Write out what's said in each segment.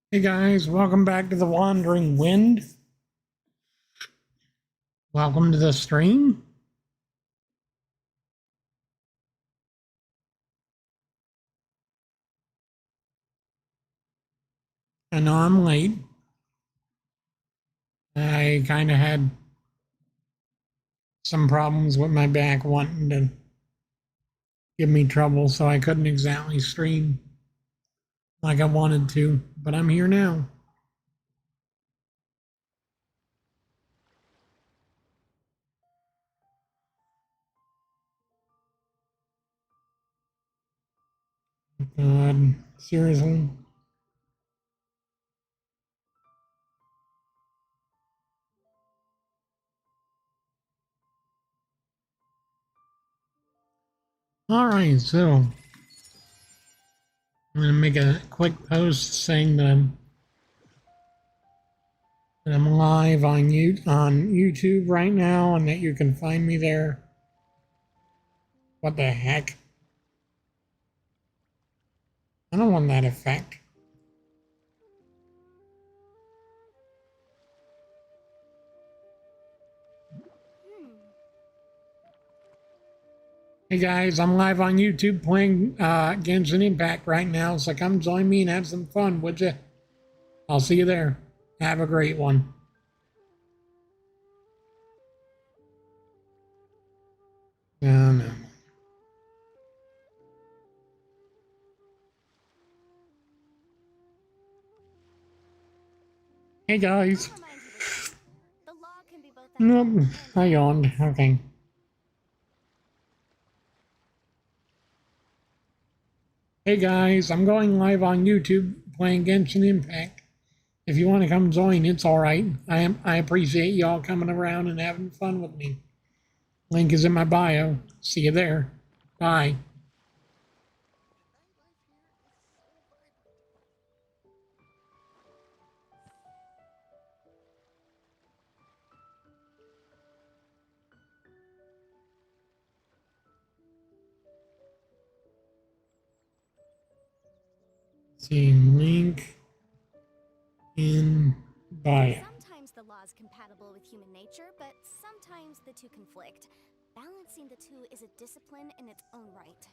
Hey guys, welcome back to the Wandering Wind. Welcome to the stream. I know I'm late. I kind of had some problems with my back wanting to give me trouble, so I couldn't exactly stream like I wanted to, but I'm here now. God, seriously. All right, so I'm going to make a quick post saying that I'm live on YouTube right now and that you can find me there. What the heck? I don't want that effect. Hey guys, I'm live on YouTube playing Genshin Impact right now, so come join me and have some fun, would you? I'll see you there. Have a great one. No. Hey guys. Nope, I yawned. Okay. Hey guys, I'm going live on YouTube playing Genshin Impact. If you want to come join, it's all right. I appreciate y'all coming around and having fun with me. Link is in my bio. See you there. Bye. See, link in bio. Sometimes the law is compatible with human nature, but sometimes the two conflict. Balancing the two is a discipline in its own right.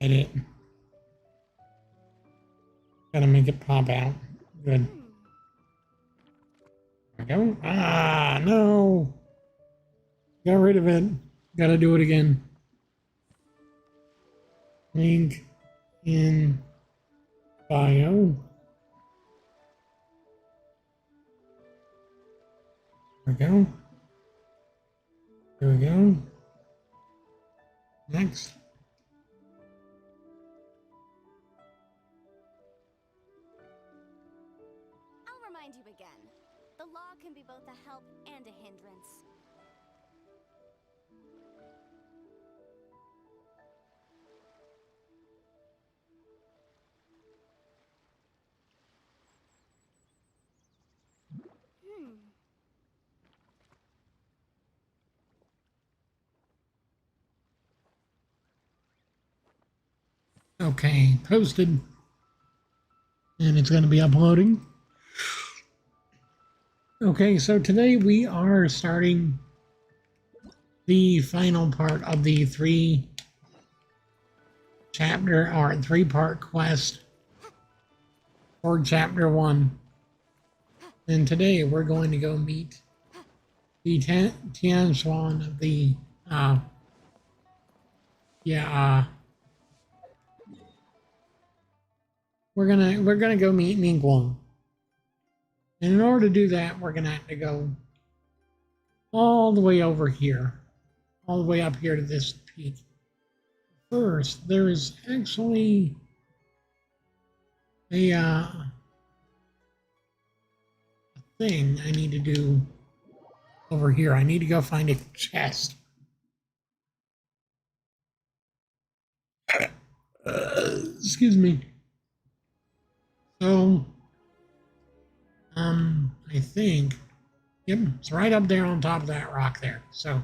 Edit. Gotta make it pop out. Good. There we go. Ah, no. Got rid of it. Gotta do it again. Link in bio. There we go. There we go. Next. I'll remind you again. The law can be both a help and a hindrance. Okay, posted. And it's going to be uploading. Okay, so today we are starting the final part of the three-part quest for chapter 1. And today we're going to go meet the Tian Swan of the we're gonna go meet Ningguang. And in order to do that, we're gonna have to go all the way over here, all the way up here to this peak. First, there is actually a thing I need to do over here. I need to go find a chest. Excuse me. So, I think, yep, it's right up there on top of that rock there. So,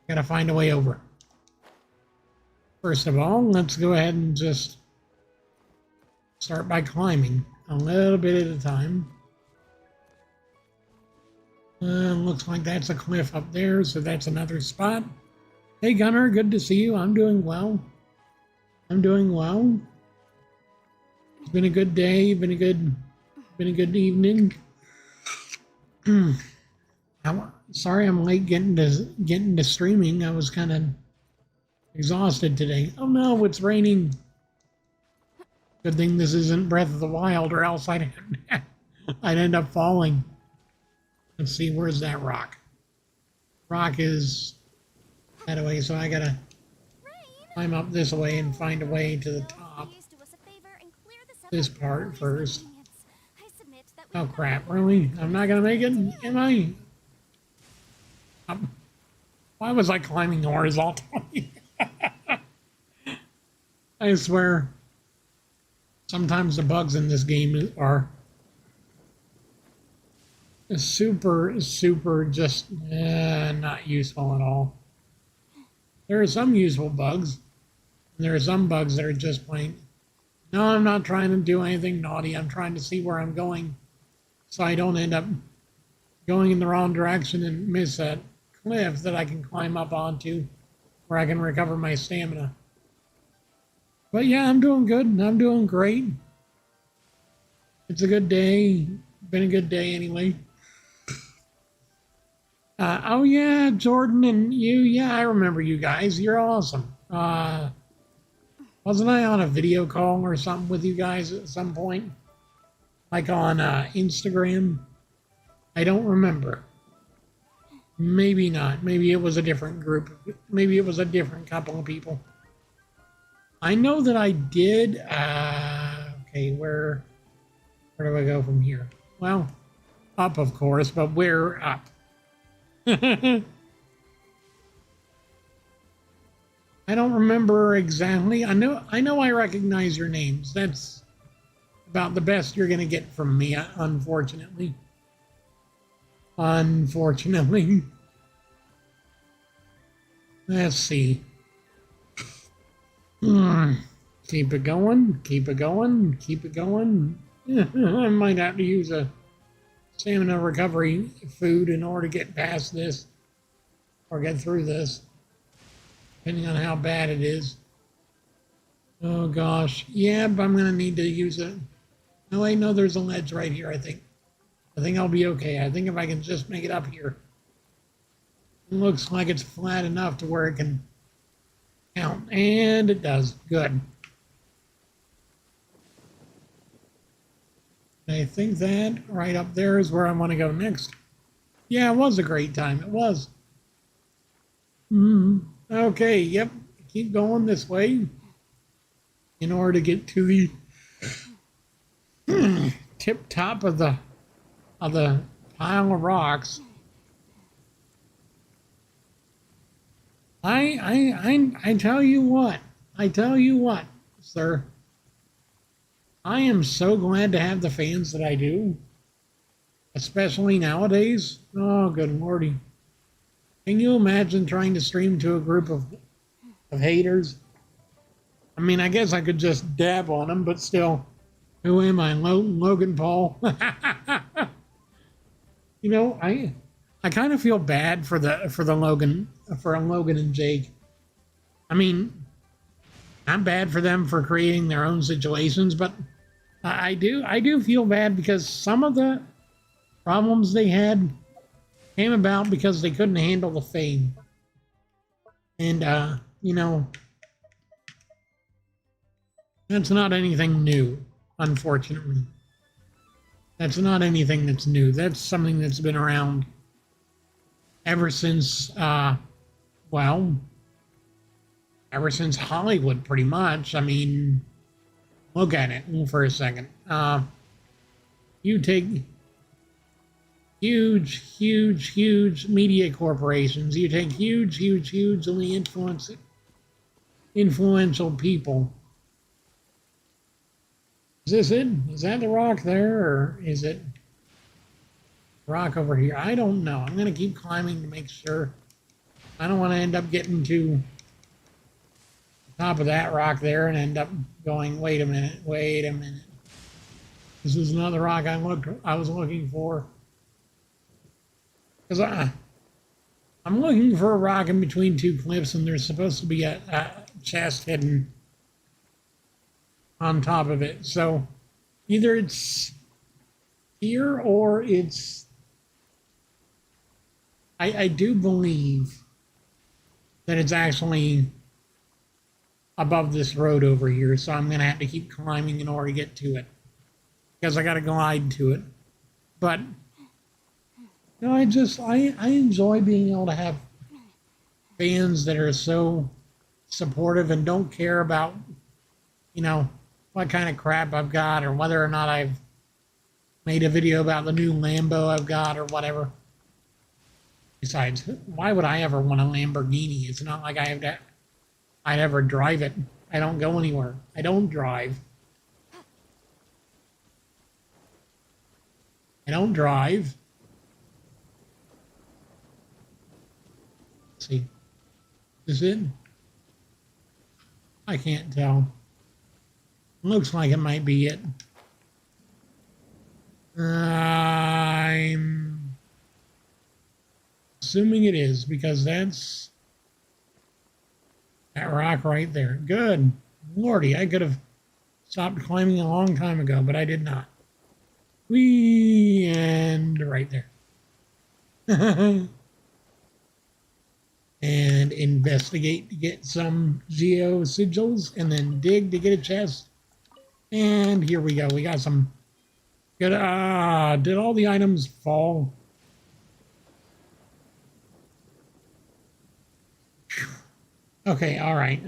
gotta find a way over. First of all, let's go ahead and just start by climbing a little bit at a time. Looks like that's a cliff up there, so that's another spot. Hey Gunner, good to see you. I'm doing well. I'm doing well. It's been a good day, been a good evening. Sorry I'm late getting to streaming. I was kind of exhausted today. Oh no, it's raining. Good thing this isn't Breath of the Wild, or else I'd end up falling. Let's see, where's that rock? Rock is that way, so I gotta climb up this way and find a way to the top. This part first. Oh crap, really? I'm not gonna make it, am I? Why was I climbing horizontally? I swear, sometimes the bugs in this game are super just not useful at all. There are some useful bugs, and there are some bugs that are just plain, no, I'm not trying to do anything naughty, I'm trying to see where I'm going so I don't end up going in the wrong direction and miss that cliff that I can climb up onto where I can recover my stamina. But yeah, I'm doing good. I'm doing great. It's a good day. Been a good day anyway. Oh yeah, Jordan and you. Yeah, I remember you guys. You're awesome. Wasn't I on a video call or something with you guys at some point? Like on Instagram? I don't remember. Maybe not. Maybe it was a different group. Maybe it was a different couple of people. I know that I did. Okay, where do I go from here? Well, up, of course, but where up? I don't remember exactly. I know I recognize your names. That's about the best you're going to get from me, unfortunately. Unfortunately. Let's see. Keep it going, keep it going, keep it going. I might have to use a stamina recovery food in order to get past this or get through this, depending on how bad it is. Oh gosh, yeah, but I'm going to need to use it. No, wait, no, there's a ledge right here, I think. I think I'll be okay. I think if I can just make it up here. It looks like it's flat enough to where it can count, and it does. Good. I think that right up there is where I want to go next. Yeah, it was a great time. It was. Okay, yep. Keep going this way in order to get to the tip top of the pile of rocks. I tell you what, sir. I am so glad to have the fans that I do, especially nowadays. Oh, good lordy. Can you imagine trying to stream to a group of haters? I mean, I guess I could just dab on them, but still, who am I, Logan Paul? You know, I kind of feel bad for Logan and Jake. I mean, I'm bad for them for creating their own situations, but I do feel bad because some of the problems they had came about because they couldn't handle the fame. And you know, that's not anything new, unfortunately. That's not anything that's new. That's something that's been around ever since, well, ever since Hollywood, pretty much. I mean, look at it for a second. You take huge media corporations. You take hugely influential people. Is this it? Is that the rock there, or is it rock over here? I don't know. I'm going to keep climbing to make sure. I don't want to end up getting too top of that rock there and end up going, wait a minute. This is another rock I was looking for. Because I'm looking for a rock in between two cliffs, and there's supposed to be a chest hidden on top of it. So either it's here or it's... I do believe that it's actually above this road over here, so I'm going to have to keep climbing in order to get to it. Because I got to glide to it. But... no, I enjoy being able to have fans that are so supportive and don't care about, you know, what kind of crap I've got or whether or not I've made a video about the new Lambo I've got or whatever. Besides, why would I ever want a Lamborghini? It's not like I'd ever drive it. I don't go anywhere. I don't drive. I don't drive. See, is it? I can't tell. Looks like it might be it. I'm assuming it is because that's that rock right there. Good Lordy, I could have stopped climbing a long time ago, but I did not. Whee, and right there. And investigate to get some geo sigils, and then dig to get a chest. And here we go. We got some good. Did all the items fall? Okay, all right.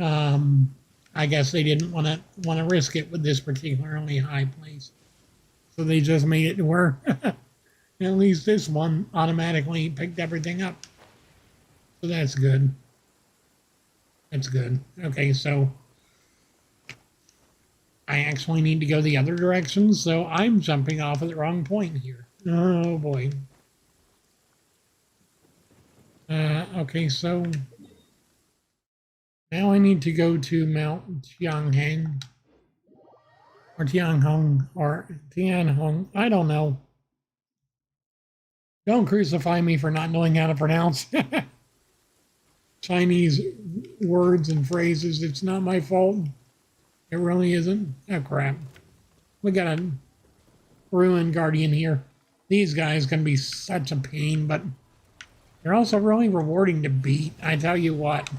I guess they didn't want to risk it with this particularly high place, so they just made it to where at least this one automatically picked everything up. So that's good. That's good. Okay, so I actually need to go the other direction, so I'm jumping off at the wrong point here. Oh boy. Okay, so now I need to go to Mount Tianheng or Tianhong or Tianhong. I don't know. Don't crucify me for not knowing how to pronounce Chinese words and phrases. It's not my fault. It really isn't. Oh, crap. We got a ruin guardian here. These guys can be such a pain, but they're also really rewarding to beat. I tell you what.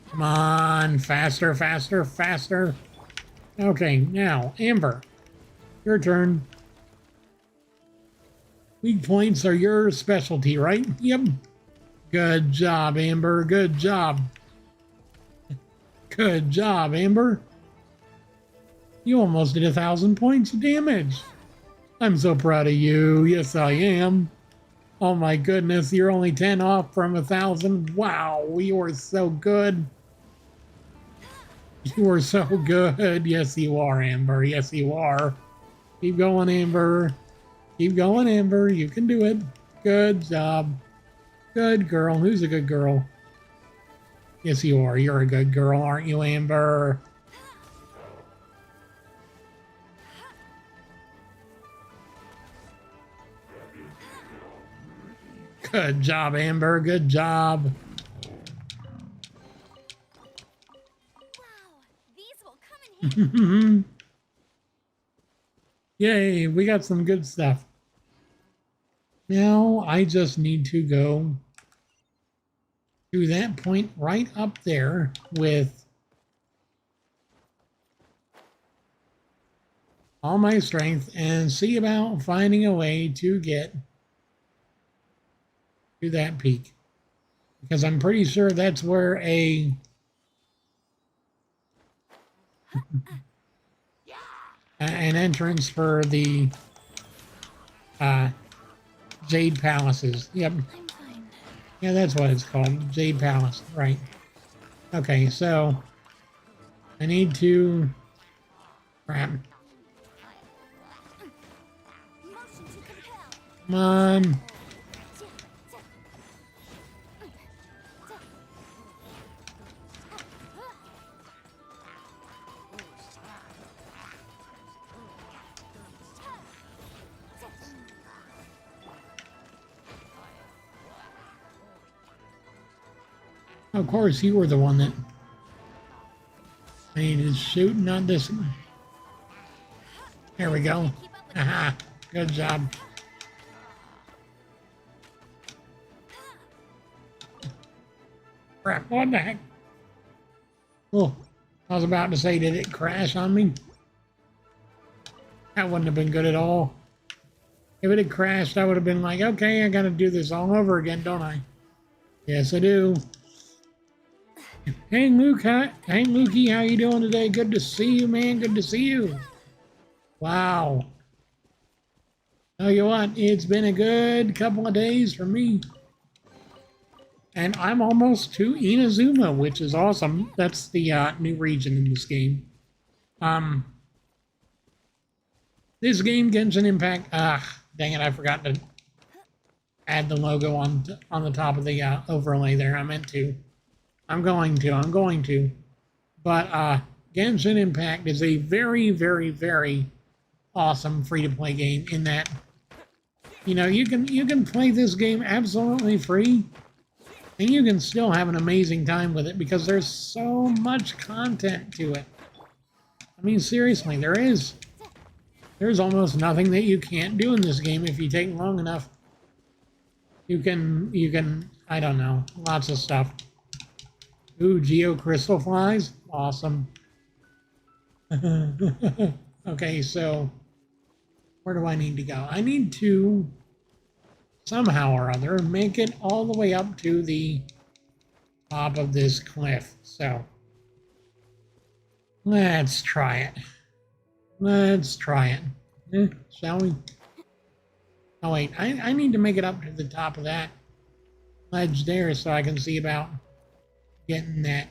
Come on. Faster, faster, faster. Okay, now, Amber. Your turn. Weak points are your specialty, right? Yep. Good job, Amber. Good job. Good job, Amber. You almost did 1,000 points of damage. I'm so proud of you. Yes, I am. Oh my goodness, you're only 10 off from 1,000. Wow, you are so good. You are so good. Yes, you are, Amber. Yes, you are. Keep going, Amber. Keep going, Amber. You can do it. Good job. Good girl. Who's a good girl? Yes, you are. You're a good girl, aren't you, Amber? Good job, Amber. Good job. Wow, these will come in handy. Yay, we got some good stuff. Now I just need to go to that point right up there with all my strength and see about finding a way to get to that peak. Because I'm pretty sure that's where an entrance for the Jade Palaces. Yep. I'm fine. Yeah, that's what it's called. Jade Palace. Right. Okay, so I need to... Crap. Motion to compel. Come on. Of course, you were the one that I needed to shoot, not this one. There we go. Aha, good job. Crap, what the heck? Oh, I was about to say, did it crash on me? That wouldn't have been good at all. If it had crashed, I would have been like, okay, I gotta do this all over again, don't I? Yes, I do. Hey, Lukas. Hey, Lukey, how you doing today? Good to see you, man. Good to see you. Wow. Tell you what, it's been a good couple of days for me. And I'm almost to Inazuma, which is awesome. That's the new region in this game. This game, Genshin Impact. Dang it, I forgot to add the logo on the top of the overlay there. I meant to. I'm going to. But Genshin Impact is a very, very, very awesome free-to-play game in that, you know, you can play this game absolutely free, and you can still have an amazing time with it because there's so much content to it. I mean, seriously, there's almost nothing that you can't do in this game if you take long enough. You can, I don't know, lots of stuff. Ooh, Geo Crystal Flies, awesome. Okay, so where do I need to go? I need to somehow or other make it all the way up to the top of this cliff. So let's try it. Let's try it. Shall we? Oh wait, I need to make it up to the top of that ledge there so I can see about getting that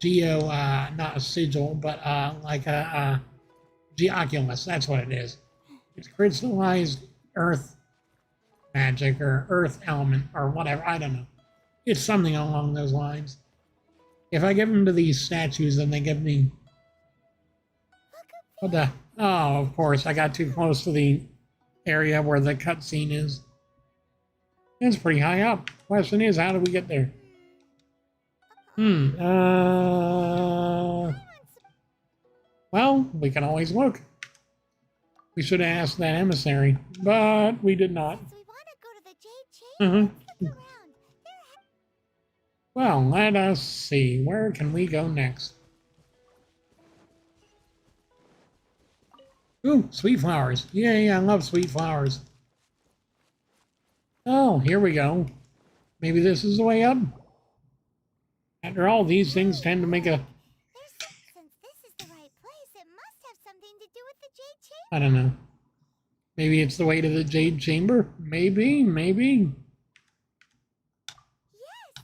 geo, not a sigil, but like a geoculus. That's what it is. It's crystallized earth magic or earth element or whatever. I don't know. It's something along those lines. If I give them to these statues, then they give me... What the... Oh, of course. I got too close to the area where the cutscene is. It's pretty high up. Question is, how do we get there? Well, we can always look. We should have asked that emissary, but we did not. So we want to go to the Jade Chamber. Look around. Well, let us see. Where can we go next? Ooh, sweet flowers. Yay, I love sweet flowers. Oh, here we go. Maybe this is the way up? After all, these things tend to make a... Since this is the right place, it must have something to do with the Jade Chamber. I don't know. Maybe it's the way to the Jade Chamber? Maybe. Yes,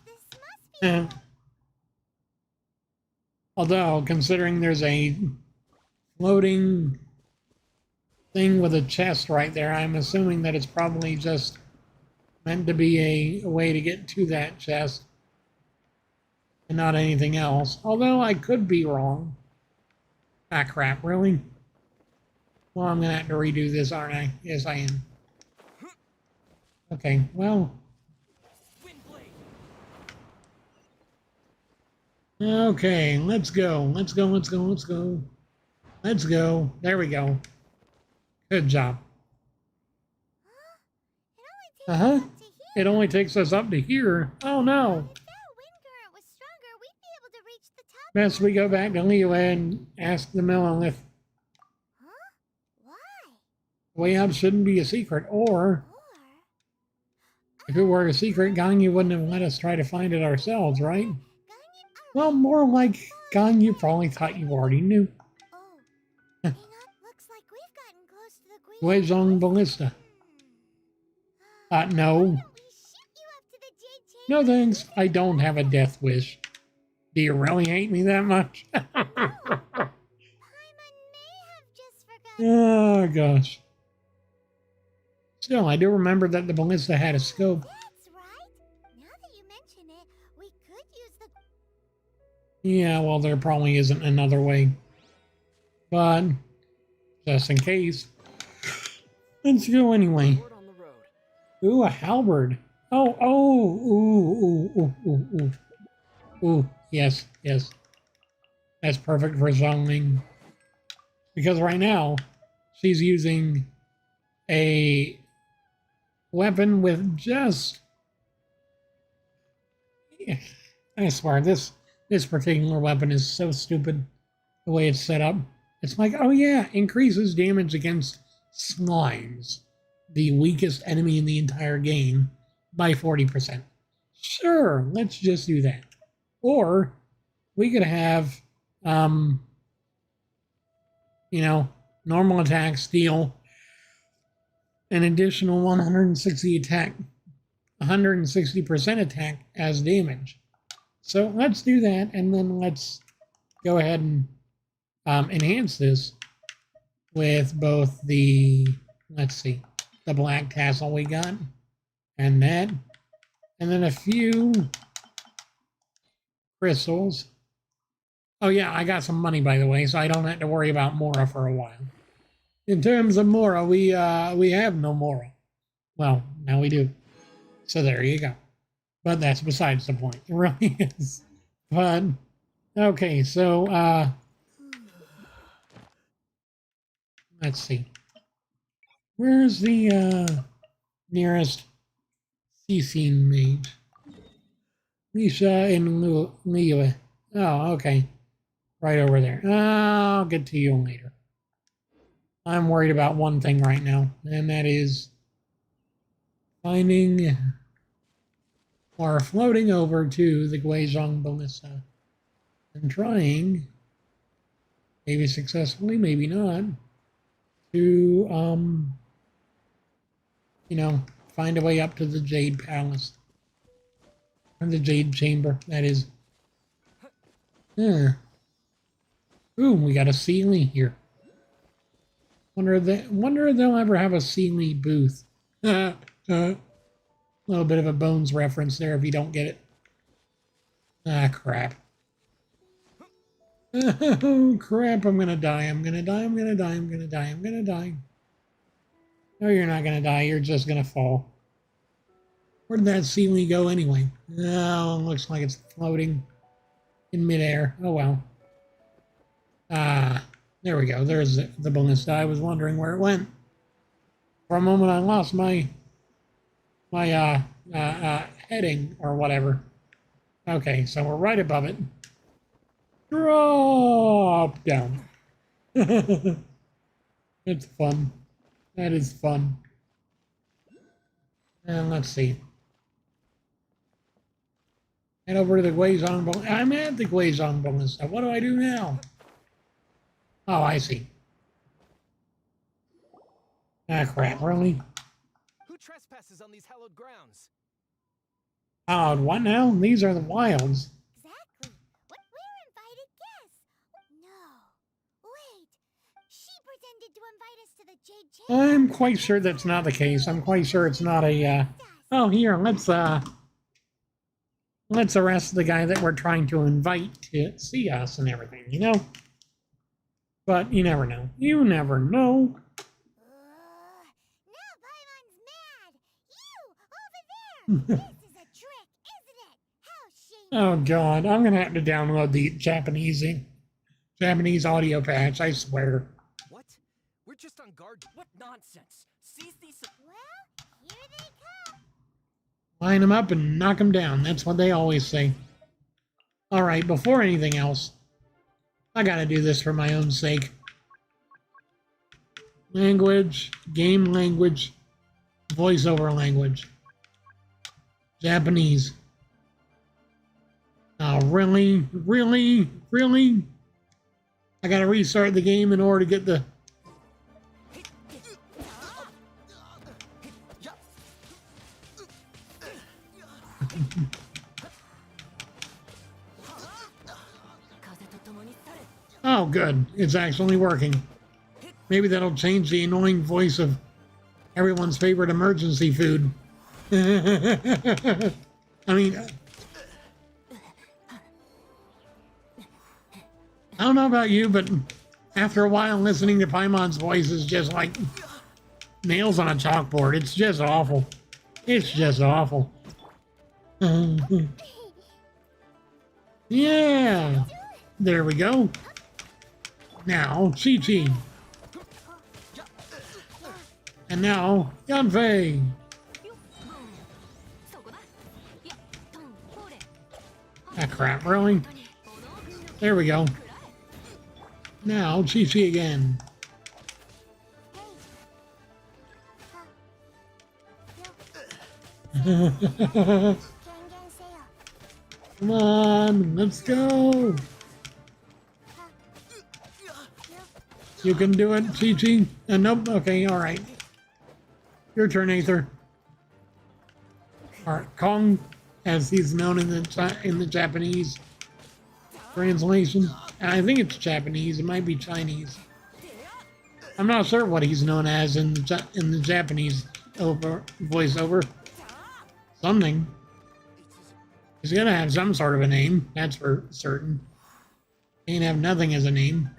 this must be. Although, considering there's a floating thing with a chest right there, I'm assuming that it's probably just meant to be a way to get to that chest and not anything else. Although I could be wrong. Ah, crap, really? Well, I'm going to have to redo this, aren't I? Yes, I am. Okay, well. Okay, let's go. Let's go. There we go. Good job. Uh-huh. It only takes us up to here. Oh, no. Best we go back to Leo and ask the Millelith. Huh? Why? The way up shouldn't be a secret, or if it were a secret, Ganyu wouldn't have let us try to find it ourselves, right? Well, more like Ganyu probably thought you already knew. Oh, looks like we've gotten close to the Guizhong Ballista. No. No thanks, I don't have a death wish. Do you really hate me that much? Oh, gosh. Still, I do remember that the ballista had a scope. That's right. Now that you mention it, we could use the... Yeah, well, there probably isn't another way. But, just in case, let's go anyway. Ooh, a halberd. Ooh, yes, yes. That's perfect for zoning. Because right now, she's using a weapon with just... I swear, this particular weapon is so stupid the way it's set up. It's like, oh yeah, increases damage against slimes, the weakest enemy in the entire game, by 40%. Sure, let's just do that. Or we could have, normal attacks deal an additional 160% attack as damage. So let's do that, and then let's go ahead and enhance this with both the, the black tassel we got, and that, and then a few crystals. Oh yeah, I got some money, by the way, so I don't have to worry about Mohr for a while. In terms of Mohr, we have no Mohr. Well, now we do. So there you go. But that's besides the point. It really is. But okay, so let's see. Where's the nearest CC mage? Lisha and Liua. Oh, okay. Right over there. I'll get to you later. I'm worried about one thing right now, and that is finding or floating over to the Guizhong Ballista and trying, maybe successfully, maybe not, to, find a way up to the Jade Palace. Or the Jade Chamber, that is. Ooh, we got a Sealy here. Wonder if they'll ever have a Sealy booth. A little bit of a Bones reference there if you don't get it. Ah, crap. Oh, crap, I'm gonna die, I'm gonna die, I'm gonna die, I'm gonna die, I'm gonna die. No, you're not gonna die, you're just gonna fall. Where did that Sealy go anyway? Oh, looks like it's floating in midair. Oh, well. Ah, there we go. There's the ballista. I was wondering where it went. For a moment, I lost my heading or whatever. Okay, so we're right above it. Drop down. It's fun. That is fun. And let's see. Head over to the Guizhong Ballista. I'm at the Guizhong Ballista. What do I do now? Oh, I see. Ah, crap. Really? Who trespasses on these hallowed grounds? Hallowed what now? These are the wilds. Exactly. We're invited guests. No. Wait. She pretended to invite us to the Jade Chamber. I'm quite sure that's not the case. I'm quite sure it's not a, Oh, here, let's arrest the guy that we're trying to invite to see us and everything, you know? But you never know. You never know. Now Paimon's mad. You, over there. This is a trick, isn't it? How shameful. Oh, God. I'm going to have to download the Japanese audio patch, I swear. What? We're just on guard. What nonsense? Seize these. Well, here they come. Line them up and knock them down. That's what they always say. All right, before anything else, I gotta do this for my own sake. Language, game language, voiceover language. Japanese. Oh, really? Really? Really? I gotta restart the game in order to get the... Oh, good. It's actually working. Maybe that'll change the annoying voice of everyone's favorite emergency food. I mean, I don't know about you, but after a while, listening to Paimon's voice is just like nails on a chalkboard. It's just awful. It's just awful. Yeah. There we go. Now, Chi-Chi. And now, Yanfei. Ah, crap, really? There we go. Now, Chi-Chi again. Come on, let's go. You can do it, Chi-Chi. Nope, okay, alright. Your turn, Aether. Alright, Kong, as he's known in the Japanese translation. And I think it's Japanese, it might be Chinese. I'm not sure what he's known as in the Japanese voiceover. Something. He's gonna have some sort of a name, that's for certain. Can't have nothing as a name.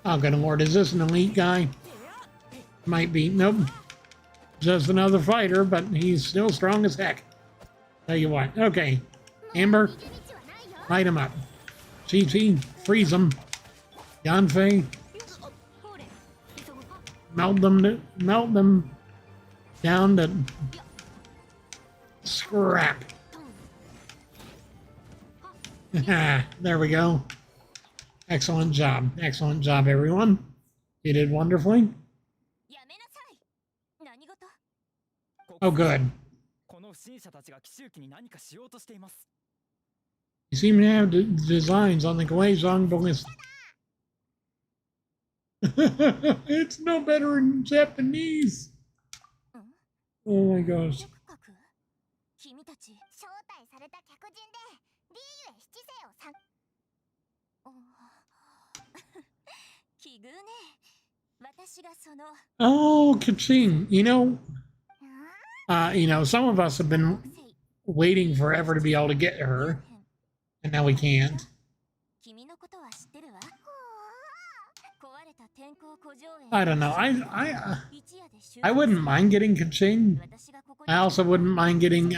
Oh, good lord, is this an elite guy? Might be. Nope. Just another fighter, but he's still strong as heck. Tell you what. Okay. Amber, light him up. Chi-Chi, freeze him. Yanfei, melt them down to scrap. There we go. Excellent job. Excellent job, everyone. You did wonderfully. Oh, good. You seem to have designs on the Glaazong Ballista. It's no better in Japanese. Oh my gosh. Oh, ka-ching. You know, some of us have been waiting forever to be able to get her, and now we can't. I don't know. I wouldn't mind getting ka-ching. I also wouldn't mind getting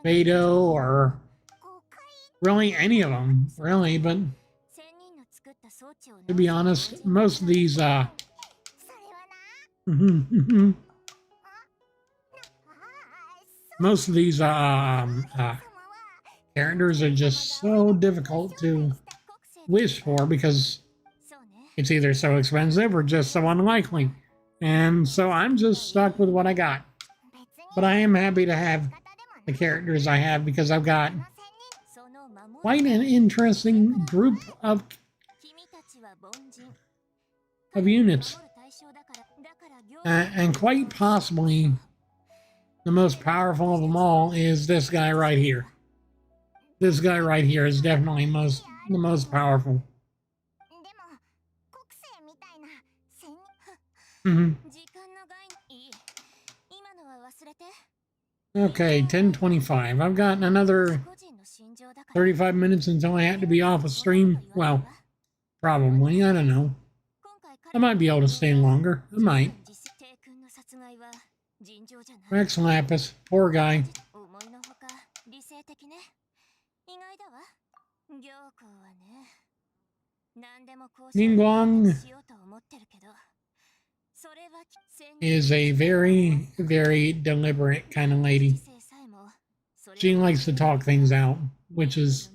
Beto or really any of them, really, but to be honest, most of these most of these characters are just so difficult to wish for because it's either so expensive or just so unlikely. And so I'm just stuck with what I got. But I am happy to have the characters I have because I've got quite an interesting group of units. And quite possibly the most powerful of them all is this guy right here. This guy right here is definitely the most powerful. Okay, 10:25. I've got another 35 minutes until I have to be off a stream. Well, probably. I don't know. I might be able to stay longer. I might. Rex Lapis. Poor guy. Ningguang is a very, very deliberate kind of lady. She likes to talk things out, which is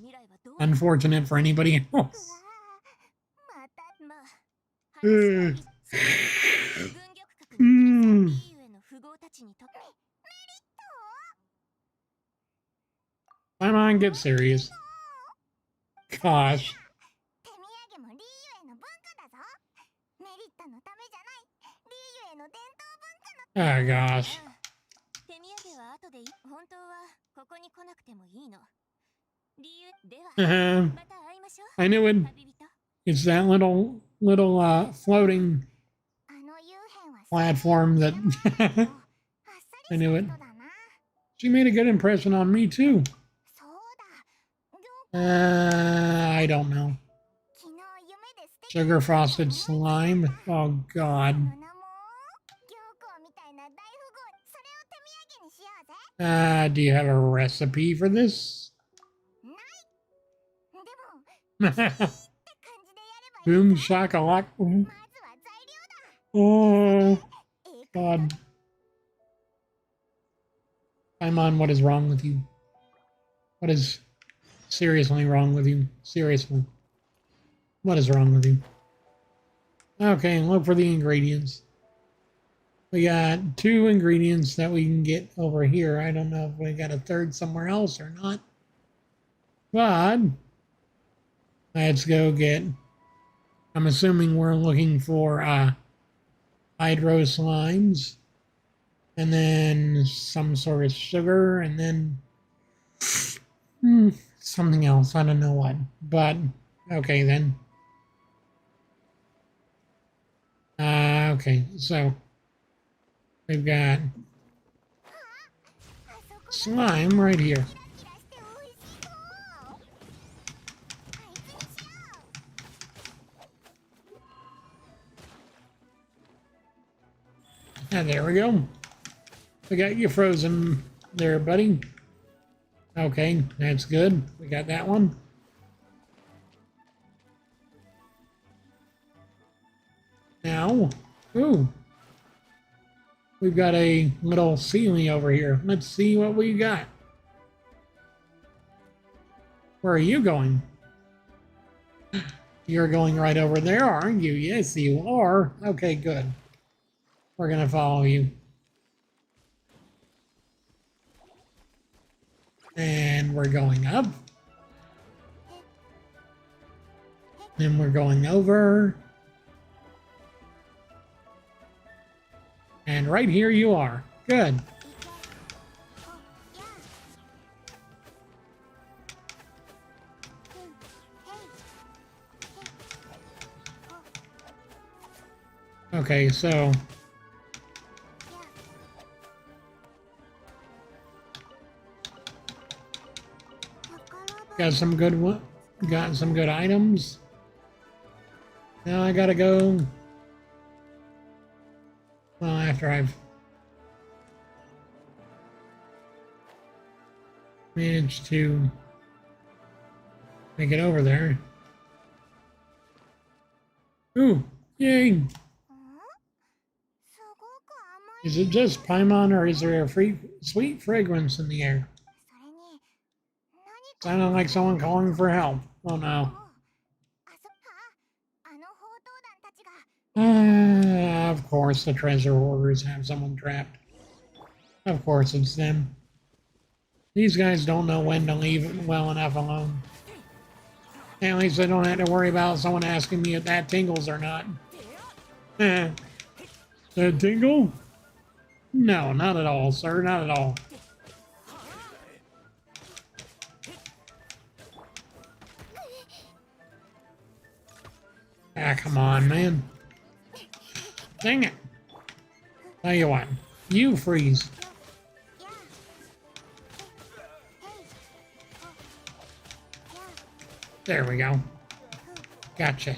unfortunate for anybody else. Come on, get serious. Gosh. Oh gosh. I knew it. It's that little floating platform that I knew it. She made a good impression on me too. I don't know. Sugar frosted slime. Oh god. Do you have a recipe for this? Boom shakalak. Oh, God. Paimon, what is wrong with you? What is seriously wrong with you? Seriously. What is wrong with you? Okay, look for the ingredients. We got 2 ingredients that we can get over here. I don't know if we got a third somewhere else or not. But let's go get... I'm assuming we're looking for hydro slimes. And then some sort of sugar. And then something else. I don't know what. But okay then. Okay, so we've got slime right here. And there we go. We got you frozen there, buddy. Okay, that's good. We got that one. Now, ooh, we've got a little ceiling over here. Let's see what we got. Where are you going? You're going right over there, aren't you? Yes, you are. Okay, good. We're gonna follow you. And we're going up. Then we're going over. And right here you are. Good. Okay, so got some good items. Now I gotta go. Well, after I've managed to make it over there. Ooh, yay! Is it just Paimon or is there a sweet fragrance in the air? Sounded like someone calling for help. Oh no. Of course the treasure hoarders have someone trapped. Of course it's them. These guys don't know when to leave well enough alone. At least I don't have to worry about someone asking me if that tingles or not. That tingle? No, not at all, sir. Not at all. Ah, come on, man. Dang it. Tell you what, you freeze. There we go. Gotcha.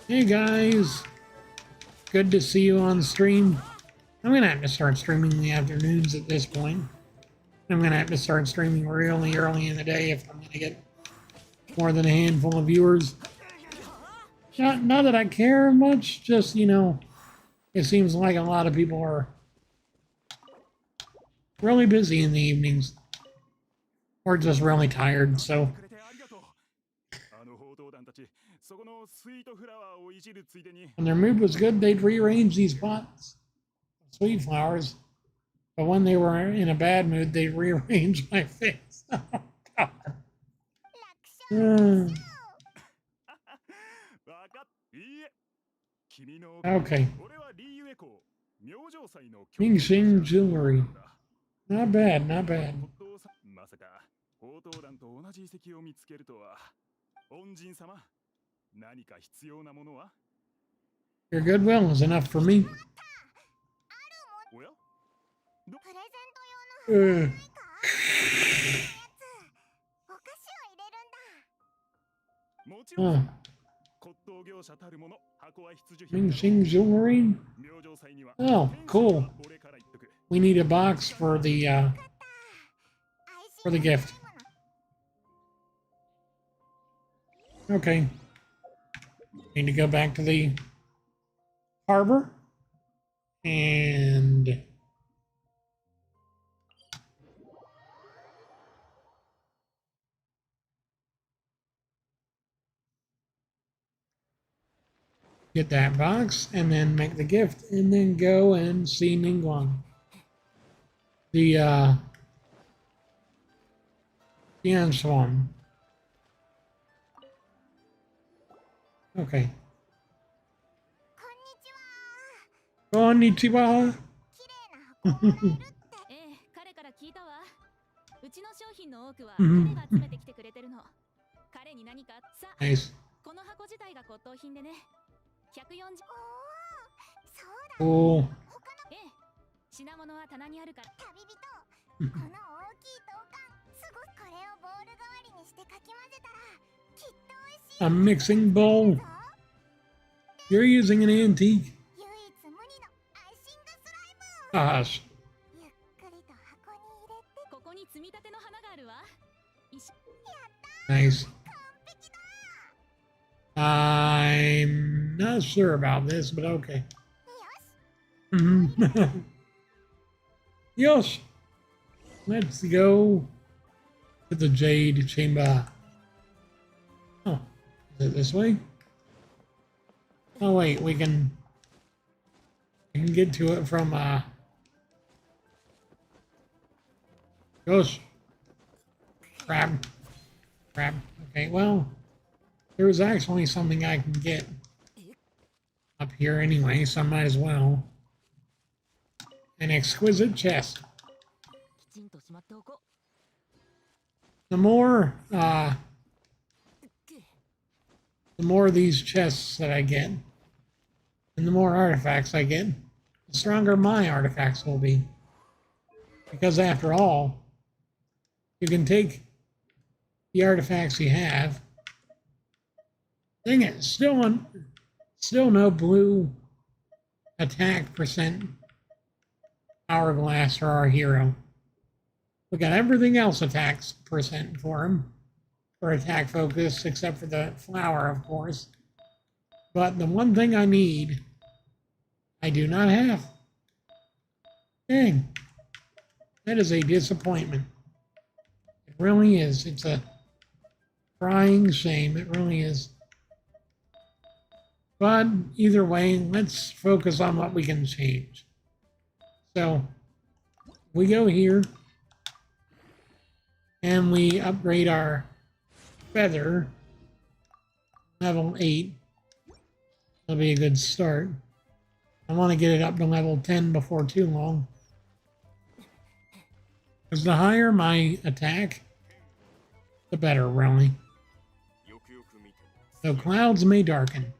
Hey guys, good to see you on stream. I'm gonna have to start streaming in the afternoons at this point. I'm gonna have to start streaming really early in the day if I'm gonna get more than a handful of viewers. Not that I care much, just, you know, it seems like a lot of people are really busy in the evenings. Or just really tired, so. When their mood was good, they'd rearrange these pots of sweet flowers. But when they were in a bad mood, they'd rearrange my face. Oh, God. Okay. Genshin jewelry. Not bad, not bad. Your goodwill is enough for me. Uh, huh. Ming Xing jewelry. Oh, cool. We need a box for the gift. Okay. Need to go back to the harbor and get that box and then make the gift and then go and see Ningguang. The Swan. Okay. Konnichiwa. Nice. Cool. A mixing bowl. You're using an antique. Gosh. Nice. I'm not sure about this, but okay. Yosh. Let's go to the Jade Chamber. Oh, is it this way? Oh wait, we can get to it from Gosh. Crab. Okay, well, there's actually something I can get up here anyway, so I might as well. An exquisite chest. The more of these chests that I get, and the more artifacts I get, the stronger my artifacts will be. Because after all, you can take the artifacts you have. Dang it, still no blue attack percent hourglass for our hero. We got everything else attacks percent for him, for attack focus, except for the flower, of course. But the one thing I need, I do not have. Dang. That is a disappointment. It really is. It's a crying shame. It really is. But either way, let's focus on what we can change. So we go here and we upgrade our feather, level 8. That'll be a good start. I want to get it up to level 10 before too long. Because the higher my attack, the better, really. So clouds may darken.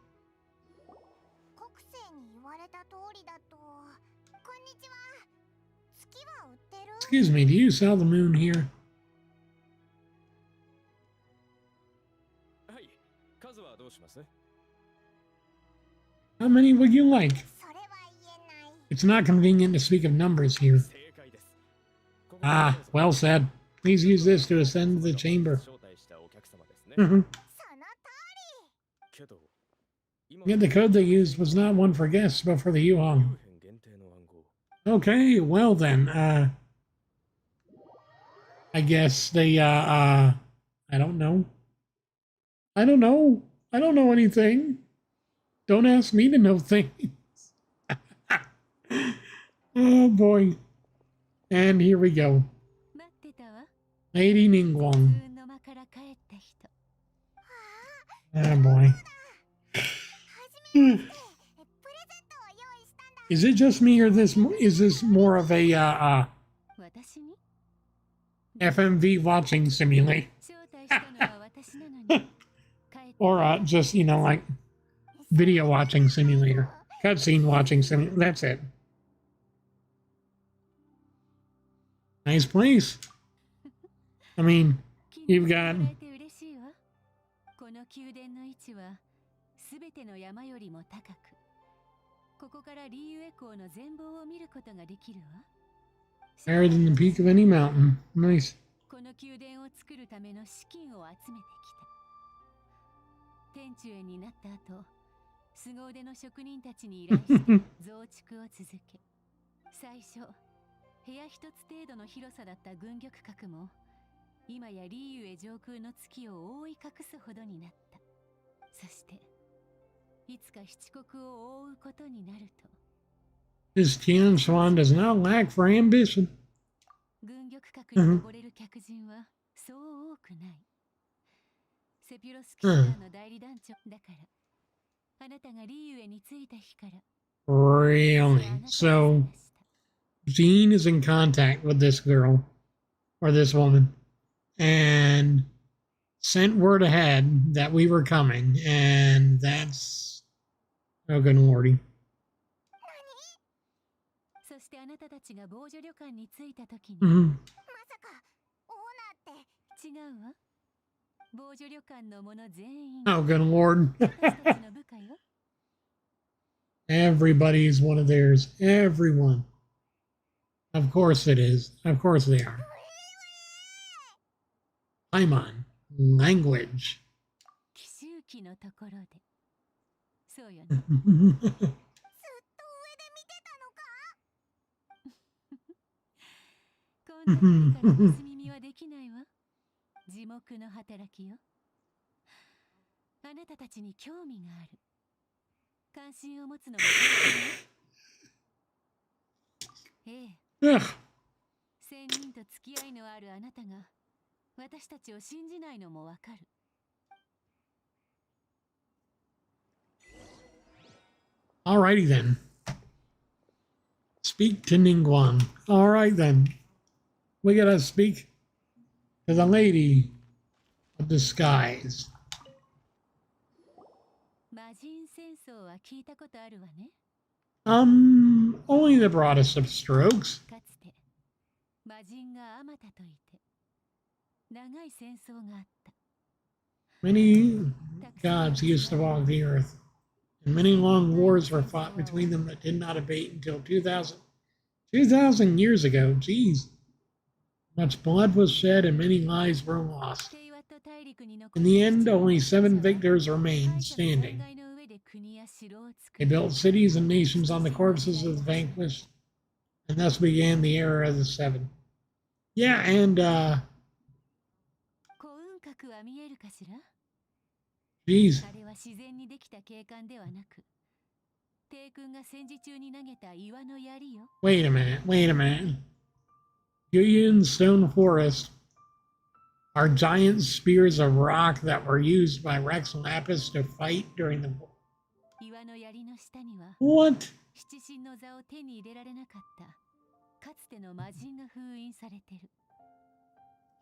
Excuse me, do you sell the moon here? How many would you like? It's not convenient to speak of numbers here. Ah, well said. Please use this to ascend the chamber. Yet the code they used was not one for guests, but for the Yuhong. Okay, well then, I guess they, I don't know. I don't know anything. Don't ask me to know things. Oh boy. And here we go. Lady Ningguang. Oh boy. Is it just me, or is this more of a FMV watching simulator? Or just, you know, like video watching simulator. Cutscene watching simulator. That's it. Nice place. I mean, you've got この宮殿の位置はすべての山よりも高く、ここからリーウェ港の全貌を見ることができるわ。 higher than the peak of any mountain. Nice. この宮殿を作るための資金を集めてきた。天中へになった後、凄腕の職人たちに依頼して増築を続け、最初部屋一つ程度の広さだった軍玉閣も今やリーウェ上空の月を覆い隠すほどになった。そしていつか七国を覆うことになると。 This Tianxuan does not lack for ambition. 軍玉閣に登れる客人はそう多くない。セピュロスキーの代理団長だから、あなたがリーウェに着いた日から。 Really? So, Jean is in contact with this girl, or this woman, and sent word ahead that we were coming, and that's... Oh, good lordy. そしてあなたたちが防除旅館に着いた時に、 Mhm. まさかオーナーって違うわ。防除旅館の者全員 Oh, good lord. 私たちの部下よ。 Everybody's one of theirs. Everyone. Of course it is. Of course they are. I'm on language. 奇襲機のところで。そうよね。ずっと上で見てたのか。こんな国から盗耳はできないわ。地獄の働きよ。あなたたちに興味がある。関心を持つのも当然よ。ええ。 Ugh. 仙人と付き合いのあるあなたが私たちを信じないのもわかる。 Alrighty then. Speak to Ningguang. Alright then. We gotta speak to the lady of the skies. 魔人戦争は聞いたことあるわね。 Only the broadest of strokes. かつて魔人があまたといて長い戦争があった。 Many gods used to walk the earth, and many long wars were fought between them that did not abate until 2,000 years ago. Jeez. Much blood was shed and many lives were lost. 平和と大陸に残 In the end, only 7 victors remained standing. 災害の上で国や城を作 They る。 built cities and nations on the corpses of the vanquished, and thus began the era of the 7. Yeah, and, 幸運閣は見えるかしら。 geez. あれは自然にできた景観ではなく、帝君が戦時中に投げた岩の槍よ。 Wait a minute. Yuyan Stone Forest are giant spears of rock that were used by Rex Lapis to fight during the war. 岩の槍の下には What? 七神の座を手に入れられなかったかつての魔人が封印されてる。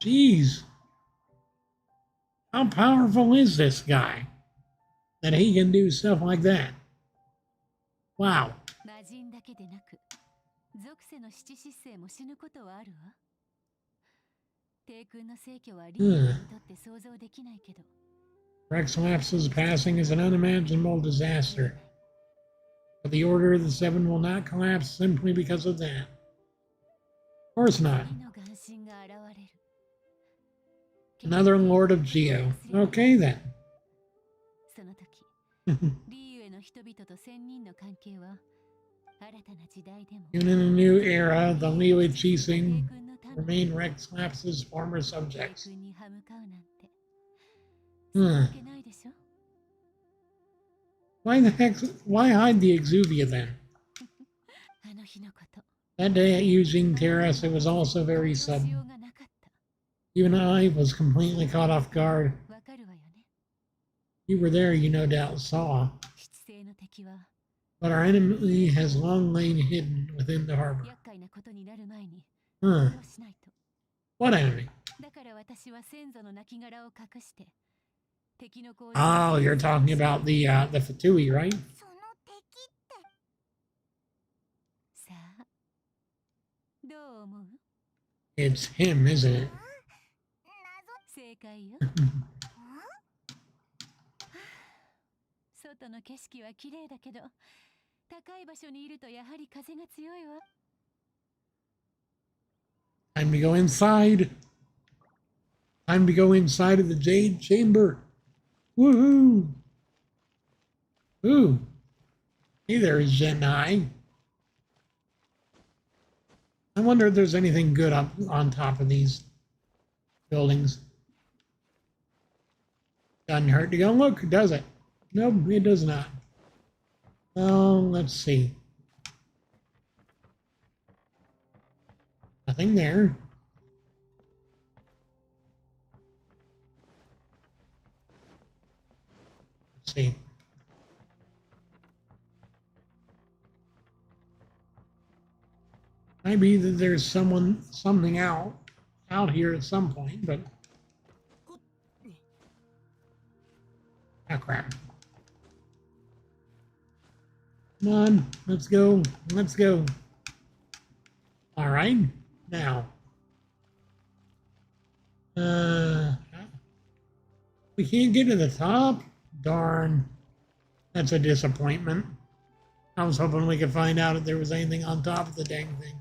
Jeez. How powerful is this guy that he can do stuff like that? Wow. 魔人だけでなく属性の七失星も死ぬことはあるわ。帝君の逝去はリーダーにとって想像できないけど、 Rex Laps's passing is an unimaginable disaster. But the Order of the 7 will not collapse simply because of that. Of course not. 神の眼神が現れる。 Another Lord of Geo. Okay then. その時、リーウェの人々と仙人の関係は新たな時代でも Even in a new era, the Liu 帝 Chising 君の民 remain Rex Laps's former 帝 subjects. 君に歯向かうなんて、うんそうわけないでしょ。 Why hide the Exuvia then? あの日のこと、 That day at Eugene Terrace, it was also very どうしよ sudden. うがなかった。 Even I was completely caught off guard. わかるわよね。 You were there, you no doubt saw. 七星の敵は But our enemy has long lain hidden within the harbor. 厄介なことになる前に Huh. どうしないと。 What enemy? だから私は先祖の亡骸を隠して敵の攻撃 Oh, you're talking about the Fatui, right? その敵ってさあどう思う？ It's him, isn't it? 正解よ。外の景色は綺麗だけど、高い場所にいるとやはり風が強いわ。Time to go inside. Time to go inside of the Jade Chamber. Woohoo! Ooh. Hey there, Zenai. I wonder if there's anything good up on top of these buildings. Doesn't hurt to go look, does it? Nope, it does not. Well, let's see. Nothing there. Let's see. Maybe that there's something out here at some point, but oh crap. Come on, let's go. Let's go. All right, now. We can't get to the top? Darn. That's a disappointment. I was hoping we could find out if there was anything on top of the dang thing.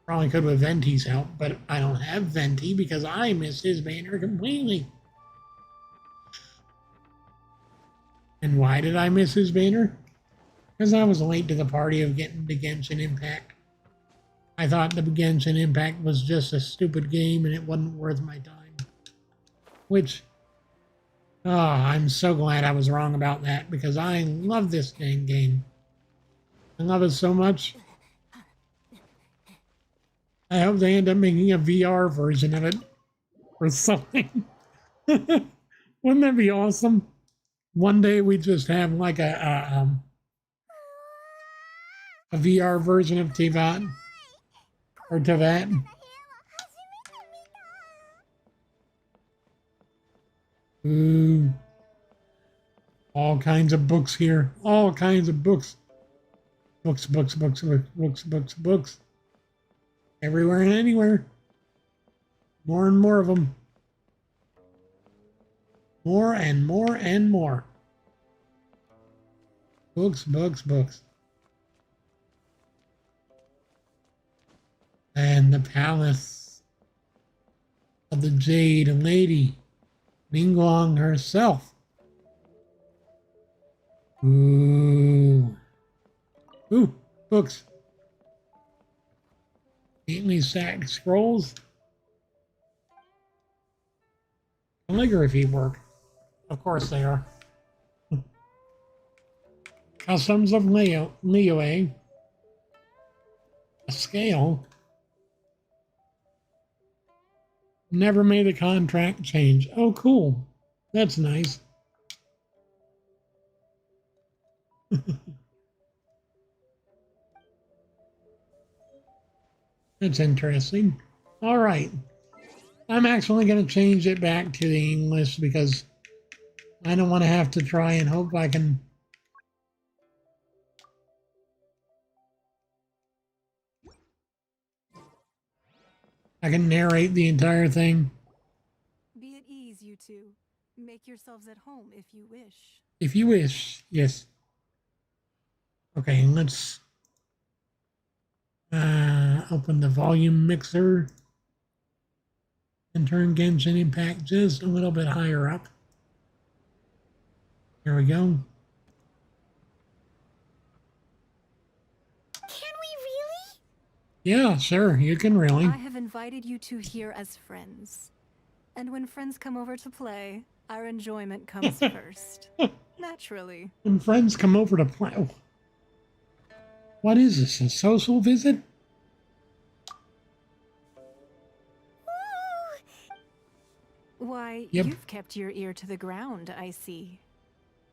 Probably could with Venti's help, but I don't have Venti because I missed his banner completely. And why did I miss his banner? Because I was late to the party of getting the Genshin Impact. I thought the Genshin Impact was just a stupid game and it wasn't worth my time. Which, oh, I'm so glad I was wrong about that because I love this dang game. I love it so much. I hope they end up making a VR version of it or something. Wouldn't that be awesome? One day we just have like a VR version of Tivat or Tavat. Ooh. All kinds of books here. All kinds of books. Books. Everywhere and anywhere. More and more of them. More and more and more. Books. And the palace of the Jade Lady, Minglong herself. Ooh. Ooh, books. Neatly stacked scrolls. Calligraphy work. Of course they are. Customs of Leo, a scale. Never made a contract change. Oh, cool. That's nice. That's interesting. All right. I'm actually going to change it back to the English because I don't want to have to try and hope I can narrate the entire thing. Be at ease, you two. Make yourselves at home if you wish. If you wish, yes. Okay, let's open the volume mixer and turn Genshin Impact just a little bit higher up. Here we go. Can we really? Yeah, sure, you can really. I have invited you two here as friends. And when friends come over to play, our enjoyment comes first. Naturally. When friends come over to play. Oh. What is this, a social visit? Why, Yep. you've kept your ear to the ground, I see.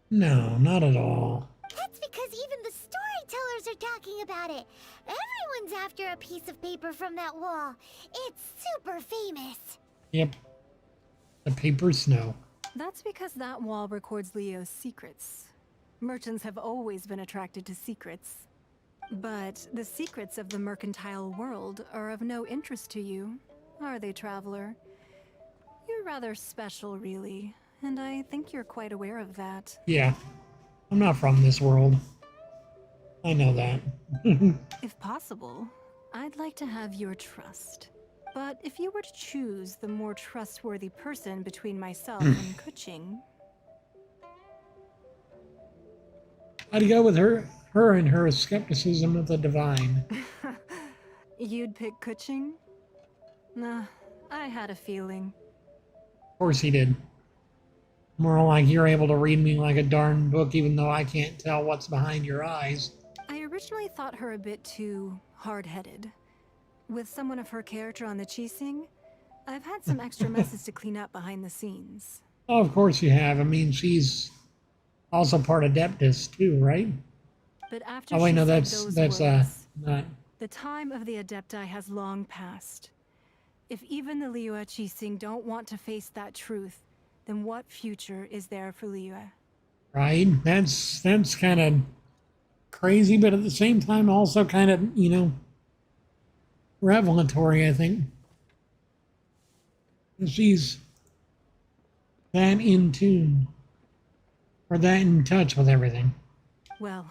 No, not at all. That's because even the storytellers are talking about it. Everyone's after a piece of paper from that wall. It's super famous. Yep. The paper snow. That's because that wall records Leo's secrets. Merchants have always been attracted to secrets. But the secrets of the mercantile world are of no interest to you, are they, traveler? You're rather special, really, and I think you're quite aware of that. Yeah, I'm not from this world. I know that. If possible, I'd like to have your trust. But if you were to choose the more trustworthy person between myself and Kuching... I'd go with her and her skepticism of the divine. You'd pick Kuching? Nah, I had a feeling. Of course he did. More like you're able to read me like a darn book even though I can't tell what's behind your eyes. I originally thought her a bit too hard-headed. With someone of her character on the Qixing, I've had some extra messes to clean up behind the scenes. Oh, of course you have. I mean, she's also part of Adeptus too, right? But after Oh wait, she no, said that's those words, not. the time of the Adepti has long passed. If even the Liyue Qixing don't want to face that truth, then what future is there for Liyue? Right? That's kind of crazy, but at the same time also kind of, you know, revelatory, I think. She's that in tune, or that in touch with everything. Well,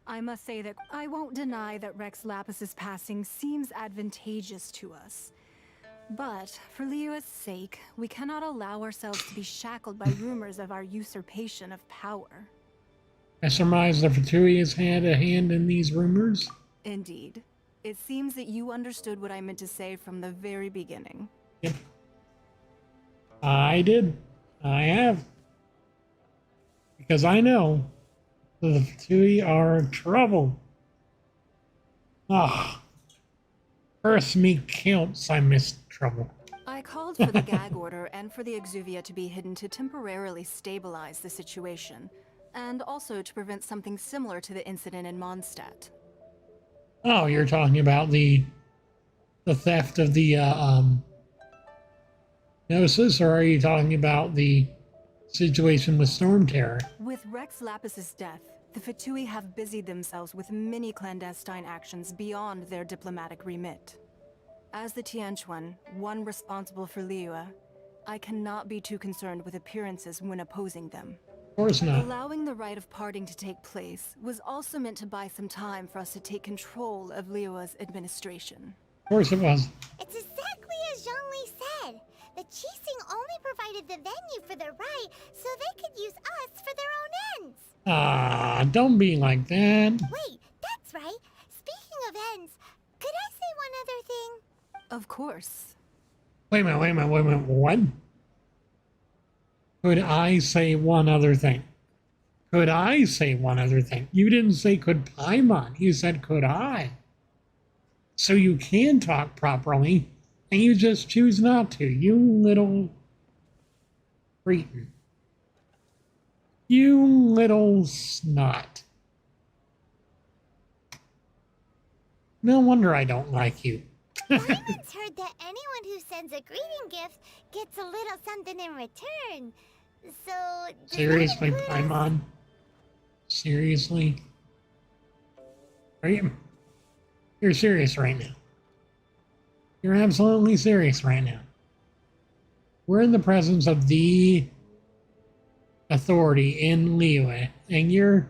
I must say that I won't deny that Rex Lapis's passing seems advantageous to us. But for Liyue's sake, we cannot allow ourselves to be shackled by rumors of our usurpation of power. I surmise the Fatui has had a hand in these rumors. Indeed. It seems that you understood what I meant to say from the very beginning. Yep. I did. I have. Because I know that the Fatui are trouble. Ah. Curse me counts, I missed trouble. I called for the gag order and for the Exuvia to be hidden to temporarily stabilize the situation, and also to prevent something similar to the incident in Mondstadt. Oh, you're talking about the theft of the Gnosis, or are you talking about the situation with Storm Terror? With Rex Lapis's death, the Fatui have busied themselves with many clandestine actions beyond their diplomatic remit. As the Tianquan, one responsible for Liyue, I cannot be too concerned with appearances when opposing them. Of course not. Allowing the rite of parting to take place was also meant to buy some time for us to take control of Liyue's administration. Of course it was. It's exactly as Zhongli said. The Qixing only provided the venue for their rite so they could use us for their own ends. Ah, don't be like that. Wait, that's right. Speaking of ends, could I say one other thing? Of course. Wait a minute, what? Could I say one other thing? Could I say one other thing? You didn't say could Paimon, you said could I. So you can talk properly, and you just choose not to, you little cretin. You little snot. No wonder I don't like you. Paimon's heard that anyone who sends a greeting gift gets a little something in return. So, does that Seriously, include us? Paimon? Seriously? Are you? You're serious right now. You're absolutely serious right now. We're in the presence of the authority in Liyue, and your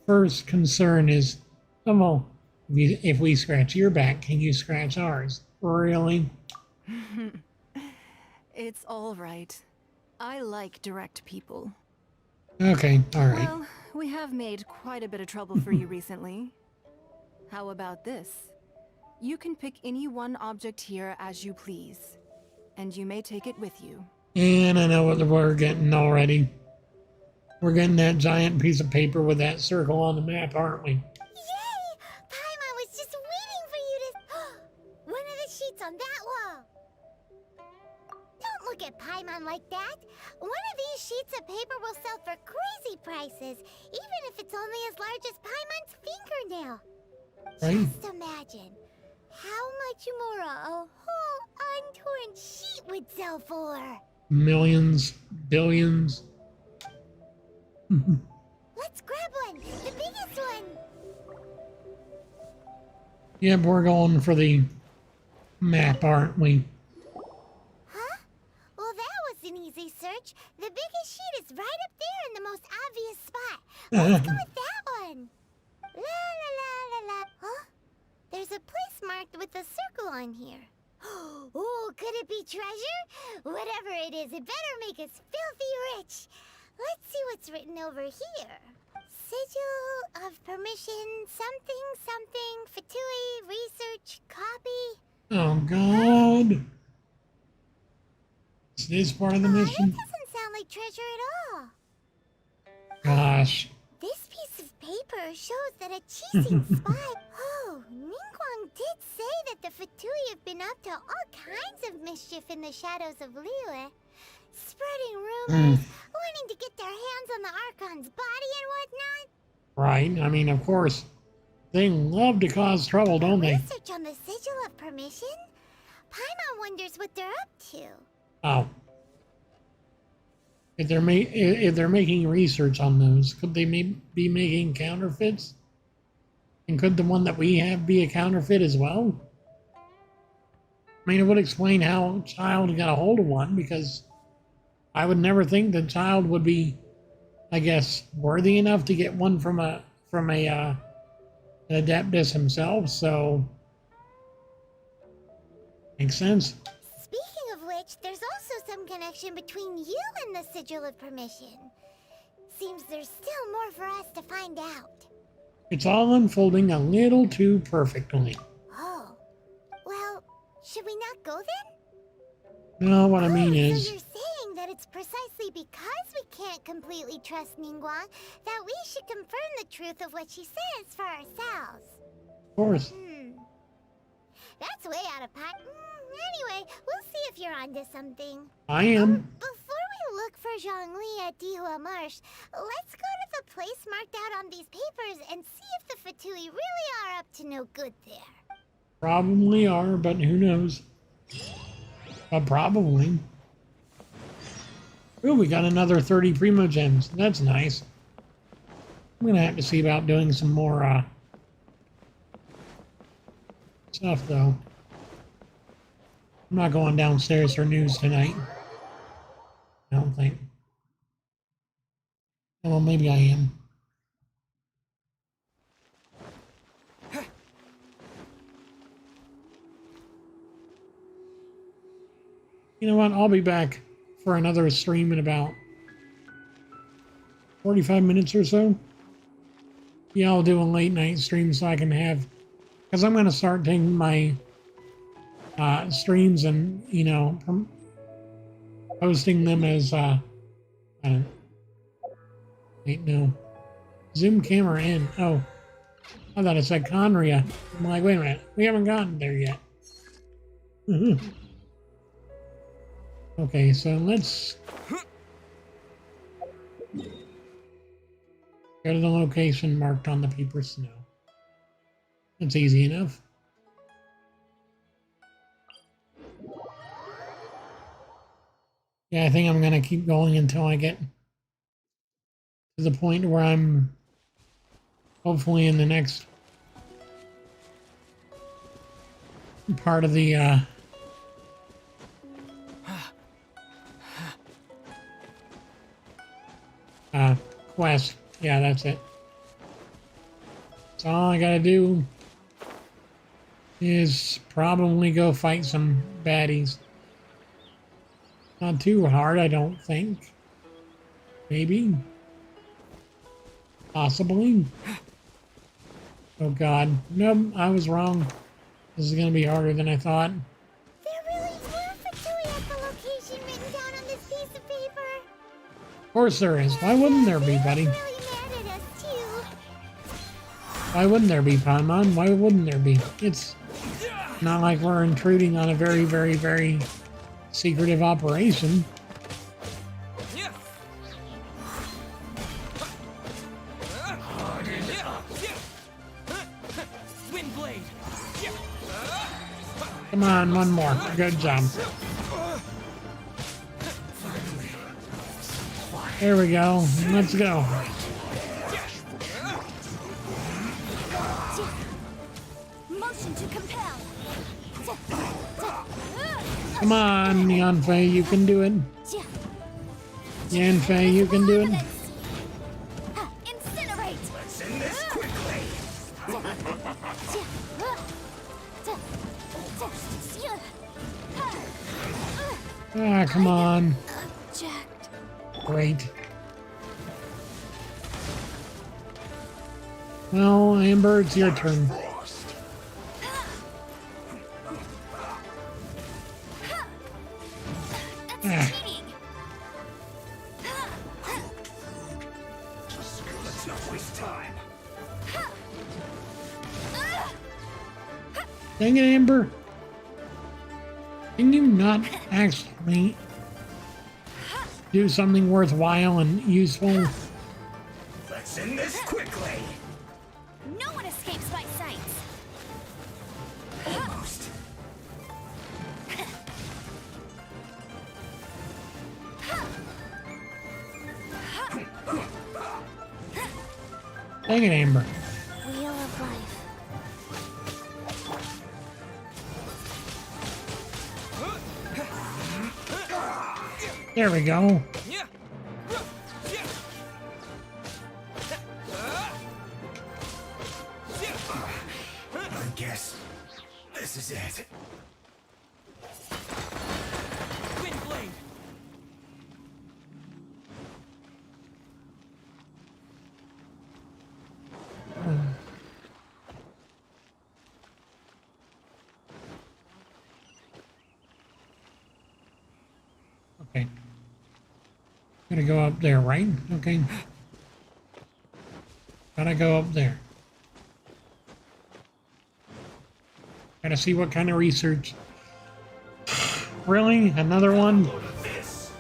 first concern is, oh, well, if we scratch your back, can you scratch ours? Really? It's all right. I like direct people. Okay, all right. Well, we have made quite a bit of trouble for you recently. How about this? You can pick any one object here as you please, and you may take it with you. And I know what we're getting already. We're getting that giant piece of paper with that circle on the map, aren't we? Yay! Paimon was just waiting for you to... One of the sheets on that wall! Don't look at Paimon like that! One of these sheets of paper will sell for crazy prices, even if it's only as large as Paimon's fingernail. Right? Just imagine how much more a whole untorn sheet would sell for. Millions, billions. Let's grab one, the biggest one. Yep, we're going for the map, aren't we? Huh? Well, that was an easy search. The biggest sheet is right up there in the most obvious spot. Let's go with that one. La la la la la. Huh? There's a place marked with a circle on here. Oh, could it be treasure? Whatever it is, it better make us filthy rich. Let's see what's written over here. Sigil of permission, something, something, Fatui, research, copy. Oh, God. Is this part of the That mission? doesn't sound like treasure at all. Gosh. This piece of paper shows that a cheating spy. Oh, Ningguang did say that the Fatui have been up to all kinds of mischief in the shadows of Liyue. Spreading rumors, wanting to get their hands on the Archon's body and whatnot. Right. I mean, of course. They love to cause trouble, don't they? Research on the Sigil of Permission? Paimon wonders what they're up to. Oh. If they're making research on those, could they be making counterfeits? And could the one that we have be a counterfeit as well? I mean, it would explain how Child got a hold of one, because I would never think the Child would be, I guess, worthy enough to get one from an Adeptus himself. So makes sense. Speaking of which, there's also some connection between you and the Sigil of Permission. Seems there's still more for us to find out. It's all unfolding a little too perfectly. Oh. Well, should we not go then? No, what I mean is... So you're saying that it's precisely because we can't completely trust Ningguang that we should confirm the truth of what she says for ourselves. Of course. That's way out of pocket. Anyway, we'll see if you're onto something. I am. Before we look for Zhongli at Dihua Marsh, let's go to the place marked out on these papers and see if the Fatui really are up to no good there. Probably are, but who knows? But probably. Ooh, we got another 30 Primo Gems. That's nice. I'm gonna have to see about doing some more stuff, though. I'm not going downstairs for news tonight. I don't think. Well, maybe I am. You know what? I'll be back for another stream in about 45 minutes or so. Yeah, I'll do a late night stream so I can have... Because I'm going to start taking my streams and, you know, posting them as... wait, no. Zoom camera in. Oh. I thought it said Conria. I'm like, wait a minute. We haven't gotten there yet. Okay, so let's go to the location marked on the paper snow. That's easy enough. Yeah, I think I'm gonna keep going until I get to the point where I'm hopefully in the next part of the quest. Yeah, that's it. So all I gotta do is probably go fight some baddies. Not too hard, I don't think. Maybe. Possibly. Oh god. Nope, I was wrong. This is gonna be harder than I thought. There really were Fatui at the location written down on this piece of paper. Of course there is. Why wouldn't there be, buddy? Really mad at us too. Why wouldn't there be, Paimon? Why wouldn't there be? It's not like we're intruding on a very, very, very secretive operation. Come on, one more. Good job. There we go. Let's go. Motion to Come on, Yanfei, you can do it. Yanfei, you can do it. Incinerate! Let's end this quickly. Ah, come on. Jacked. Great. Well, Amber, it's your turn. That's cheating. Let's not waste time. Dang it, Amber. Can you not actually do something worthwhile and useful? Let's end this quickly. No one escapes my sight. Almost. Dang it, Amber. Wheel of life. There we go. I guess this is it. Wind blade. Okay. Gotta go up there, right? Okay. Gotta go up there. Gotta see what kind of research. Really? Another one? Load of this.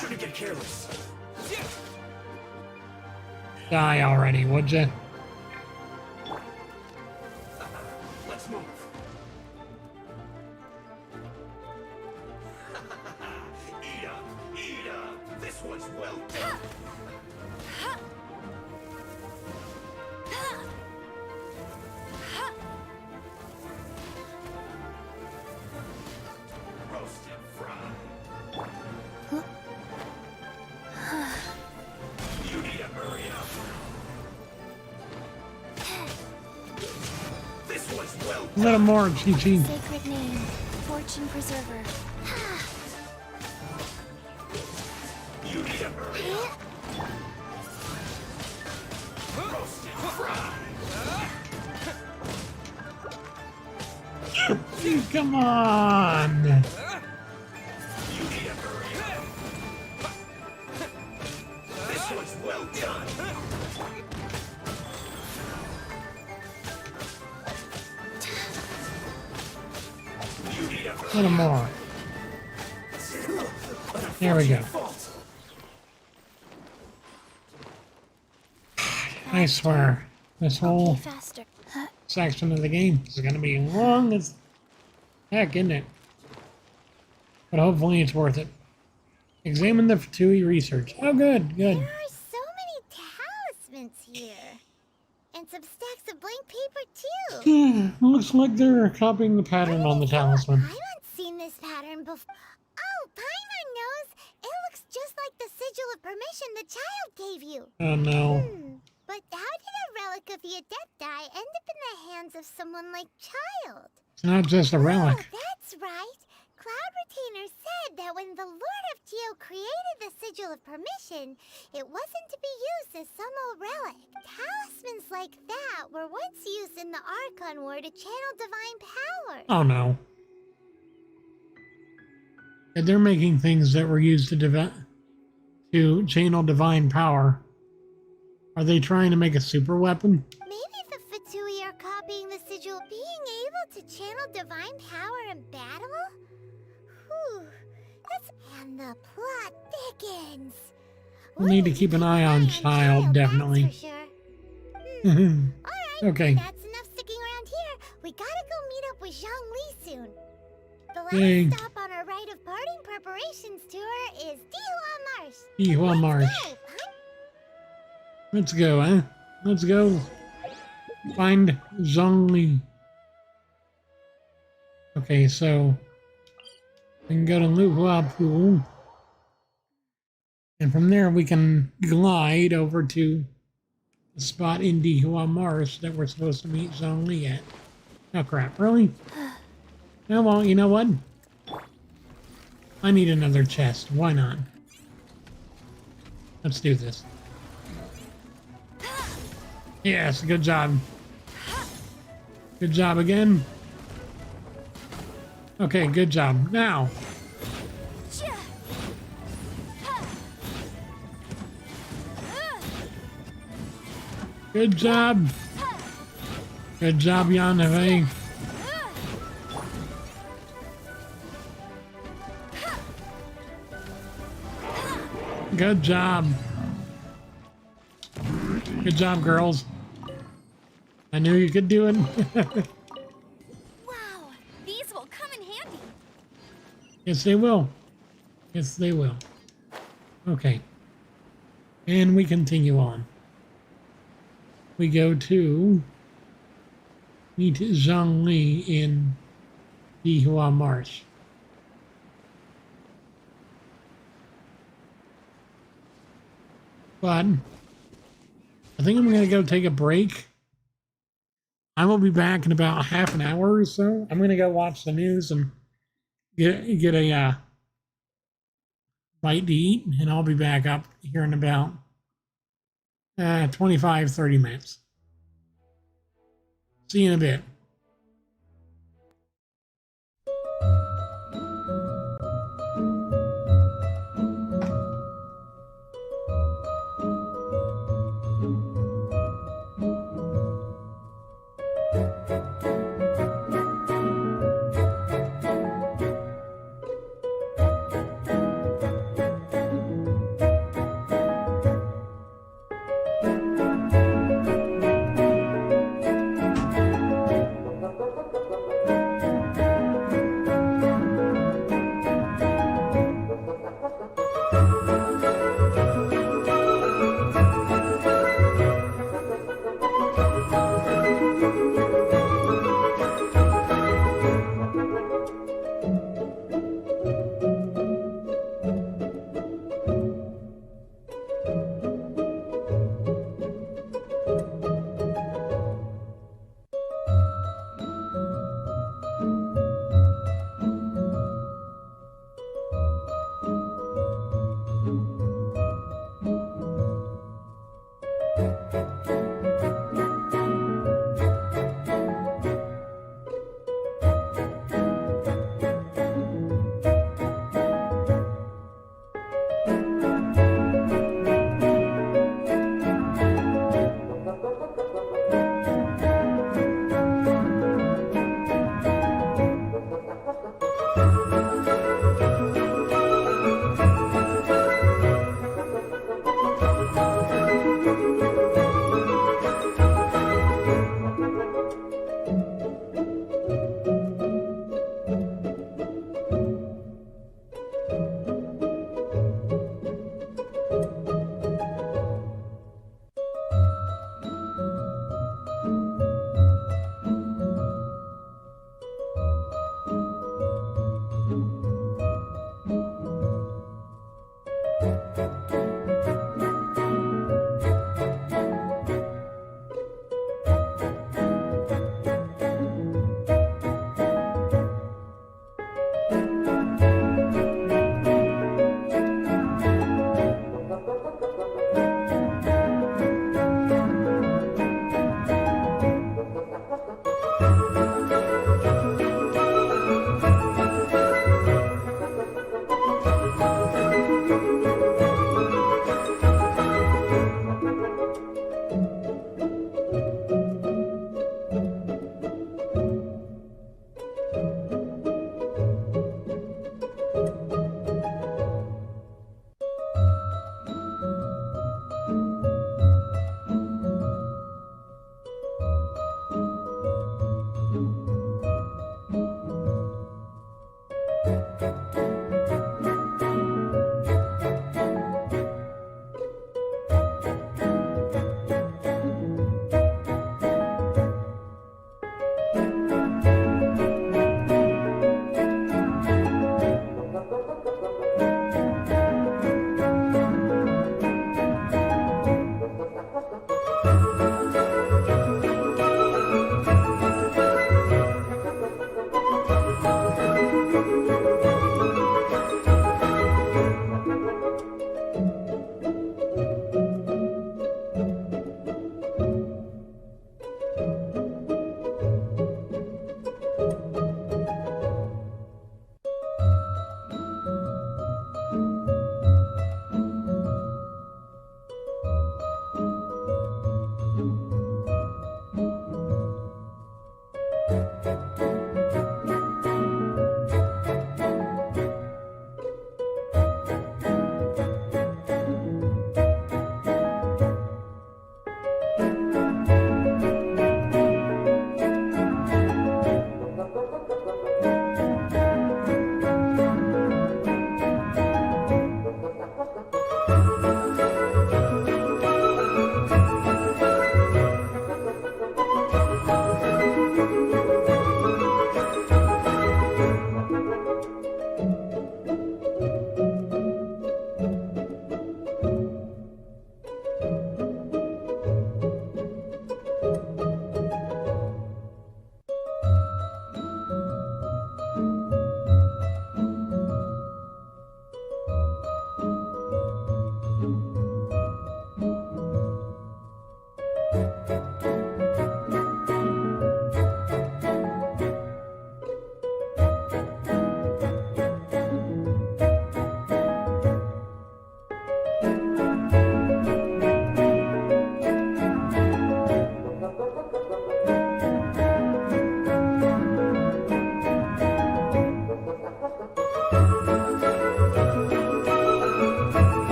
Shouldn't get careless. Die already, would ya? Let's move. Eat up, eat up. This one's well done. Roasted fried. You need to hurry up. This one's well A little more, Chi-Chi. Sacred name. Fortune preserver. You need to hurry up. Roasted fried. Come on. You need to hurry up. This one's well done. You need to A hurry little more. There we go. Fault. I swear, this whole Faster. section of the game is gonna be long as heck, isn't it? But hopefully it's worth it. Examine the Fatui research. Oh, good, good. There are so many talismans here. And some stacks of blank paper, too. Looks like they're copying the pattern on the talisman. I haven't seen this pattern before. Oh, Paimon knows. It looks just like the sigil of permission the child gave you. Oh no. But how did a relic of your Death-Dye end up in the hands of someone like Child? It's not just a relic. Oh, that's right. Cloud Retainer said that when the Lord of Geo created the Sigil of Permission, it wasn't to be used as some old relic. Talismans like that were once used in the Archon War to channel divine power. Oh no. And they're making things that were used to channel divine power. Are they trying to make a super weapon? Maybe the Fatui are copying the Sigil, being able to channel divine power in battle? Whew. And the plot thickens. We'll need to keep an eye on Child, definitely. That's for sure. Alright, Okay. that's enough sticking around here. We gotta go meet up with Zhang Li soon. The last Yay. stop on our rite of parting preparations tour is Dihua Marsh. Dihua Marsh. Go, huh? Let's go, huh? Let's go find Zhang Li. Okay, so we can go to Luhua Pool. And from there we can glide over to the spot in Dihua Mars that we're supposed to meet Zhongli at. Oh crap, really? Oh well, you know what? I need another chest. Why not? Let's do this. Yes, good job. Good job again. Okay, good job. Now. Good job. Good job, Yaneve. Good job. Good job, girls. I knew you could do it. Wow, these will come in handy. Yes, they will. Yes, they will. Okay. And we continue on. We go to meet Zhang Li in Dihua Marsh. But I think I'm going to go take a break. I will be back in about half an hour or so. I'm going to go watch the news and get a bite to eat, and I'll be back up here in about 25-30 minutes. See you in a bit.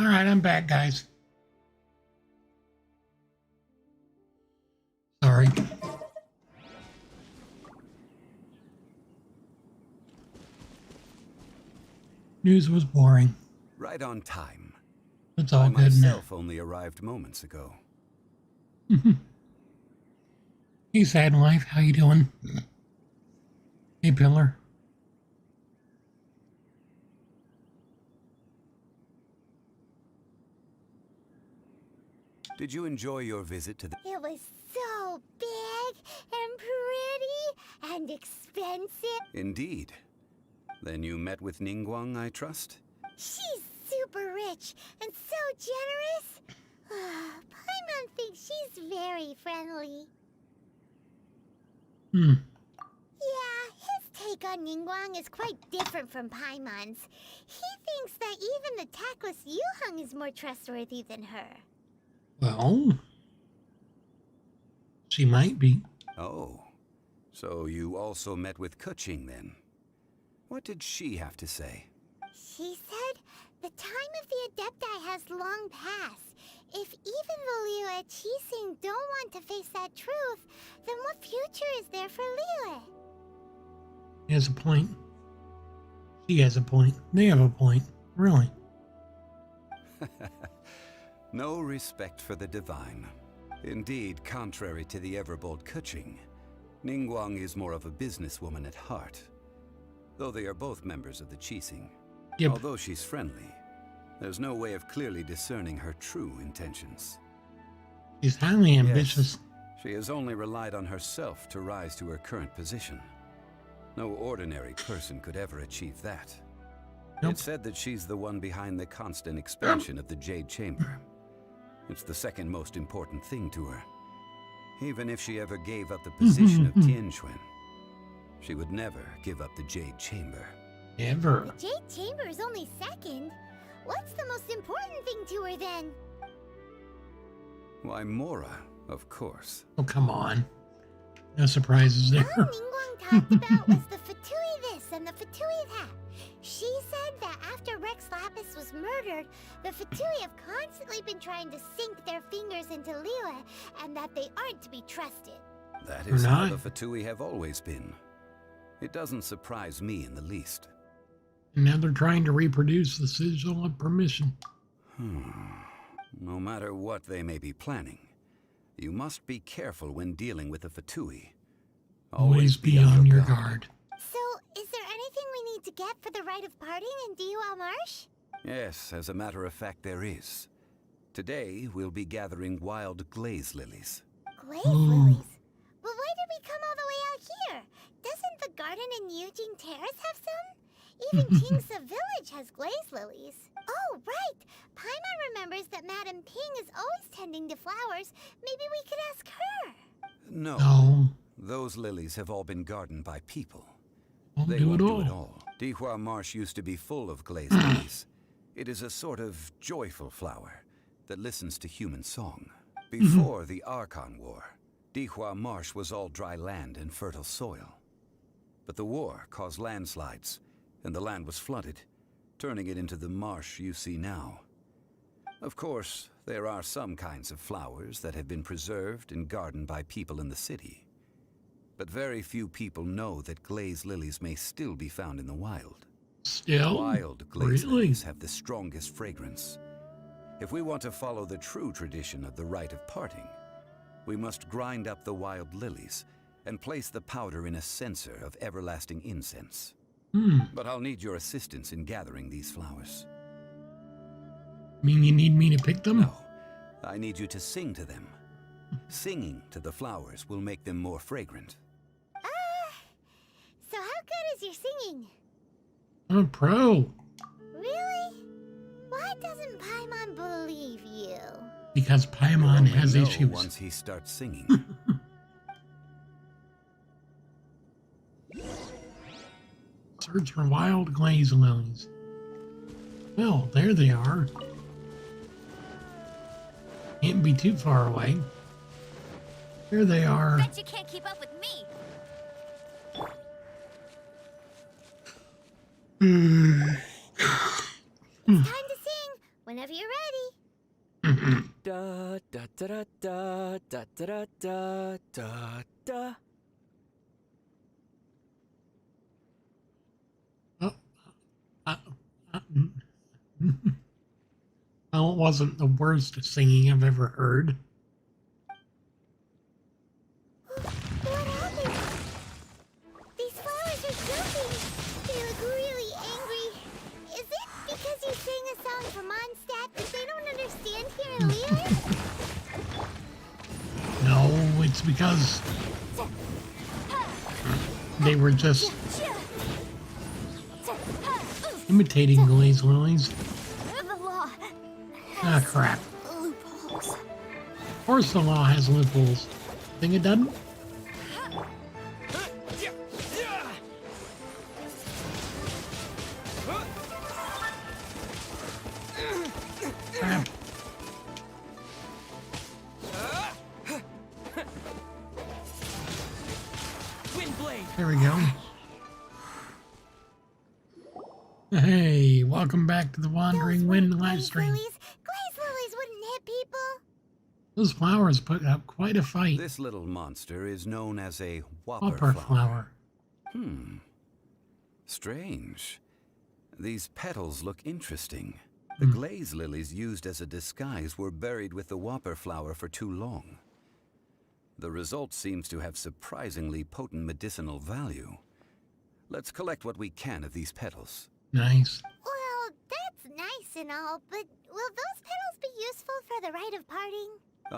All right, I'm back, guys. Sorry. News was boring. Right on time. It's all I good now. myself only arrived moments ago. Hey, Sad Life, how you doing? Hey, Pillar. Did you enjoy your visit to the... It was so big and pretty and expensive. Indeed. Then you met with Ningguang, I trust? She's super rich and so generous. Paimon thinks she's very friendly. Yeah, his take on Ningguang is quite different from Paimon's. He thinks that even the tactless Yuheng is more trustworthy than her. Well, she might be. Oh. So you also met with Kuching then? What did she have to say? She said the time of the Adepti has long passed. If even the Liyue Qixing don't want to face that truth, then what future is there for Liyue? He has a point. She has a point. They have a point. Really. No respect for the divine. Indeed, contrary to the ever-bold Kuching, Ningguang is more of a businesswoman at heart. Though they are both members of the Qixing. Yep. Although she's friendly, there's no way of clearly discerning her true intentions. She's highly ambitious. Yes, she has only relied on herself to rise to her current position. No ordinary person could ever achieve that. Nope. It's said that she's the one behind the constant expansion of the Jade Chamber. It's the second most important thing to her. Even if she ever gave up the position of Tianquan, she would never give up the Jade Chamber. Ever. The Jade Chamber is only second. What's the most important thing to her then? Why, Mora, of course. Oh, come on. No surprises there. All Ningguang talked about was the Fatui this and the Fatui that. She said that after Rex Lapis was murdered, the Fatui have constantly been trying to sink their fingers into Liyue, and that they aren't to be trusted. That Or is how not. the Fatui have always been. It doesn't surprise me in the least. And now they're trying to reproduce the sigil of permission. No matter what they may be planning, you must be careful when dealing with the Fatui. Always be on your guard. So, is there anything we need to get for the rite of parting in Dihua Marsh? Yes, as a matter of fact, there is. Today, we'll be gathering wild glaze lilies. Glaze Ooh. lilies? But why did we come all the way out here? Doesn't the garden in Yujing Terrace have some? Even Tingsa Village has glaze lilies. Oh, right! Paimon remembers that Madame Ping is always tending to flowers. Maybe we could ask her. No, No. those lilies have all been gardened by people. Won't They do won't it do all. it all. Dihua Marsh used to be full of glaze lilies. It is a sort of joyful flower that listens to human song. Before the Archon War, Dihua Marsh was all dry land and fertile soil. But the war caused landslides, and the land was flooded, turning it into the marsh you see now. Of course, there are some kinds of flowers that have been preserved and gardened by people in the city. But very few people know that glaze lilies may still be found in the wild. Still? Wild glaze Really? lilies have the strongest fragrance. If we want to follow the true tradition of the rite of parting, we must grind up the wild lilies and place the powder in a censer of everlasting incense. But I'll need your assistance in gathering these flowers. Mean you need me to pick them? No, I need you to sing to them. Singing to the flowers will make them more fragrant. So how good is your singing? I'm a pro. Really? Why doesn't Paimon believe you? Because You'll Paimon only has know issues. once he starts singing. Search for wild glaze lilies. Well, there they are. Can't be too far away. Here they are. Bet you can't keep up with me. It's time to sing. Whenever you're ready. Da da da da da da da da da da. Oh, well, it wasn't the worst singing I've ever heard. What happened? These flowers are jumping. They look really angry. Is it because you sang a song for Mondstadt that they don't understand here in Lille? No, it's because they were just imitating glaze lilies. The law. Ah, crap. Loopholes. Of course the law has loopholes. Think it doesn't? Crap. Wind blade. There we go. Hey, welcome back to the Wandering Wind live stream. Glaze lilies wouldn't hit people. Those flowers put up quite a fight. This little monster is known as a whopper Whopper flower. flower. Strange. These petals look interesting. The glaze lilies used as a disguise were buried with the whopper flower for too long. The result seems to have surprisingly potent medicinal value. Let's collect what we can of these petals. Nice. Well, that's nice and all, but will those petals be useful for the rite of parting?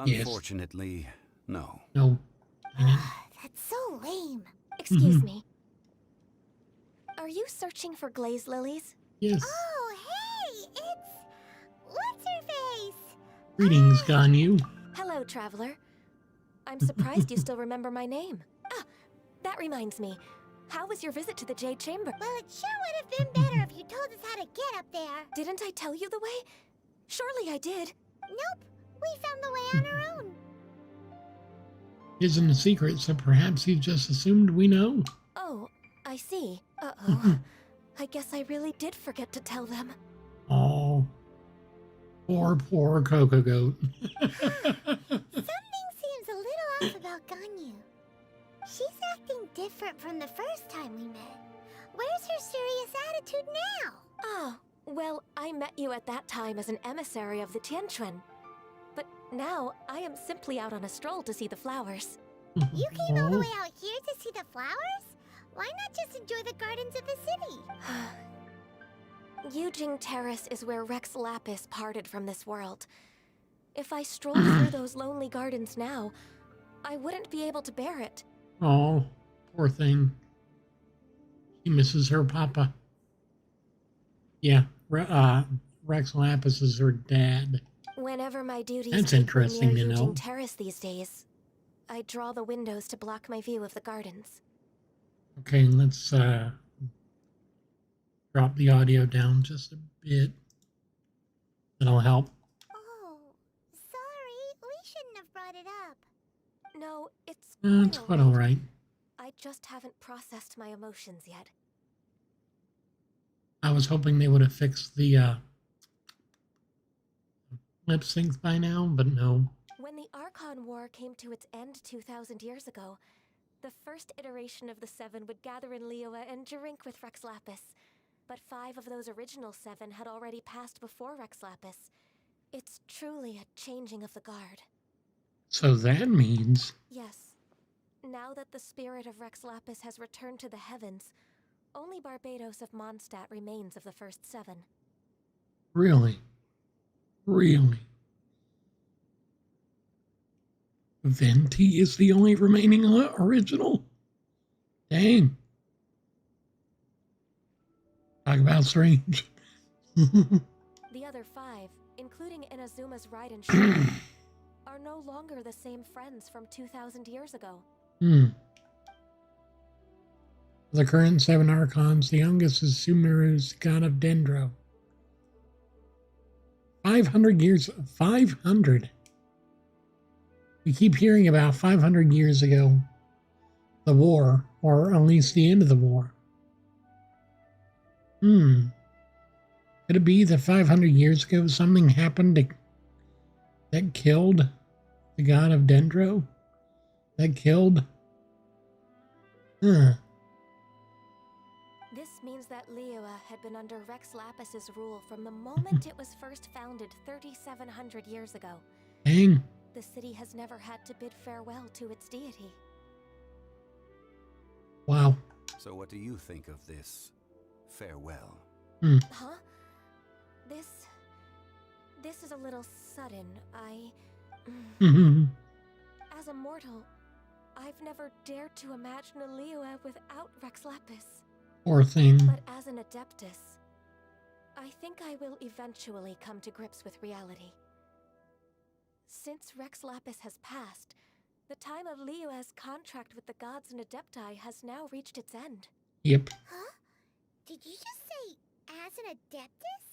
Yes. Unfortunately, no. No. That's so lame. Excuse me. Are you searching for glaze lilies? Yes. Oh, hey, it's... What's her face? Greetings, Ganyu. Hello, traveler. I'm surprised you still remember my name. Ah, that reminds me. How was your visit to the Jade Chamber? Well, it sure would have been better if you told us how to get up there. Didn't I tell you the way? Surely I did. Nope, we found the way on our own. Isn't a secret, so perhaps he just assumed we know. Oh, I see. Uh-oh. I guess I really did forget to tell them. Oh, poor Coco Goat. Something seems a little off about Ganyu. She's acting different from the first time we met. Where's her serious attitude now? Oh, well, I met you at that time as an emissary of the Tianquan. But now, I am simply out on a stroll to see the flowers. You came all the way out here to see the flowers? Why not just enjoy the gardens of the city? Yujing Terrace is where Rex Lapis parted from this world. If I strolled through those lonely gardens now, I wouldn't be able to bear it. Oh, poor thing. She misses her papa. Yeah, Rex Lapis is her dad. Whenever my duties That's take me interesting near to know. Yujing Terrace these days, I draw the windows to block my view of the gardens. Okay, let's drop the audio down just a bit. That'll help. Oh, sorry. We shouldn't have brought it up. No, it's It's quite all right. I just haven't processed my emotions yet. I was hoping they would have fixed the lip syncs by now, but no. When the Archon War came to its end 2,000 years ago, the first iteration of the Seven would gather in Liyue and drink with Rex Lapis. But 5 of those original 7 had already passed before Rex Lapis. It's truly a changing of the guard. So that means... Yes. Now that the spirit of Rex Lapis has returned to the heavens, only Barbados of Mondstadt remains of the first 7. Really? Really? Venti is the only remaining original? Dang. Talk about strange. The other 5, including Inazuma's Raiden Shannon, are no longer the same friends from 2,000 years ago. The current 7 Archons, the youngest is Sumeru's god of Dendro. 500 years... 500? We keep hearing about 500 years ago. The war, or at least the end of the war. Could Could it be that 500 years ago something happened that killed the god of Dendro? That killed... Huh. This means that Liyue had been under Rex Lapis's rule from the moment it was first founded 3,700 years ago. Dang. The city has never had to bid farewell to its deity. Wow. So what do you think of this farewell? Huh? This is a little sudden. As a mortal, I've never dared to imagine a Liyue without Rex Lapis. Poor thing. But as an Adeptus, I think I will eventually come to grips with reality. Since Rex Lapis has passed, the time of Liyue's contract with the gods and Adepti has now reached its end. Yep. Huh? Did you just say as an Adeptus?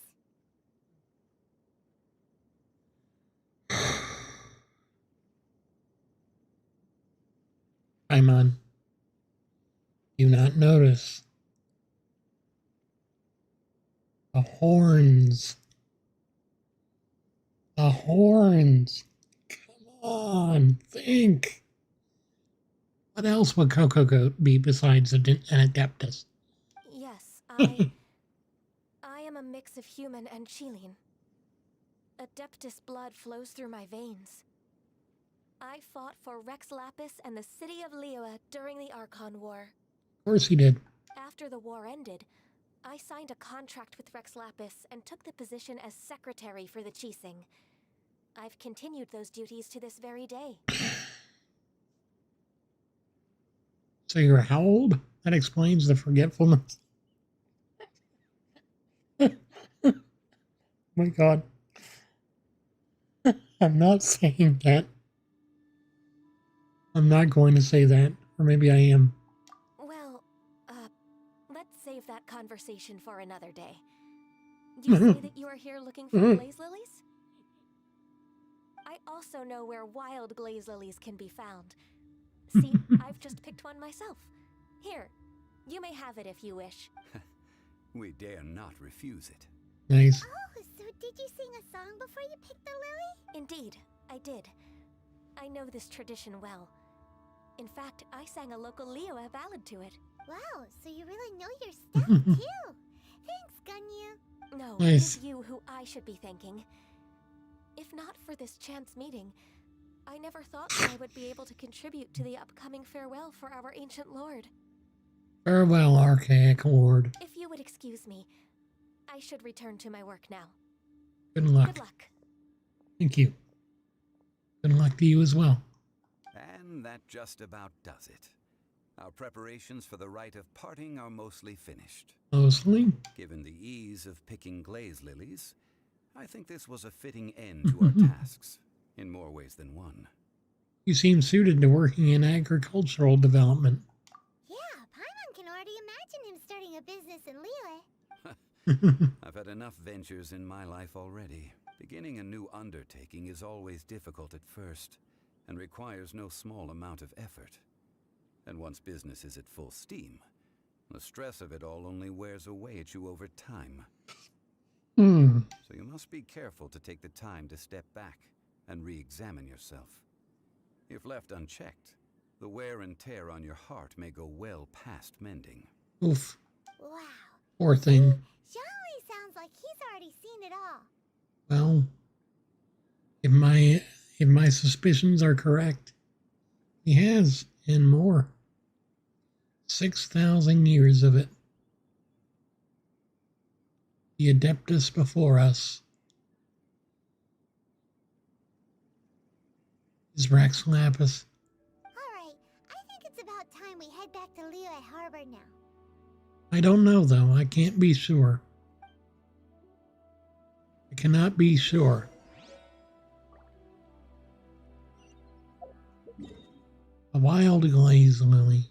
Paimon. Do not notice the horns. The horns. Come on, think. What else would Coco be besides an Adeptus? Yes, I am a mix of human and Chilean. Adeptus blood flows through my veins. I fought for Rex Lapis and the city of Liyue during the Archon War. Of course he did. After the war ended, I signed a contract with Rex Lapis and took the position as secretary for the Chising. I've continued those duties to this very day. So you're how old? That explains the forgetfulness. My God. I'm not saying that. I'm not going to say that. Or maybe I am. Well, let's save that conversation for another day. You say that you are here looking for glaze lilies? I also know where wild glaze lilies can be found. See, I've just picked one myself. Here, you may have it if you wish. We dare not refuse it. Nice. Oh, so did you sing a song before you picked the lily? Indeed, I did. I know this tradition well. In fact, I sang a local Liyue ballad to it. Wow, so you really know your stuff too. Thanks, Gunyu. No, Nice. it is you who I should be thanking. If not for this chance meeting, I never thought that I would be able to contribute to the upcoming farewell for our ancient lord. Farewell, archaic lord. If you would excuse me, I should return to my work now. Good luck. Good luck. Thank you. Good luck to you as well. And that just about does it. Our preparations for the rite of parting are mostly finished. Mostly. Given the ease of picking glaze lilies, I think this was a fitting end to our tasks, in more ways than one. You seem suited to working in agricultural development. Yeah, Paimon can already imagine him starting a business in Liyue. I've had enough ventures in my life already. Beginning a new undertaking is always difficult at first, and requires no small amount of effort. And once business is at full steam, the stress of it all only wears away at you over time. So you must be careful to take the time to step back and re-examine yourself. If left unchecked, the wear and tear on your heart may go well past mending. Oof. Wow. Poor thing. Zhongli sounds like he's already seen it all. Well, if my suspicions are correct, he has, and more. 6,000 years of it. The Adeptus before us is Rex Lapis. Alright, I think it's about time we head back to Liyue Harbor now. I don't know, though. I can't be sure. I cannot be sure. A wild glaze lily.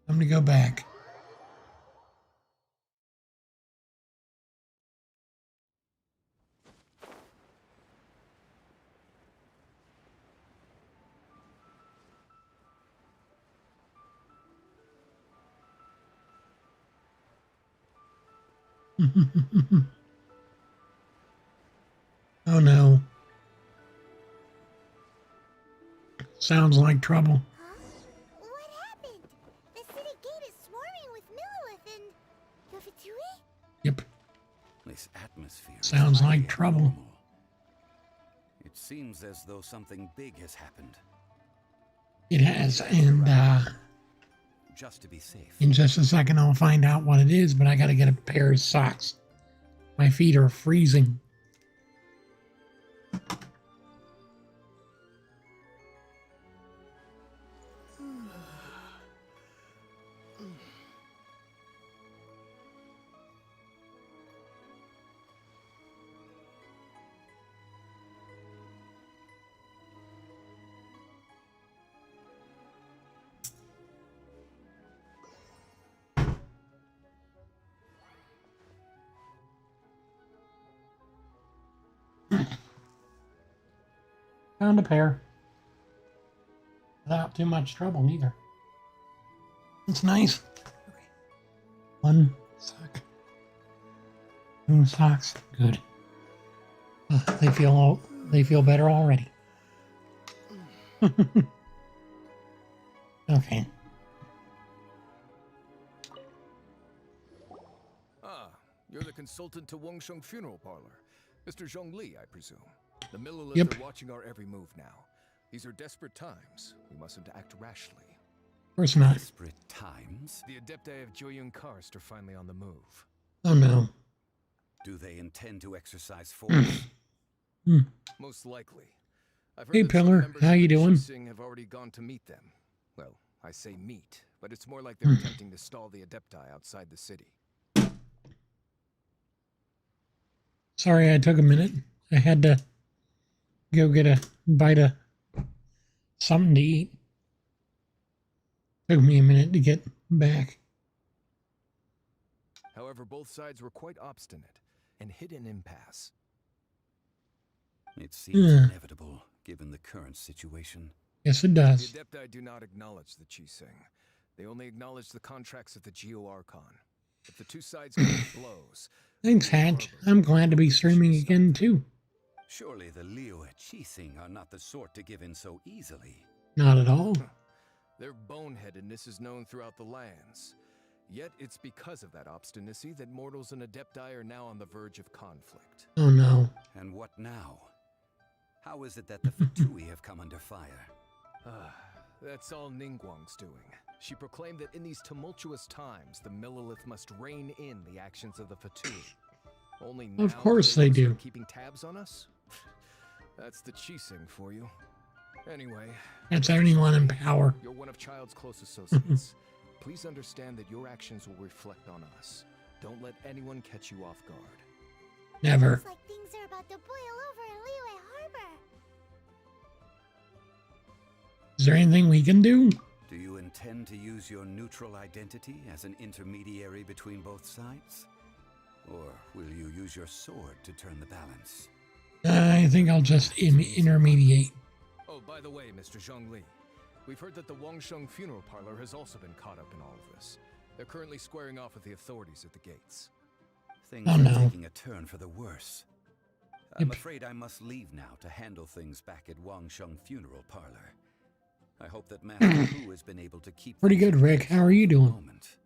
Time to go back. Oh no. Sounds like trouble. Huh? What happened? The city gate is swarming with Millilith and the Fatui? Yep. This atmosphere is Sounds highly like trouble. abnormal. It seems as though something big has happened. It has, and Just to be safe. in just a second I'll find out what it is, but I gotta get a pair of socks. My feet are freezing. Found a pair. Without too much trouble, neither. It's nice. One sock. Two socks. Good. They feel better already. Okay. Ah, you're the consultant to Wangsheng Funeral Parlor. Mr. Zhongli, I presume. The Millilith Yep. are watching our every move now. These are desperate times. We mustn't act rashly. Of course not. Desperate times? The Adepti of Joyun Karst are finally on the move. Oh no. Do they intend to exercise force? Most likely. I've heard Hey, that some Pillar, members how of you the doing? Qixing have already gone to meet them. Well, I say meet, but it's more like they're attempting to stall the Adepti outside the city. Sorry I took a minute. I had to go get a bite of something to eat. Took me a minute to get back. However, both sides were quite obstinate and hit an impasse. It seems inevitable, given the current situation. Yes, it The does. Adepti do not acknowledge the Qixing. They only acknowledge the contracts of the Geo-Archon. If the two sides come to blows... Thanks, Hatch. I'm glad to be streaming again, too. Surely the Liyue Qixing are not the sort to give in so easily. Not at all. Their boneheadedness is known throughout the lands. Yet it's because of that obstinacy that mortals and Adepti are now on the verge of conflict. Oh no. And what now? How is it that the Fatui have come under fire? That's all Ningguang's doing. She proclaimed that in these tumultuous times, the Millilith must rein in the actions of the Fatui. Only now Of course do they start do. keeping tabs on us? That's the Qixing for you. Anyway, That's anyone in power. you're one of Child's close associates. Please understand that your actions will reflect on us. Don't let anyone catch you off guard. Never. Looks like things are about to boil over in Liyue Harbor. Is there anything we can do? Do you intend to use your neutral identity as an intermediary between both sides? Or will you use your sword to turn the balance? I think I'll just intermediate. Oh, by the way, Mr. Zhongli, we've heard that the Wangsheng Funeral Parlor has also been caught up in all of this. They're currently squaring off with the authorities at the gates. Things Oh, are no. taking a turn for the worse. I'm Yep. afraid I must leave now to handle things back at Wangsheng Funeral Parlor. I hope that Master Hu has been able to keep Pretty things good, Rick. How are you for the doing? moment.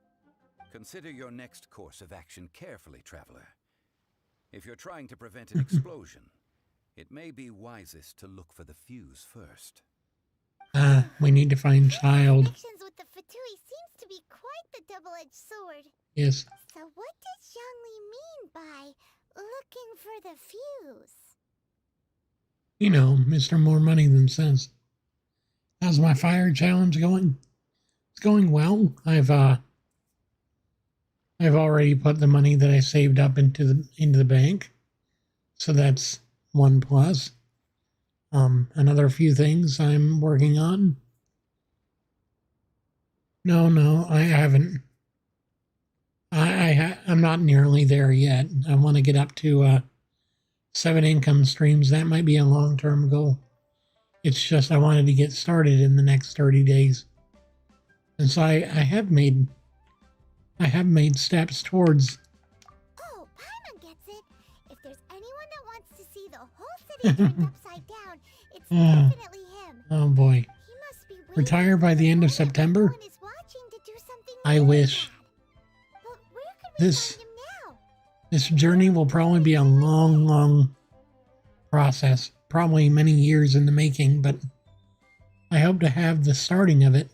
Consider your next course of action carefully, traveler. If you're trying to prevent an explosion, it may be wisest to look for the fuse first. We need to find Child. Connections with the Fatui seems to be quite the double-edged sword. Yes. So what does Zhongli mean by looking for the fuse? You know, Mr. More Money Than Sense. How's my fire challenge going? It's going well. I've already put the money that I saved up into the bank. So that's one plus. Another few things I'm working on. No, I haven't. I'm not nearly there yet. I want to get up to 7 income streams. That might be a long-term goal. It's just I wanted to get started in the next 30 days. And so I have made steps towards Oh, the whole city turned upside down. It's Oh. definitely him. Oh boy. He must be waiting Retire by the end of for everyone September? is watching to do something I really wish. bad. But where could we This find him now? this journey will probably be a long, long process. Probably many years in the making, but I hope to have the starting of it.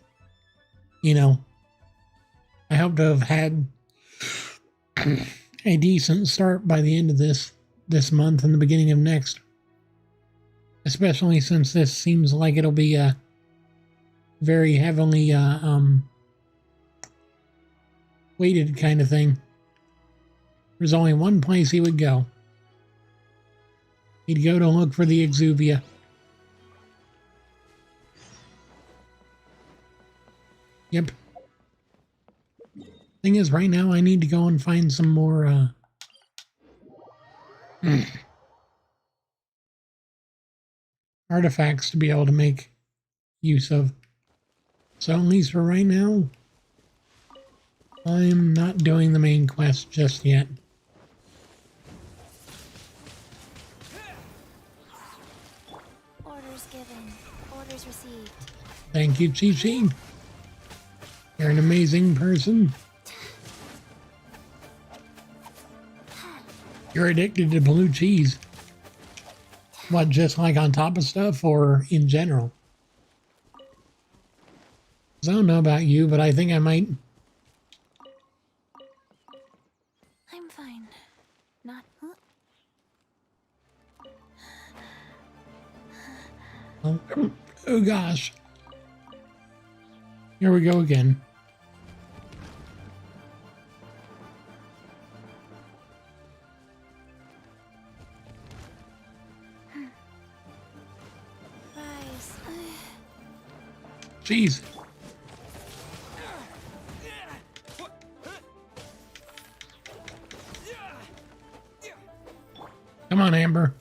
You know, I hope to have had a decent start by the end of this month and the beginning of next. Especially since this seems like it'll be a very heavily weighted kind of thing. There's only one place he would go. He'd go to look for the Exuvia. Yep. Thing is, right now I need to go and find some more artifacts to be able to make use of. So at least for right now, I'm not doing the main quest just yet. Orders given. Orders received. Thank you, Chi-Chi. You're an amazing person. You're addicted to blue cheese. What, just like on top of stuff or in general? 'Cause I don't know about you, but I think I might. I'm fine. Not. Oh gosh. Here we go again. Rise. Jeez. Come on, Amber.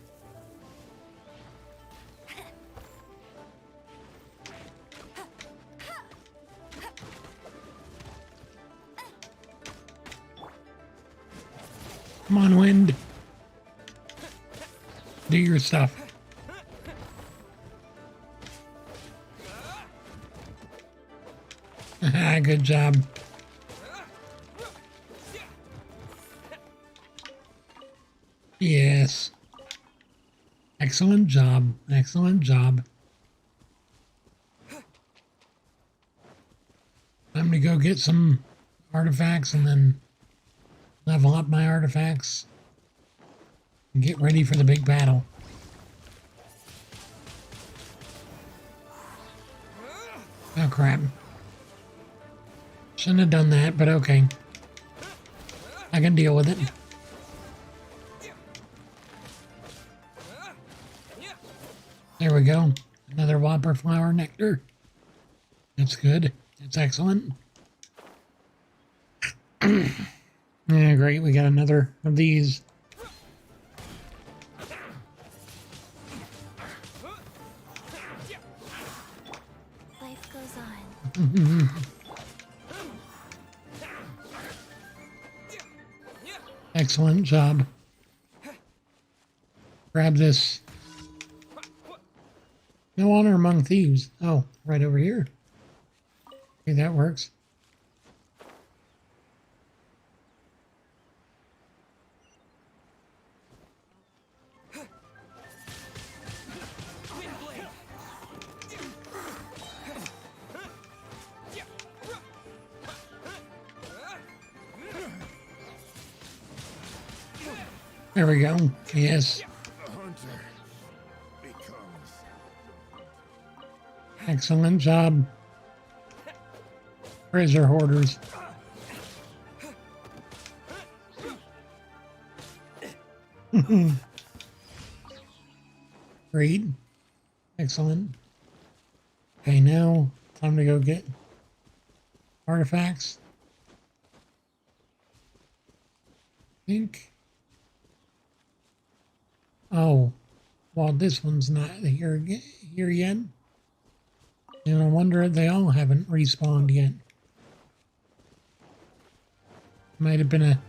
Come on, Wind. Do your stuff. Good job. Yes. Excellent job. Excellent job. Time to go get some artifacts and then level up my artifacts and get ready for the big battle. Oh crap. Shouldn't have done that, but okay. I can deal with it. There we go. Another Whopper Flower Nectar. That's good. That's excellent. Yeah, great. We got another of these. Life goes on. Excellent job. Grab this. No honor among thieves. Oh, right over here. Okay, that works. There we go. Yes. Excellent job. Treasure hoarders. Great. Excellent. Okay, now time to go get artifacts. I think. Oh, well, this one's not here yet. And I wonder if they all haven't respawned yet. Might have been a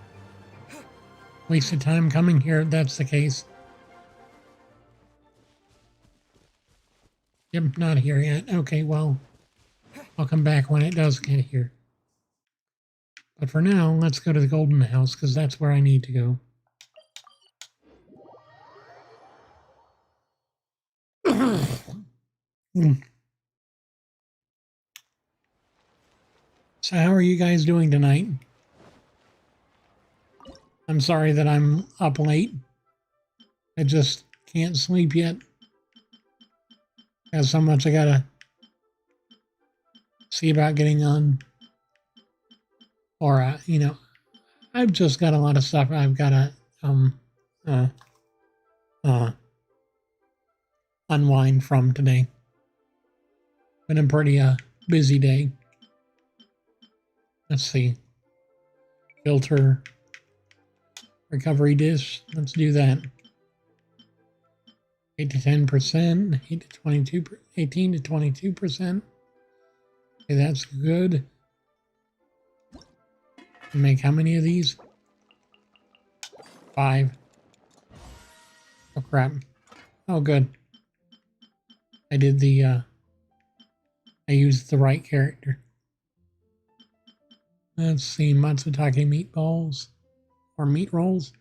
waste of time coming here if that's the case. Yep, not here yet. Okay, well, I'll come back when it does get here. But for now, let's go to the Golden House, because that's where I need to go. So how are you guys doing tonight? I'm sorry that I'm up late. I just can't sleep yet. Got so much I gotta see about getting on. Or, you know, I've just got a lot of stuff I've gotta unwind from today. Been a pretty busy day. Let's see. Filter recovery dish. Let's do that. 8 to 10%, 8 to 22, 18 to 22%. Okay, that's good. Make how many of these? 5. Oh crap. Oh good. I did the I used the right character. Let's see, Matsutake meatballs or meat rolls.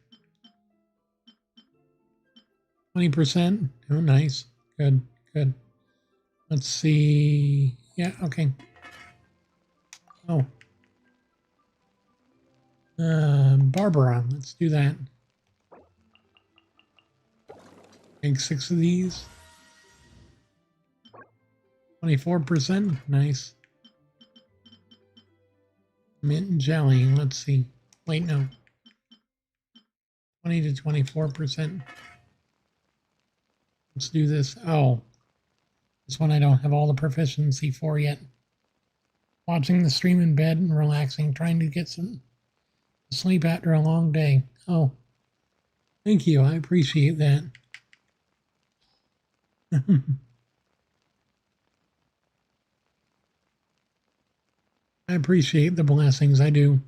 20%. Oh, nice. Good, good. Let's see. Yeah, okay. Oh. Barbara, let's do that. Make 6 of these. 24%. Nice. Mint and jelly. Let's see. Wait, no. 20 to 24%. Let's do this. Oh. This one I don't have all the proficiency for yet. Watching the stream in bed and relaxing, trying to get some sleep after a long day. Oh. Thank you. I appreciate that. I appreciate the blessings, I do.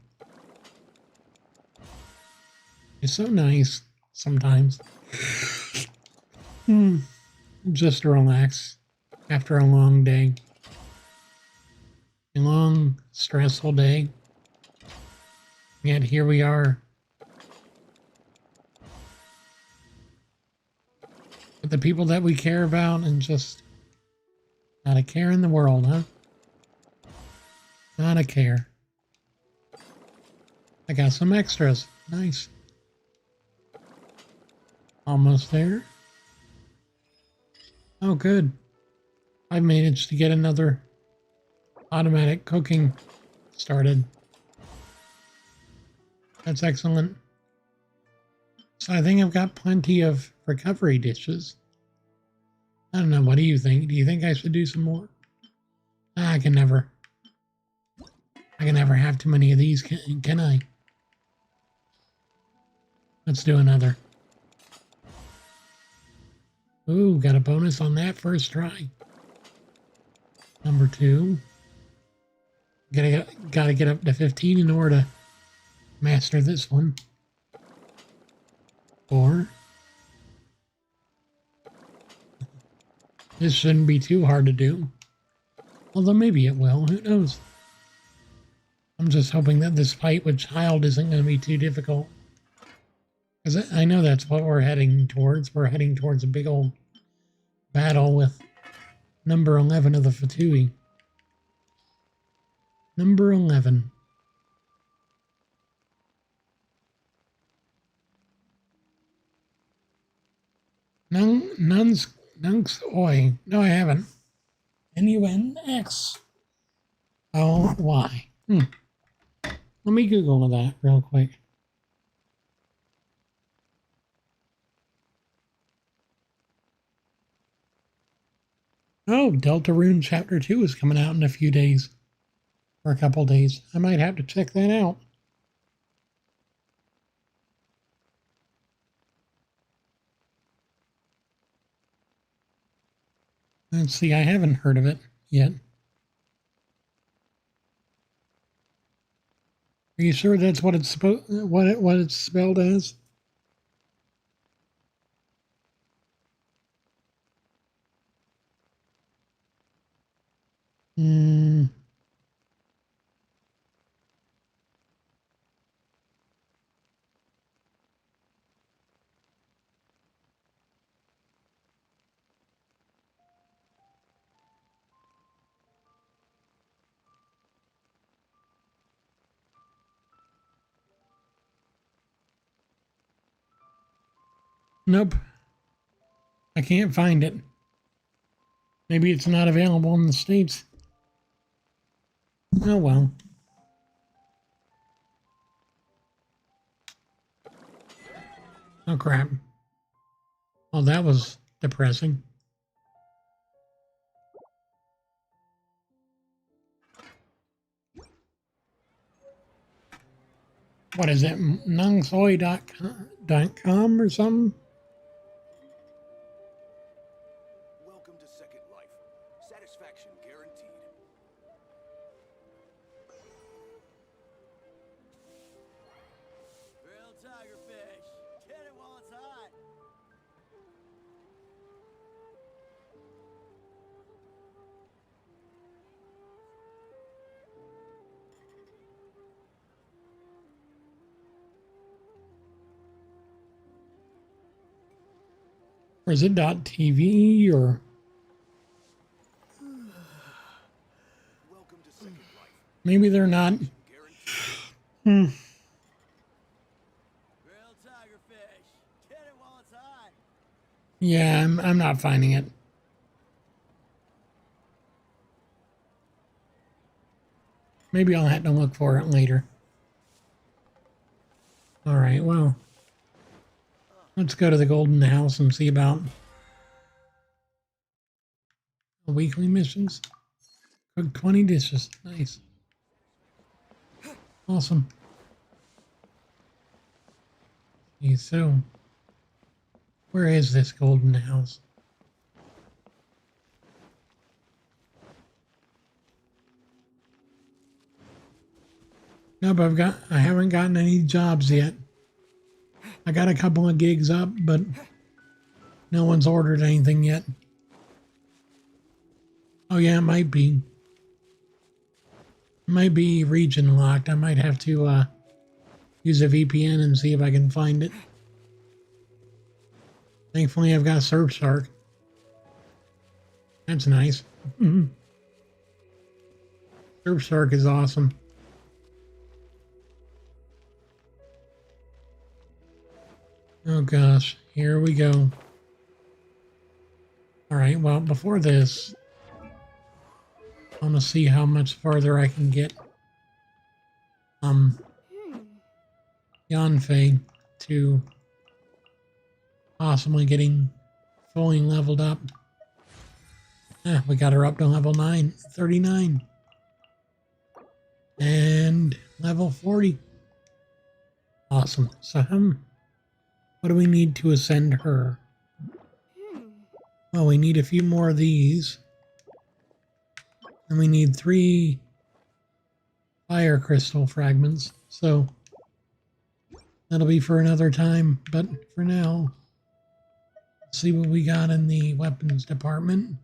It's so nice sometimes. Just to relax after a long day. A long, stressful day. Yet here we are. With the people that we care about and just not a care in the world, huh? Not a care. I got some extras. Nice. Almost there. Oh, good. I managed to get another automatic cooking started. That's excellent. So I think I've got plenty of recovery dishes. I don't know. What do you think? Do you think I should do some more? I can never have too many of these, can I? Let's do another. Ooh, got a bonus on that first try. Number 2. Gotta get up to 15 in order to master this one. 4. This shouldn't be too hard to do. Although maybe it will, who knows? I'm just hoping that this fight with Child isn't going to be too difficult. Because I know that's what we're heading towards. We're heading towards a big old battle with number 11 of the Fatui. Number 11. Nun's Oi. No, I haven't. N-U-N-X. Oh, why? Let me Google that real quick. Oh, Deltarune Chapter 2 is coming out in a few days. Or a couple days. I might have to check that out. Let's see, I haven't heard of it yet. Are you sure that's what it's what it's spelled as? Hmm. Nope. I can't find it. Maybe it's not available in the States. Oh well. Oh crap. Oh, that was depressing. What is it? Nungsoy.com or something? Welcome to Second Life. Satisfaction guaranteed. Grilled tigerfish. Get it while it's hot. Or is it .tv or Welcome to Second Life. maybe they're not? Hmm. Grilled tigerfish. Get it while it's hot. Yeah, I'm not finding it. Maybe I'll have to look for it later. All right, well, let's go to the Golden House and see about the weekly missions. Cook 20 dishes. Nice. Awesome. Okay, so where is this Golden House? Nope, I haven't gotten any jobs yet. I got a couple of gigs up, but no one's ordered anything yet. Oh yeah, it might be. It might be region locked. I might have to use a VPN and see if I can find it. Thankfully, I've got Surfshark. That's nice. Surfshark is awesome. Oh gosh, here we go. All right, well, before this, I want to see how much farther I can get Yanfei to possibly getting fully leveled up. We got her up to level 39. And level 40. Awesome. So what do we need to ascend her? Well, we need a few more of these. And we need 3 fire crystal fragments. So that'll be for another time. But for now, let's see what we got in the weapons department.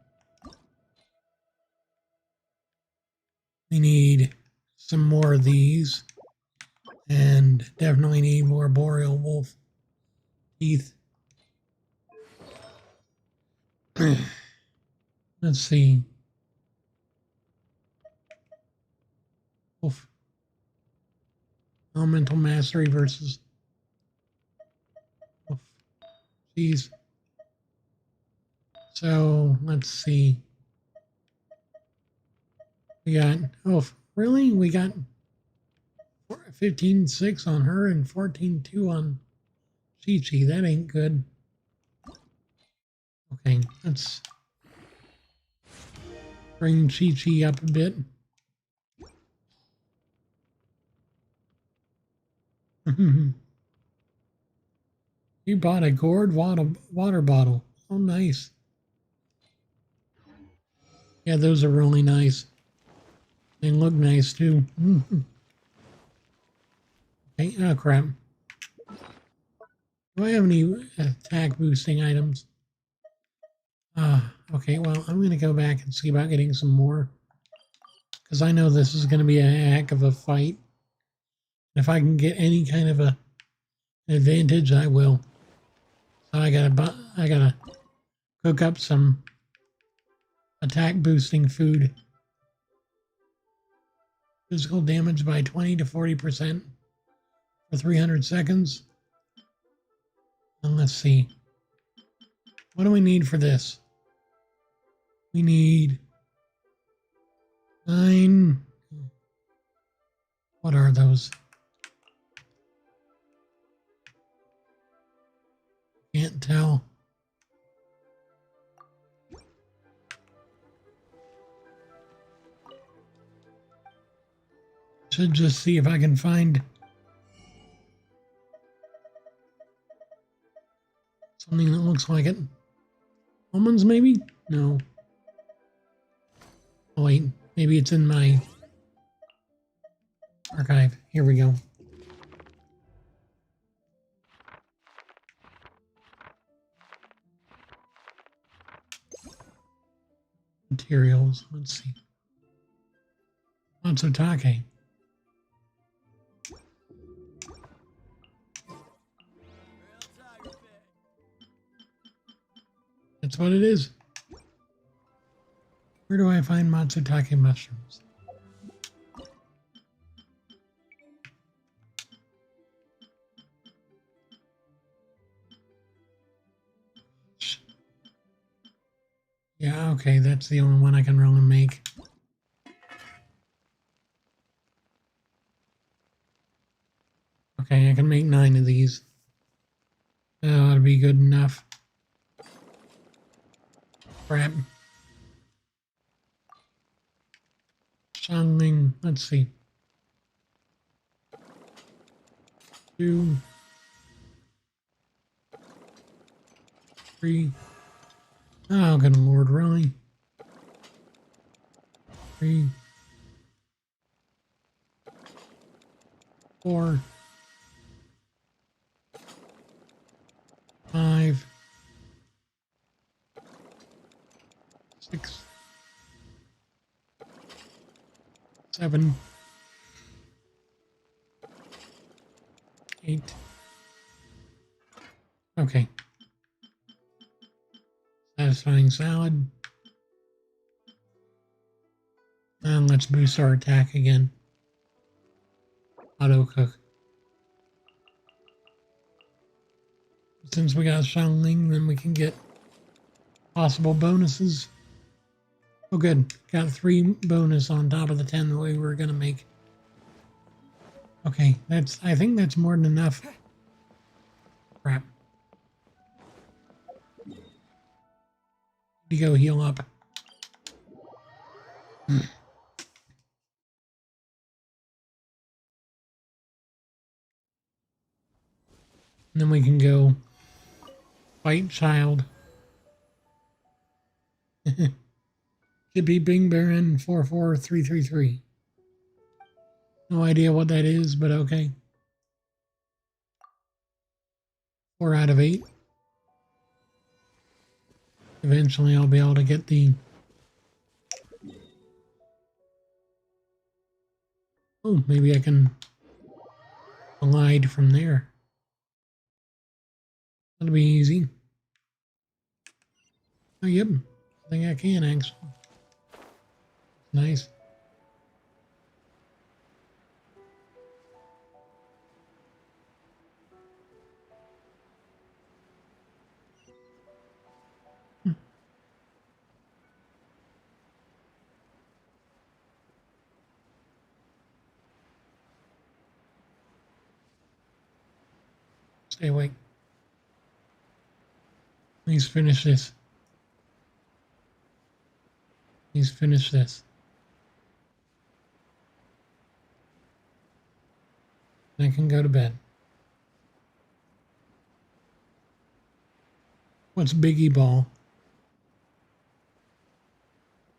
We need some more of these. And definitely need more boreal wolf teeth. Let's see. Oof. Elemental mastery versus. Oof. Jeez. So let's see. We got. Oh, really? We got 15.6 on her and 14.2 on Chi-Chi. That ain't good. Okay, let's bring Chi-Chi up a bit. You bought a gourd water bottle. Oh, nice. Yeah, those are really nice. They look nice, too. Okay, oh, crap. Do I have any attack boosting items? Okay, well, I'm going to go back and see about getting some more Because I know this is going to be a heck of a fight. If I can get any kind of a advantage, I will. So I gotta cook up some attack boosting food. Physical damage by 20 to 40% for 300 seconds. And let's see. What do we need for this? We need 9. What are those? Can't tell. Should just see if I can find something that looks like it. Almonds, maybe? No. Oh, wait. Maybe it's in my archive. Here we go. Materials. Let's see. Matsutake. That's what it is. Where do I find Matsutake mushrooms? Yeah, okay, that's the only one I can really make. Okay, I can make 9 of these. That ought to be good enough. Crap. Shangling, let's see. 2, 3. Oh, good lord, really? 3, 4, 5, 6, 7, 8. Okay. Satisfying salad. And let's boost our attack again. Auto cook. Since we got Shangling, then we can get possible bonuses. Oh good, got 3 bonus on top of the 10 that we were gonna make. Okay, I think that's more than enough. Crap. You go heal up. And then we can go fight child. Chippy Bing Baron 44333. No idea what that is, but okay. 4 out of 8. Eventually I'll be able to get the... Oh, maybe I can glide from there. That'll be easy. Oh, yep. I think I can, actually. Nice. Stay awake. Please finish this. Please finish this. I can go to bed. What's Biggie Ball?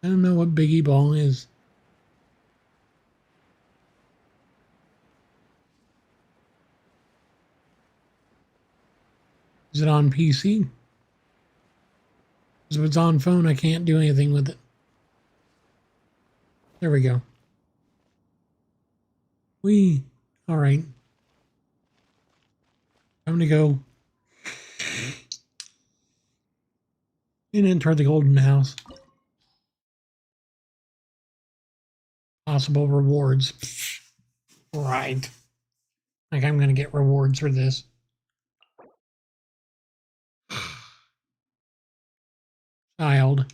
I don't know what Biggie Ball is. Is it on PC? Because if it's on phone, I can't do anything with it. There we go. All right. I'm gonna go and enter the golden house. Possible rewards. Right. Like I'm gonna get rewards for this. Child.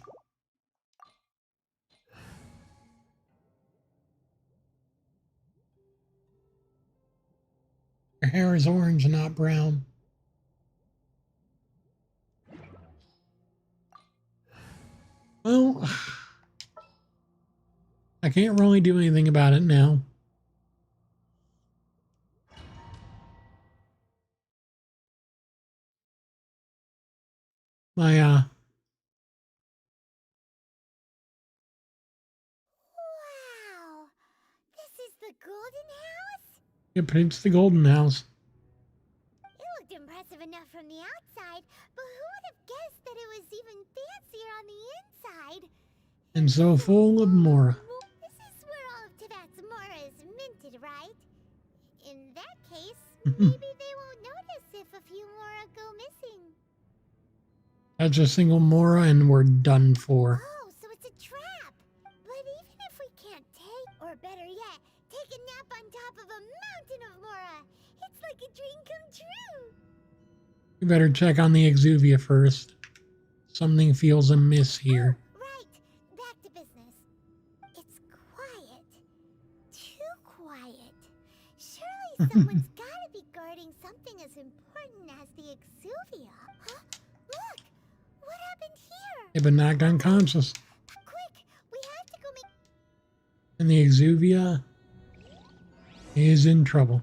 Your hair is orange, not brown. Well, I can't really do anything about it now. My, Wow. This is the golden house? Yep, it's the golden house. It looked impressive enough from the outside, but who would have guessed that it was even fancier on the inside? And so full of Mohr. This is where all of Tibet's Mohr is minted, right? In that case, maybe they won't notice if a few Mohr go missing. That's a single Mohr and we're done for. Oh, so it's a trap. But even if we can't take, or better yet, take a nap on top of a mountain of Mohr, it's like a dream come true. You better check on the Exuvia first. Something feels amiss here. Right, back to business. It's quiet. Too quiet. Surely someone's gotta be guarding something as important as the Exuvia. Huh? Look! What happened here? They've been knocked unconscious. Quick! We have to go make... And the Exuvia is in trouble.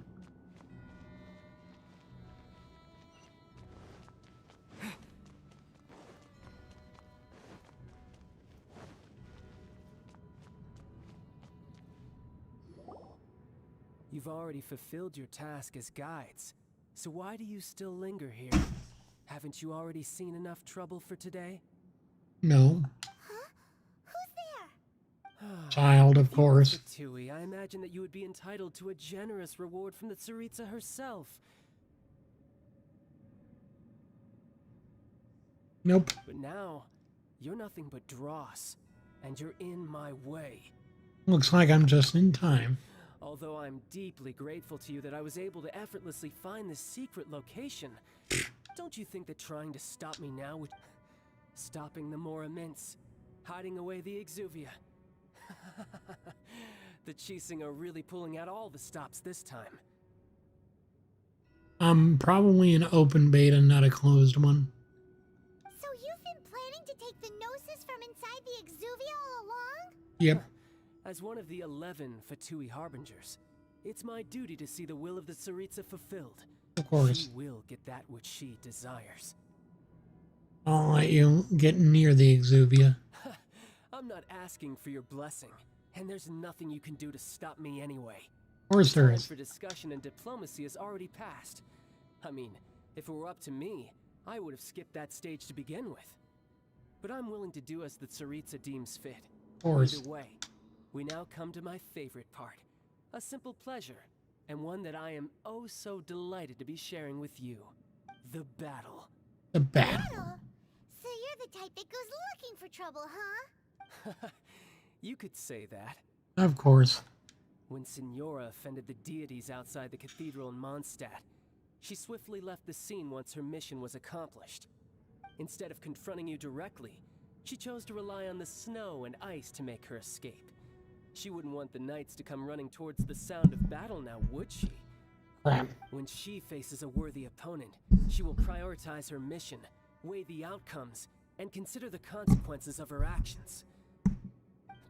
You've already fulfilled your task as guides, so why do you still linger here? Haven't you already seen enough trouble for today? No. Huh? Who's there? Child, of course. Tui, I imagine that you would be entitled to a generous reward from the Tsaritsa herself. Nope. But now, you're nothing but dross, and you're in my way. Looks like I'm just in time. Although I'm deeply grateful to you that I was able to effortlessly find this secret location, don't you think that trying to stop me now would... Stopping the Mohr immense, hiding away the Exuvia. The Chising are really pulling out all the stops this time. Probably an open beta, not a closed one. So you've been planning to take the Gnosis from inside the Exuvia all along? Yep. As one of the 11 Fatui Harbingers, it's my duty to see the will of the Tsaritsa fulfilled. Of course. She will get that which she desires. I'll let you get near the Exuvia. I'm not asking for your blessing, and there's nothing you can do to stop me anyway. Of course there Time is. for discussion and diplomacy has already passed. I mean, if it were up to me, I would have skipped that stage to begin with. But I'm willing to do as the Tsaritsa deems fit. Of course. Either way, we now come to my favorite part. A simple pleasure, and one that I am oh so delighted to be sharing with you. The battle. The battle. So you're the type that goes looking for trouble, huh? You could say that. Of course. When Signora offended the deities outside the cathedral in Mondstadt, she swiftly left the scene once her mission was accomplished. Instead of confronting you directly, she chose to rely on the snow and ice to make her escape. She wouldn't want the knights to come running towards the sound of battle now, would she? Crap. When she faces a worthy opponent, she will prioritize her mission, weigh the outcomes, and consider the consequences of her actions.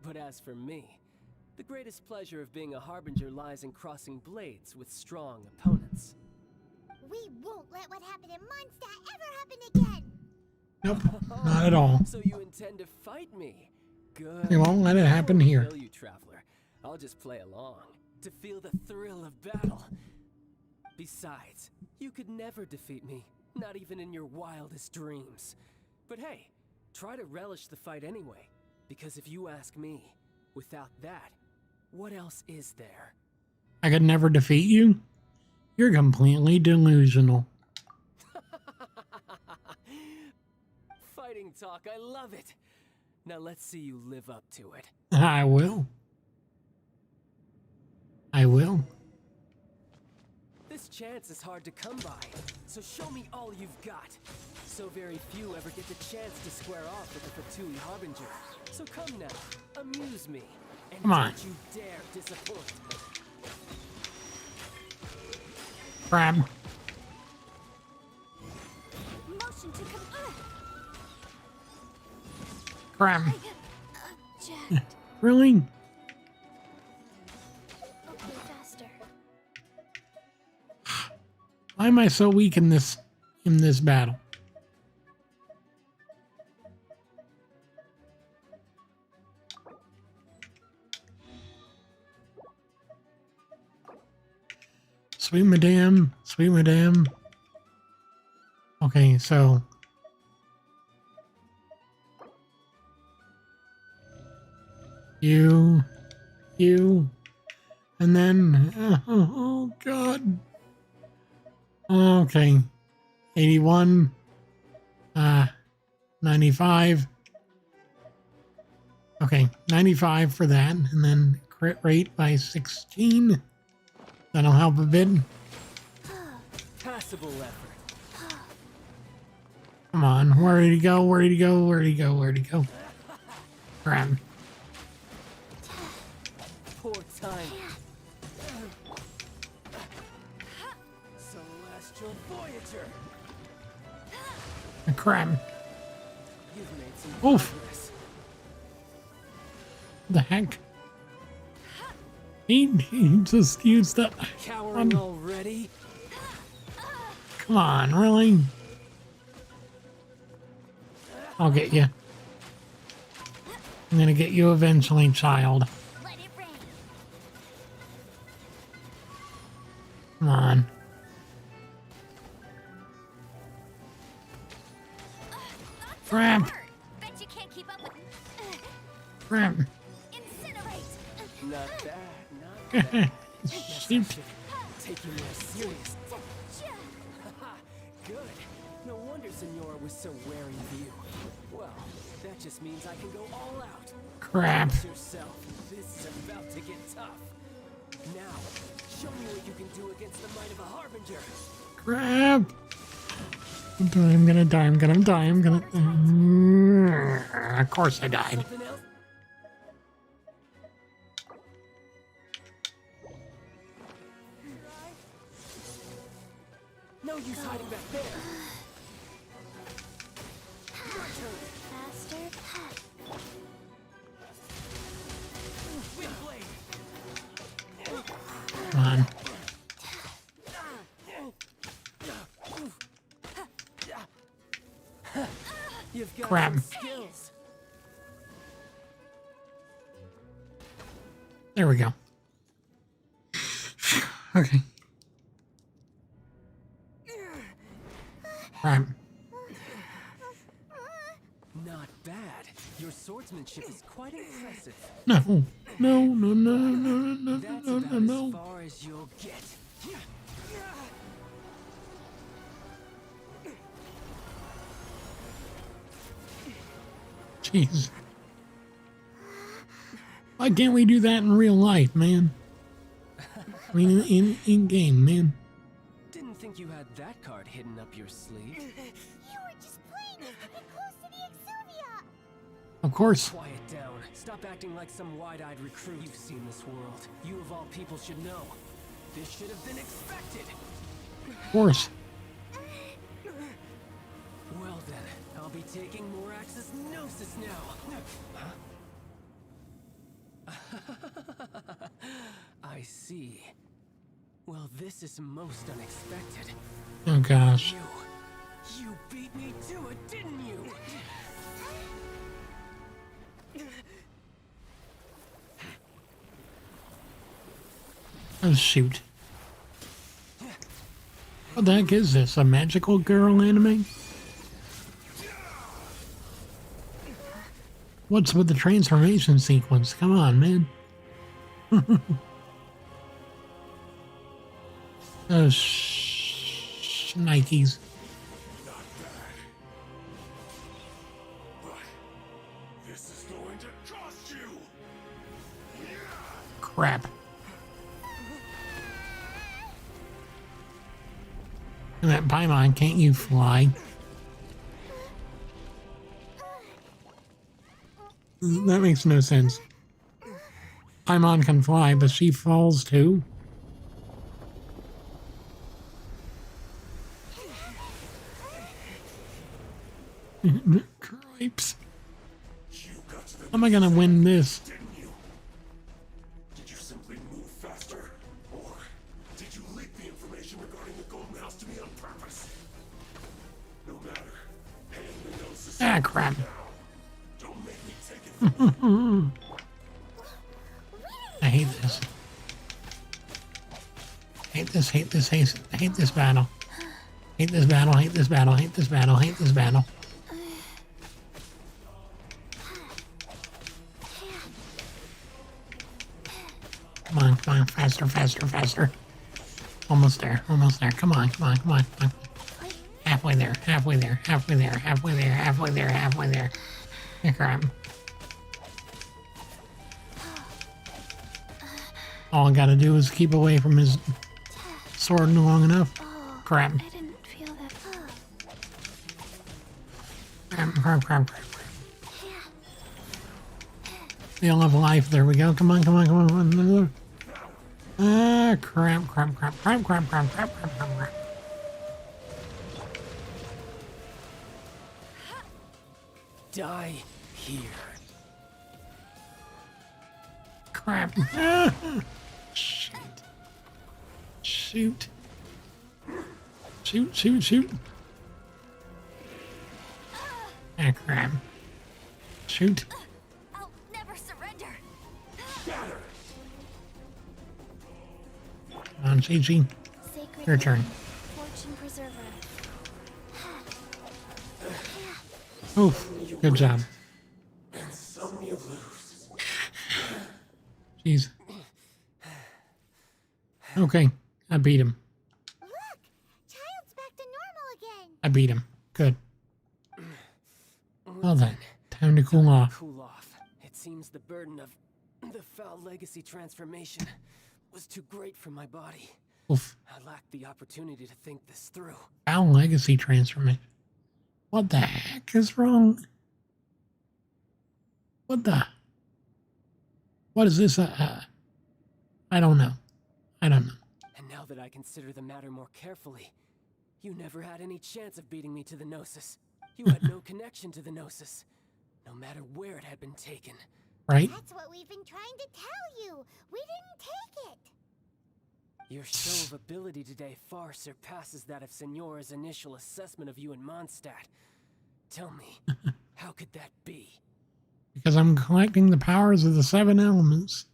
But as for me, the greatest pleasure of being a harbinger lies in crossing blades with strong opponents. We won't let what happened in Mondstadt ever happen again! Nope, not at all. So you intend to fight me? Good. We won't let it happen here. Kill you, traveler. I'll just play along to feel the thrill of battle. Besides, you could never defeat me, not even in your wildest dreams. But hey, try to relish the fight anyway, because if you ask me, without that, what else is there? I could never defeat you? You're completely delusional. Fighting talk, I love it. Now let's see you live up to it. I will. I will. This chance is hard to come by, so show me all you've got. So very few ever get the chance to square off with the Fatui Harbinger. So come now, amuse me, and Come on. don't you dare disappoint. Crab. Motion to come. Crab. Object. Really? Okay, faster. Why am I so weak in this battle? Sweet madame, sweet madame. Okay, so you, and then oh god. Okay, 81, 95. Okay, 95 for that, and then crit rate by 16. That'll help a bit. Passable effort. Come on, where did he go? Where did he go? Where did he go? Where did he go? Crap. Poor time. Celestial Voyager. Crap. You've made some Oof. progress. The heck? He just used that. Cowering already? Come on, really? I'll get you. I'm gonna get you eventually, child. Let it rain. Come on. Crap. Bet you can't keep up with. Crap. Incinerate. Not bad, not bad. Shoot. Take you more serious. Good. No wonder Senora was so wary of you. Well, that just means I can go all out. Crap. Brace yourself. This is about to get tough. Now, show me what you can do against the might of a Harbinger. Crap. I'm gonna die. I'm gonna die. I'm gonna. Of course I died. Something else? No use hiding back there. Your turn. Faster. Wind blade. Come on. You've got Crap. some skills. There we go. Okay. Crap. Not bad. Your swordsmanship is quite impressive. No. No, no, no, no, no, That's no, about no, as no. far as you'll get. Jeez. Why can't we do that in real life, man? I mean, in game, man. Didn't think you had that card hidden up your sleeve. You were just playing us to get close to the Exuvia. Of course. Quiet down. Stop acting like some wide-eyed recruit. You've seen this world. You of all people should know. This should have been expected. Of course. Well then, I'll be taking Morax's Gnosis now. Huh? I see. Well, this is most unexpected. Oh gosh. You beat me to it, didn't you? Oh shoot. What the heck is this? A magical girl anime? What's with the transformation sequence? Come on, man. Nikes. Not bad. But this is going to cost you. Crap. And that Paimon, can't you fly? That makes no sense. Paimon can fly, but she falls too. Cripes. How am I gonna win this? Didn't you? Did you simply move faster? Or did you leak the information regarding the Golden House to me on purpose? No matter. Paying the Gnosis Ah, crap. now. Don't make me take it from you. I hate this. Hate this, hate this, hate this battle. Hate this battle, hate this battle, hate this battle, hate this battle. Come on, faster, faster, faster. Almost there, come on, come on, come on, come on. Halfway there, halfway there, halfway there, halfway there, halfway there, halfway there. Oh, crap. All I gotta do is keep away from his sword long enough. Crap. I didn't feel that. Crap. They all have life. There we go. Come on, come on, come on, come on. Ah, crap. Die here. Crap. Shit. Shoot. Ah, crap. Shoot. I'll never surrender. Come on, Gigi. Sacred Your turn. Fortune preserver. Oof. Good job. Some you lose. Jeez. Okay. I beat him. Look! Child's back to normal again. I beat him. Good. Well then, time to cool off. Cool off. It seems the burden of the foul legacy transformation was too great for my body. Oof. I lacked the opportunity to think this through. Foul legacy transformation. What the heck is wrong? What is this? I don't know. And now that I consider the matter more carefully, you never had any chance of beating me to the Gnosis. You had no connection to the Gnosis, no matter where it had been taken. Right? That's what we've been trying to tell you. We didn't take it. Your show of ability today far surpasses that of Signora's initial assessment of you in Mondstadt. Tell me, how could that be? Because I'm collecting the powers of the 7 elements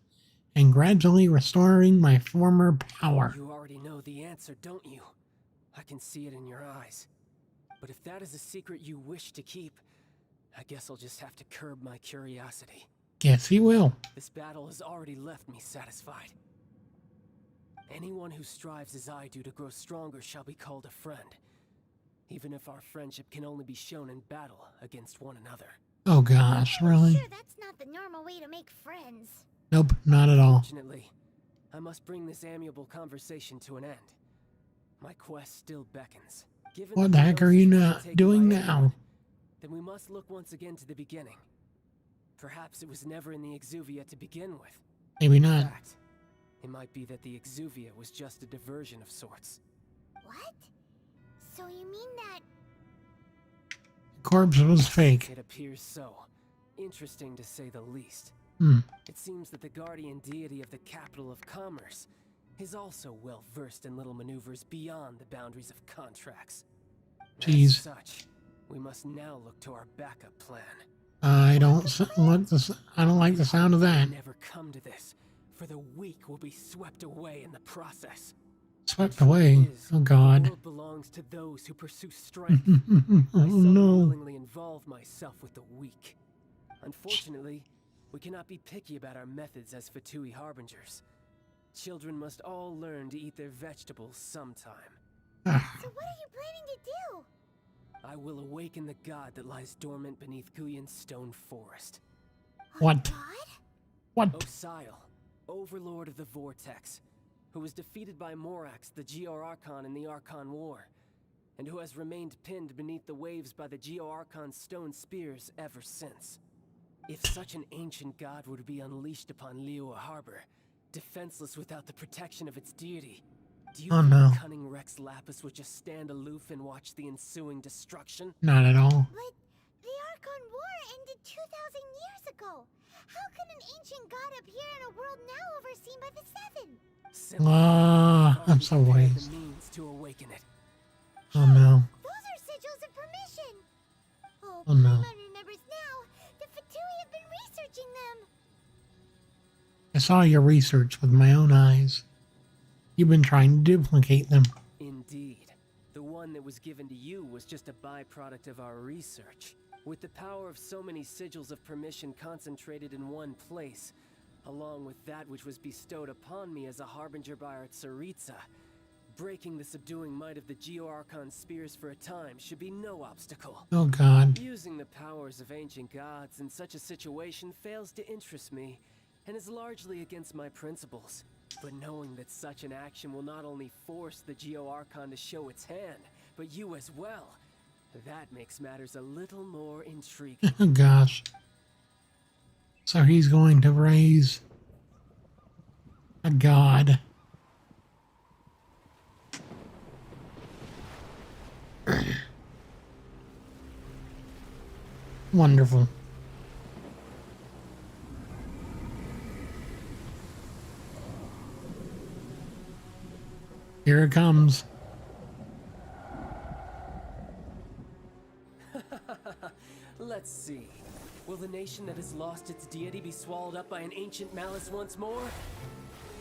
and gradually restoring my former power. You already know the answer, don't you? I can see it in your eyes. But if that is a secret you wish to keep, I guess I'll just have to curb my curiosity. Yes, he will. This battle has already left me satisfied. Anyone who strives as I do to grow stronger shall be called a friend, even if our friendship can only be shown in battle against one another. Oh gosh, really? Sure, that's not the normal way to make friends. Nope, not at all. Fortunately, I must bring this amiable conversation to an end. My quest still beckons. Given What that the heck are you Gnosis not has taken doing my now? aim, then we must look once again to the beginning. Perhaps it was never in the Exuvia to begin with. Maybe In not. fact, it might be that the Exuvia was just a diversion of sorts. What? So you mean that... Corpse was fake. It appears so. Interesting to say the least. Hmm. It seems that the guardian deity of the capital of commerce is also well versed in little maneuvers beyond the boundaries of contracts. Jeez. As such, we must now look to our backup plan. I don't like the sound of that. Never come to this, for the weak will be swept away in the process. Swept away. Oh God. The world belongs to those who pursue strength. Oh I seldom no. willingly involve myself with the weak. Unfortunately, we cannot be picky about our methods as Fatui harbingers. Children must all learn to eat their vegetables sometime. So what are you planning to do? I will awaken the god that lies dormant beneath Guyon's stone forest. What? God? What? Osile, overlord of the Vortex, who was defeated by Morax, the Geo-Archon in the Archon War, and who has remained pinned beneath the waves by the Geo-Archon's stone spears ever since. If such an ancient god were to be unleashed upon Liyue Harbor, defenseless without the protection of its deity, do you think no. the cunning Rex Lapis would just stand aloof and watch the ensuing destruction? Not at all. But the Archon War ended 2,000 years ago. How can an ancient god appear in a world now overseen by the Seven? Simply I'm so prepare the wise. means to awaken it. Oh no. Those are sigils of permission. Oh, no. Paimon remembers now. The Fatui have been researching them. I saw your research with my own eyes. You've been trying to duplicate them. Indeed. The one that was given to you was just a byproduct of our research. With the power of so many sigils of permission concentrated in one place, along with that which was bestowed upon me as a harbinger by our Tsaritsa, breaking the subduing might of the Geo-Archon spears for a time should be no obstacle. Oh god. Using the powers of ancient gods in such a situation fails to interest me, and is largely against my principles. But knowing that such an action will not only force the Geo-Archon to show its hand, but you as well, that makes matters a little more intriguing. Oh gosh. So he's going to raise a god. Wonderful. Here it comes. Let's see. Will the nation that has lost its deity be swallowed up by an ancient malice once more?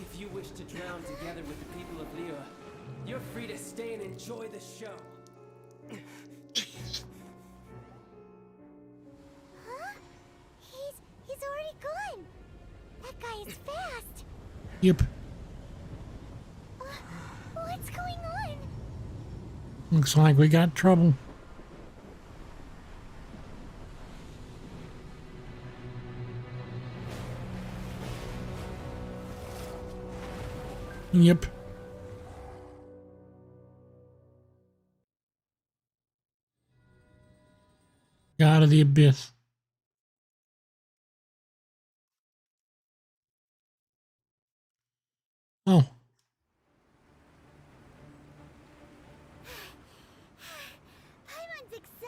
If you wish to drown together with the people of Liyue, you're free to stay and enjoy the show. Huh? He's already gone. That guy is fast. Yep. What's going on? Looks like we got trouble. Yep. God of the Abyss. Oh.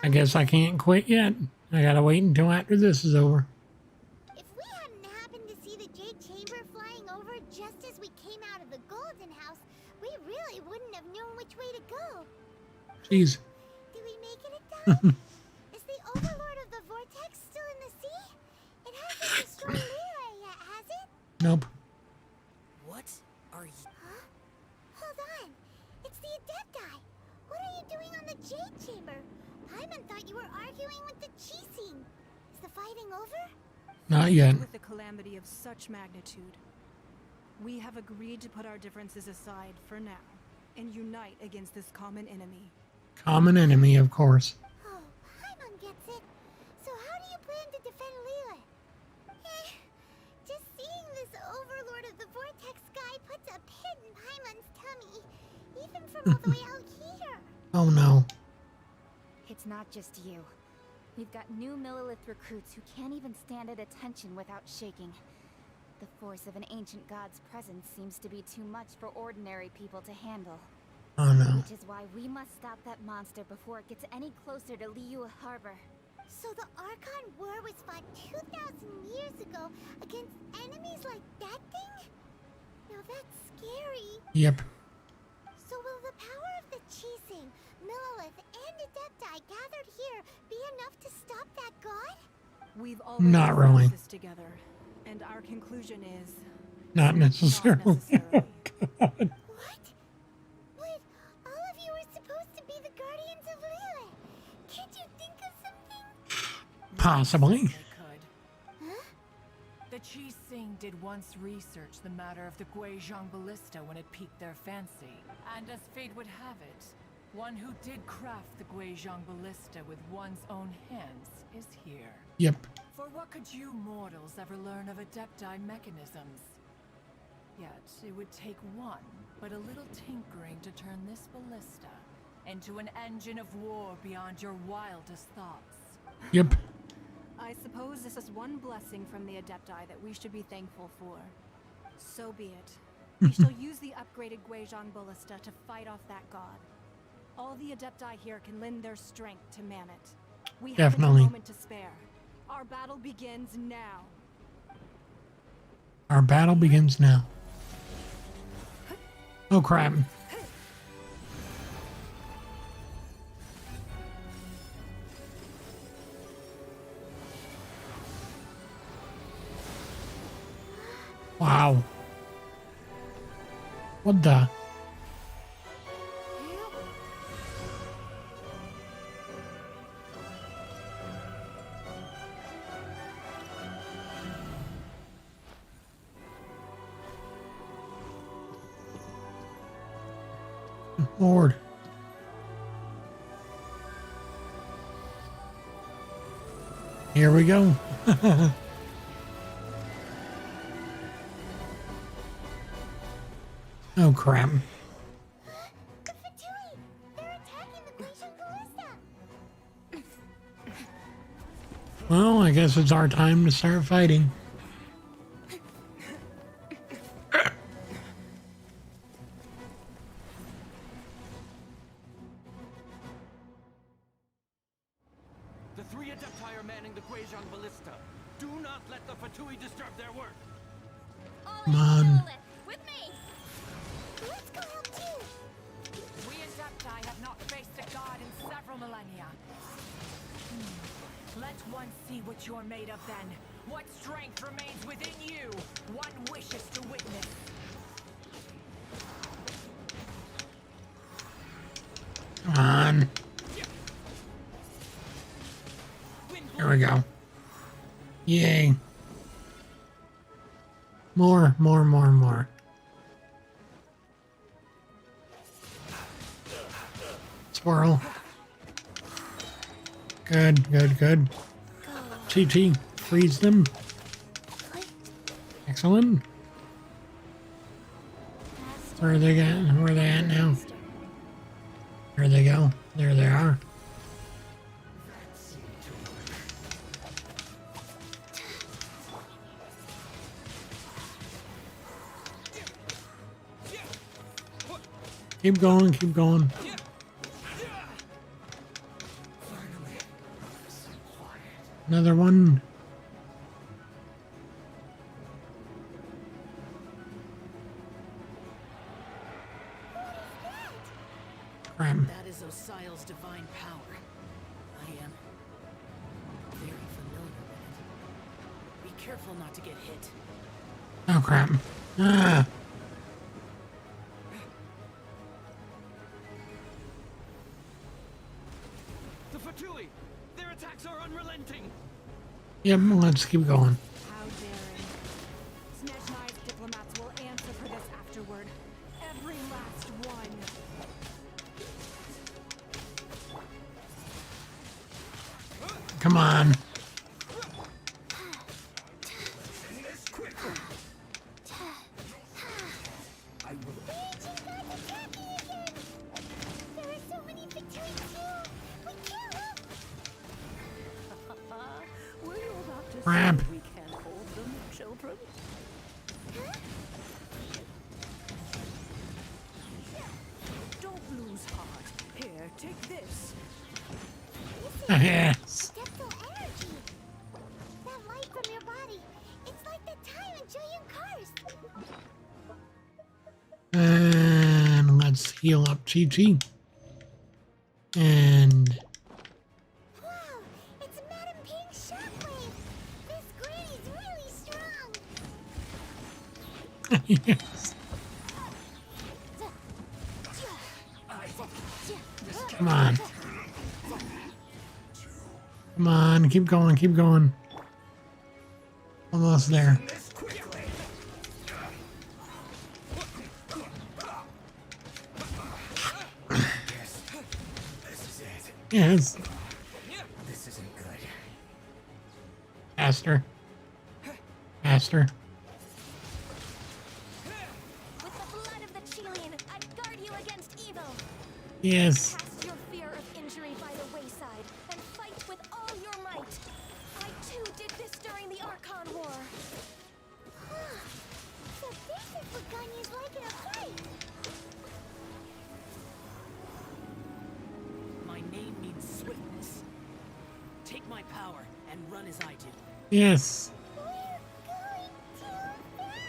I guess I can't quit yet. I gotta wait until after this is over. If we hadn't happened to see the Jade Chamber flying over just as we came out of the Golden House, we really wouldn't have known which way to go. Jeez. Did we make it in time? Is the Overlord of the Vortex still in the sea? It hasn't destroyed Liyue yet, has it? Nope. What are you? Huh? Hold on. It's the Adepti. What are you doing on the Jade Chamber? Paimon thought you were arguing with the Chising. Is the fighting over? Not yet. With a calamity of such magnitude, we have agreed to put our differences aside for now and unite against this common enemy. Common enemy, of course. Oh, Paimon gets it. So how do you plan to defend Liyue? Just seeing this Overlord of the Vortex guy puts a pit in Paimon's tummy, even from all the way out here. Oh no. It's not just you. We've got new Millilith recruits who can't even stand at attention without shaking. The force of an ancient god's presence seems to be too much for ordinary people to handle. Oh no. Which is why we must stop that monster before it gets any closer to Liyue Harbor. So the Archon War was fought 2,000 years ago against enemies like that thing? Now that's scary. Yep. So will the power of the Chising, Millilith, and Adepti gathered here be enough to stop that god? We've already Not really. this together, and our conclusion is Not necessarily. Not necessarily. Oh, God. What? But all of you are supposed to be the guardians of Liyue. Can't you think of something? Possibly. They could. Huh? The Qi Sing did once research the matter of the Guizhong ballista when it piqued their fancy. And as fate would have it, one who did craft the Guizhong ballista with one's own hands is here. Yep. For what could you mortals ever learn of Adepti mechanisms? Yet, it would take one, but a little tinkering to turn this ballista into an engine of war beyond your wildest thoughts. Yep. I suppose this is one blessing from the Adepti that we should be thankful for. So be it. We shall use the upgraded Guizhong ballista to fight off that god. All the Adepti here can lend their strength to man it. We have a moment to spare. Our battle begins now. Our battle begins now. Oh crap. Wow. What the? Lord. Here we go. Oh crap. The Fatui! They're attacking the Guizhong ballista! Well, I guess it's our time to start fighting. The three Adepti are manning the Guizhong ballista. Do not let the Fatui disturb their work. Come on. With me! Let's go help too! We Adepti have not faced a god in several millennia. Let one see what you're made of then. What strength remains within you? One wishes to witness. Come on. Here we go. Yay. More. Swirl. Good. TT, freeze them. Excellent. Where are they at? Where are they at now? There they go. There they are. Keep going. Another one. Crap. That is Osial's divine power. I am very familiar with it. Be careful not to get hit. Oh crap. Ah. The Fatui! Their attacks are unrelenting! Yep, let's keep going. How daring. Snezhnai's diplomats will answer for this afterward. Every last one. Come on. Crap. We can't hold them, children. Don't lose heart. Here, take this. Yes. Stepful energy! That light from your body, it's like the time in Julian Cars! And let's heal up TT. And Wow! It's Madam Pink's shockwave! This granny's really strong! yes. Come on. Come on, keep going. Almost there. Yes. This isn't good. Faster. Faster. With the blood of the Chilean, I guard you against evil. Yes. Cast your fear of injury by the wayside and fight with all your might. I too did this during the Archon War. So this is what Ganya's like in a fight. My name means swiftness. Take my power and run as I do. Yes. We're going too fast.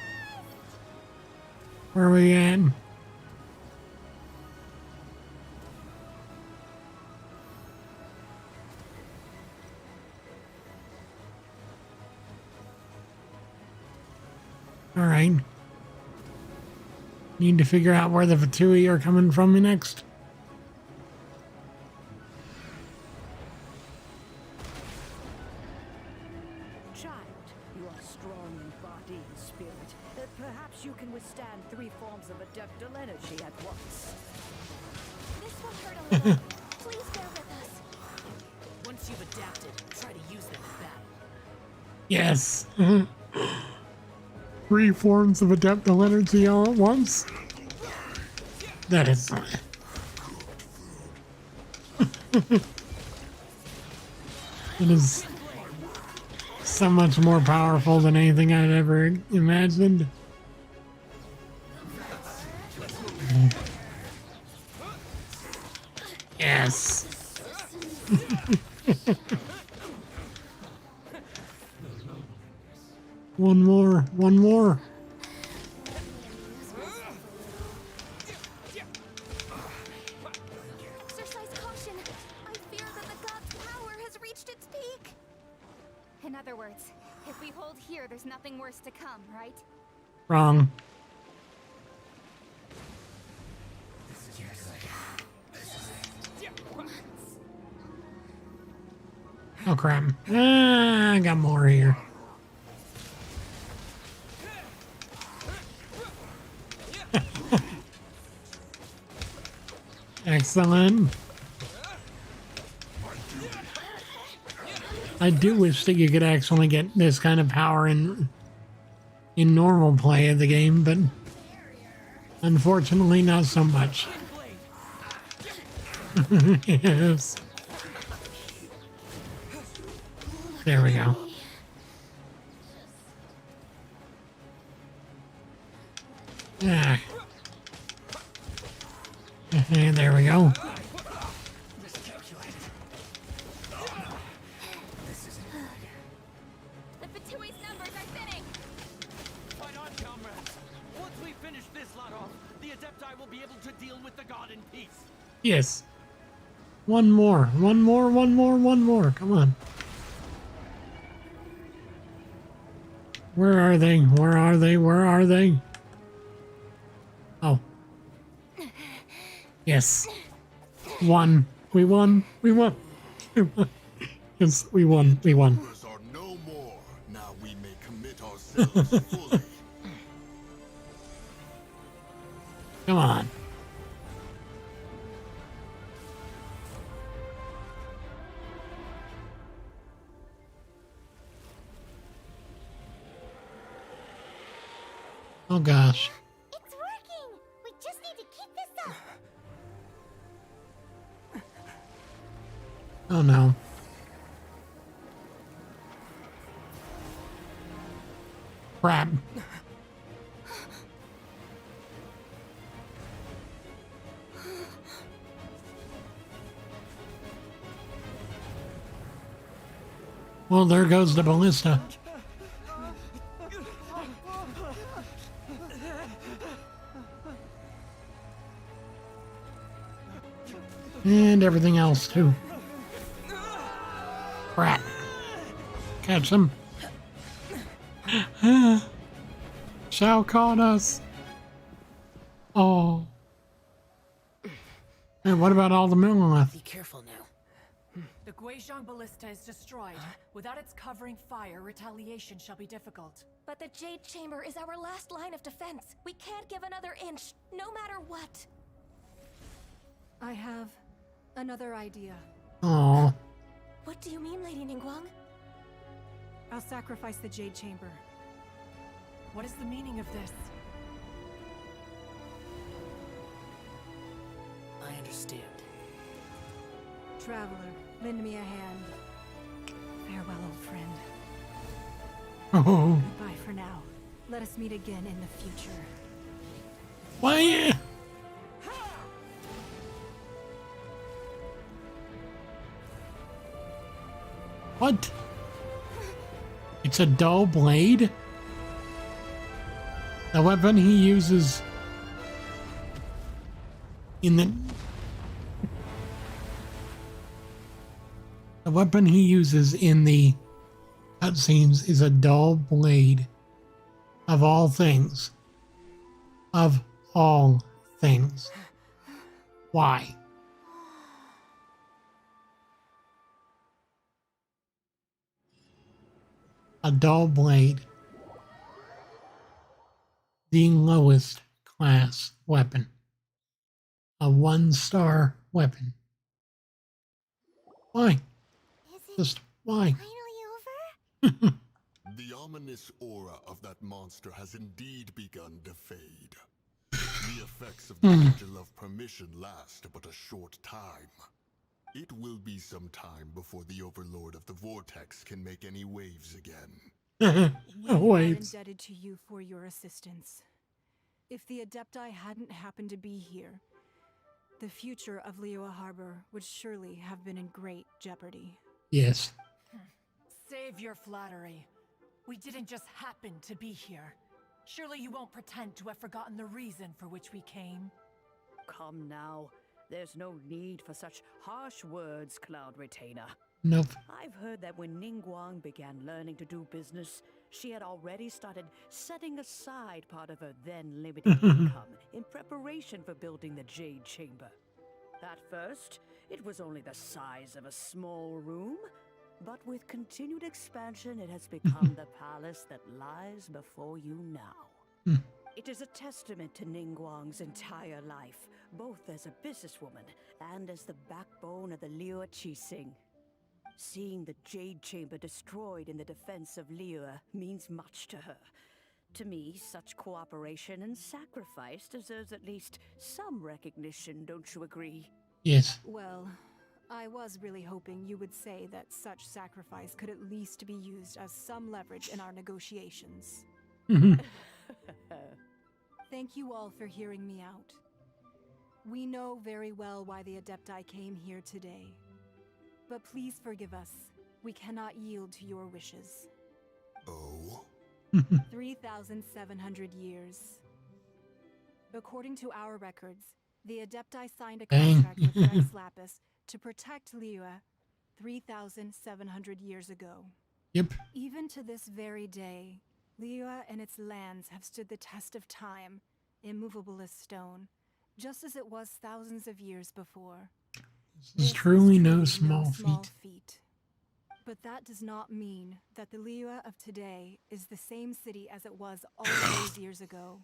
Where are we at? All right. Need to figure out where the Fatui are coming from next. Child, you are strong in body and spirit. Perhaps you can withstand 3 forms of adeptal energy at once. This will hurt a little. Please bear with us. Once you've adapted, try to use them in battle. Yes. 3 forms of adeptal energy all at once. That is. It is so much more powerful than anything I'd ever imagined. Yes. One more. Exercise caution. I fear that the god's power has reached its peak. In other words, if we hold here, there's nothing worse to come, right? Wrong. Oh crap. I got more here. Excellent. I do wish that you could actually get this kind of power in normal play of the game, but unfortunately not so much. Yes. There we go. Ah. And there we go. The Fatui's numbers are thinning. Fight on, comrades. Once we finish this lot off, the Adepti will be able to deal with the god in peace. Yes. One more. Come on. Where are they? Where are they? Oh. Yes. Won. We won. Yes, we won. Numbers are no more. Now we may commit ourselves fully. Come on. Oh gosh. It's working. We just need to keep this up. Oh no. Crap. Well, there goes the ballista. And everything else too. Crap. Catch them. Shao caught us. Oh. And what about all the Millilith? Be careful now. The Guizhong Ballista is destroyed. Without its covering fire, retaliation shall be difficult. But the Jade Chamber is our last line of defense. We can't give another inch, no matter what. I have another idea. Aww. What do you mean, Lady Ningguang? I'll sacrifice the Jade Chamber. What is the meaning of this? I understand. Traveler, lend me a hand. Farewell, old friend. Oh. Goodbye for now. Let us meet again in the future. Why? What? It's a dull blade? The weapon he uses in the weapon he uses in the cutscenes is a dull blade. Of all things. Of all things. Why? A dull blade. The lowest class weapon. A 1-star weapon. Why? Just why? The ominous aura of that monster has indeed begun to fade. The effects of the Angel of Permission last but a short time. It will be some time before the Overlord of the Vortex can make any waves again. We are indebted to you for your assistance. If the Adepti hadn't happened to be here, the future of Liyue Harbor would surely have been in great jeopardy. Yes. Save your flattery. We didn't just happen to be here. Surely you won't pretend to have forgotten the reason for which we came. Come now. There's no need for such harsh words, Cloud Retainer. Nope. I've heard that when Ningguang began learning to do business, she had already started setting aside part of her then limited income in preparation for building the Jade Chamber. At first, it was only the size of a small room, but with continued expansion, it has become the palace that lies before you now. It is a testament to Ningguang's entire life, both as a businesswoman and as the backbone of the Liyue Qixing. Seeing the Jade Chamber destroyed in the defense of Liyue means much to her. To me, such cooperation and sacrifice deserves at least some recognition, don't you agree? Yes. Well, I was really hoping you would say that such sacrifice could at least be used as some leverage in our negotiations. Thank you all for hearing me out. We know very well why the Adepti came here today. But please forgive us. We cannot yield to your wishes. Oh? 3,700 years. According to our records, the Adepti signed a Dang. contract with Rex Lapis to protect Liyue 3,700 years ago. Yep. Even to this very day, Liyue and its lands have stood the test of time, immovable as stone, just as it was thousands of years before. This is truly no small feat. But that does not mean that the Liyue of today is the same city as it was all those years ago.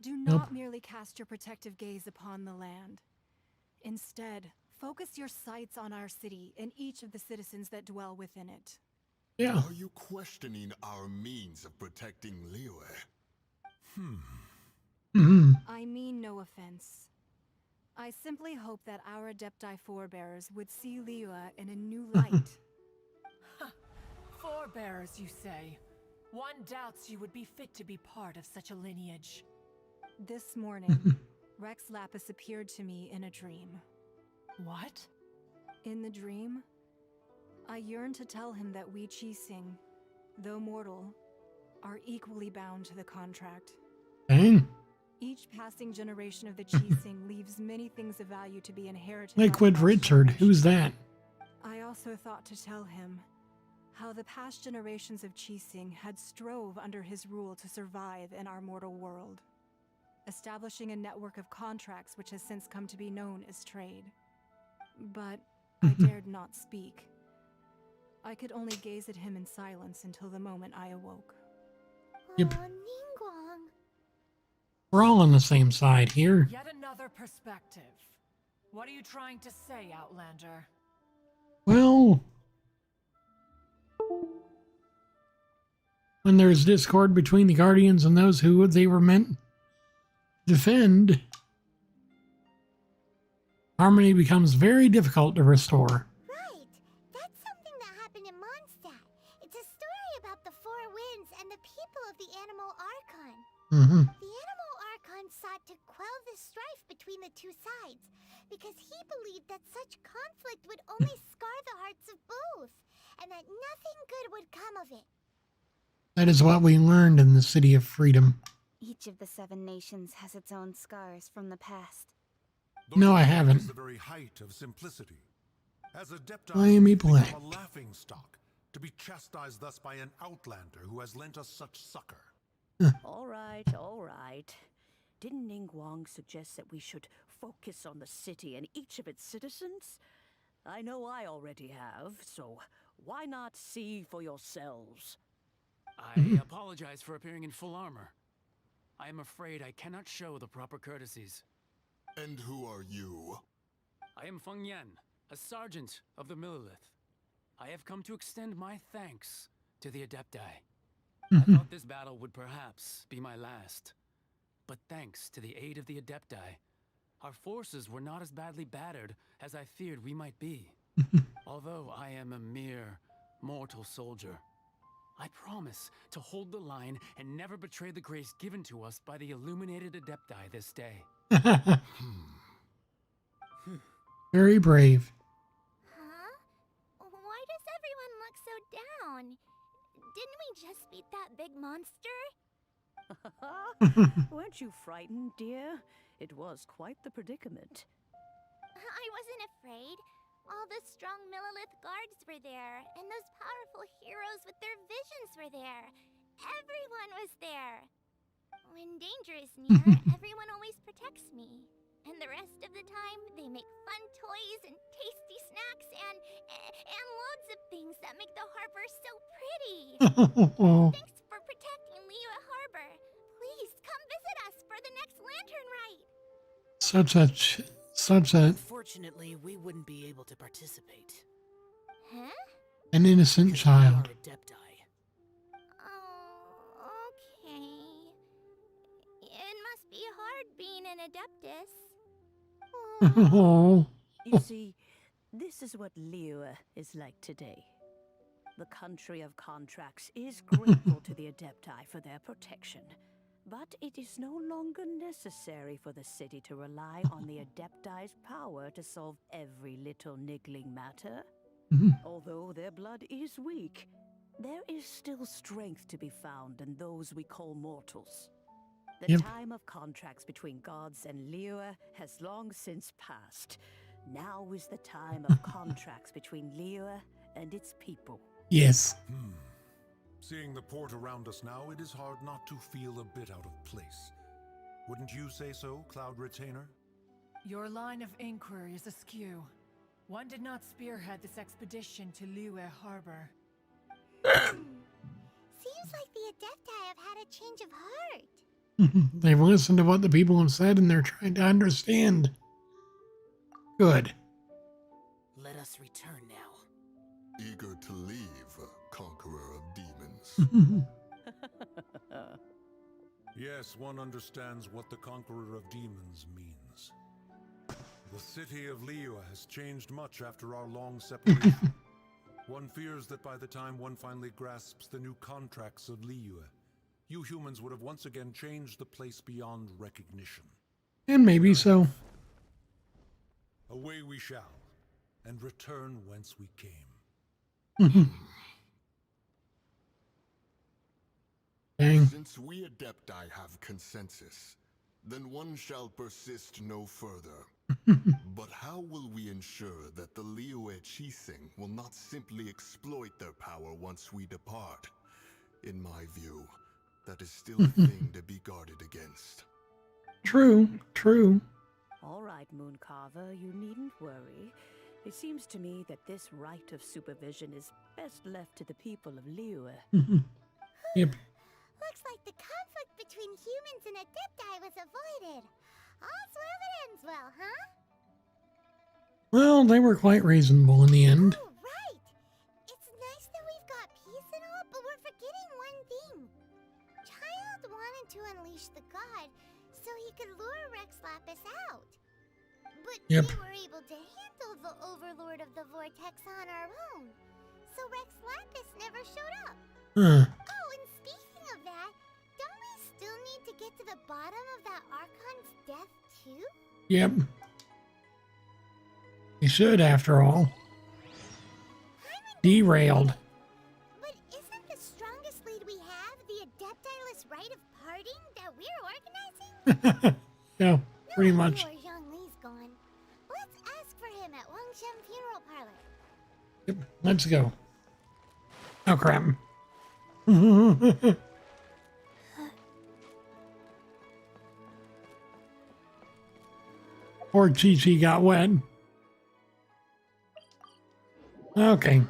Do not merely cast your protective gaze upon the land. Instead, focus your sights on our city and each of the citizens that dwell within it. Yeah. Are you questioning our means of protecting Liyue? I mean no offense. I simply hope that our Adepti forebears would see Liyue in a new light. Forebears, you say? One doubts you would be fit to be part of such a lineage. This morning, Rex Lapis appeared to me in a dream. What? In the dream, I yearned to tell him that we Qixing, though mortal, are equally bound to the contract. Dang. Each passing generation of the Qixing leaves many things of value to be inherited. Liquid Richard, who's that? I also thought to tell him how the past generations of Qixing had strove under his rule to survive in our mortal world, establishing a network of contracts which has since come to be known as trade. But I dared not speak. I could only gaze at him in silence until the moment I awoke. Yep. Oh, Ningguang. We're all on the same side here. Yet another perspective. What are you trying to say, Outlander? Well, when there's discord between the Guardians and those who they were meant to defend, harmony becomes very difficult to restore. Right. That's something that happened in Mondstadt. It's a story about the Four Winds and the people of the Animal Archon. Mm-hmm. The Animal Archon sought to quell the strife between the two sides because he believed that such conflict would only scar the hearts of both, and that nothing good would come of it. That is what we learned in the City of Freedom. Each of the 7 nations has its own scars from the past. No, I haven't. Is the very height of simplicity. As Adepti, Miami become Black. a laughing stock, to be chastised thus by an outlander who has lent us such succor. All right, all right. Didn't Ningguang suggest that we should focus on the city and each of its citizens? I know I already have, so why not see for yourselves? I apologize for appearing in full armor. I am afraid I cannot show the proper courtesies. And who are you? I am Feng Yan, a sergeant of the Millilith. I have come to extend my thanks to the Adepti. I thought this battle would perhaps be my last. But thanks to the aid of the Adepti, our forces were not as badly battered as I feared we might be. Although I am a mere mortal soldier, I promise to hold the line and never betray the grace given to us by the illuminated Adepti this day. Very brave. Huh? Why does everyone look so down? Didn't we just beat that big monster? Weren't you frightened, dear? It was quite the predicament. I wasn't afraid. All the strong Millilith guards were there, and those powerful heroes with their visions were there. Everyone was there. When danger is near, everyone always protects me. And the rest of the time, they make fun toys and tasty snacks and loads of things that make the harbor so pretty. Thanks for protecting Liyue Harbor. Please come visit us for the next lantern rite. Such a Unfortunately, we wouldn't be able to participate. Huh? an innocent child. We are Adepti. Oh, okay. It must be hard being an Adeptus. Oh. You see, this is what Liyue is like today. The country of contracts is grateful to the Adepti for their protection, but it is no longer necessary for the city to rely on the Adepti's power to solve every little niggling matter. Although their blood is weak, there is still strength to be found in those we call mortals. The time of contracts between gods and Liyue has long since passed. Now is the time of contracts between Liyue and its people. Yes. Seeing the port around us now, it is hard not to feel a bit out of place. Wouldn't you say so, Cloud Retainer? Your line of inquiry is askew. One did not spearhead this expedition to Liyue Harbor. Seems like the Adepti have had a change of heart. They've listened to what the people have said and they're trying to understand. Good. Let us return now. Eager to leave, conqueror of demons. Yes, one understands what the conqueror of demons means. The city of Liyue has changed much after our long separation. One fears that by the time one finally grasps the new contracts of Liyue, you humans would have once again changed the place beyond recognition. And maybe so. Away we shall, and return whence we came. Dang. Since we Adepti have consensus, then one shall persist no further. But how will we ensure that the Liyue Chising will not simply exploit their power once we depart? In my view, that is still a thing to be guarded against. True. All right, Mooncarver, you needn't worry. It seems to me that this right of supervision is best left to the people of Liyue. Yep. Looks like the conflict between humans and Adepti was avoided. All's well that ends well, huh? Well, they were quite reasonable in the end. Oh, right! It's nice that we've got peace and all, but we're forgetting one thing. Child wanted to unleash the god so he could lure Rex Lapis out. But we were able to handle the Overlord of the Vortex on our own. So Rex Lapis never showed up. Huh. Oh, and speaking of that, don't we still need to get to the bottom of that Archon's death too? Yep. You should, after all. Derailed. But isn't the strongest lead we have the Adeptiless rite of parting that we're organizing? Yeah, pretty much. No, Zhang Li's gone. Let's ask for him at Wangshen Funeral Parlor. Yep, let's go. Oh, crap. Poor Chi-Chi got wet. Okay.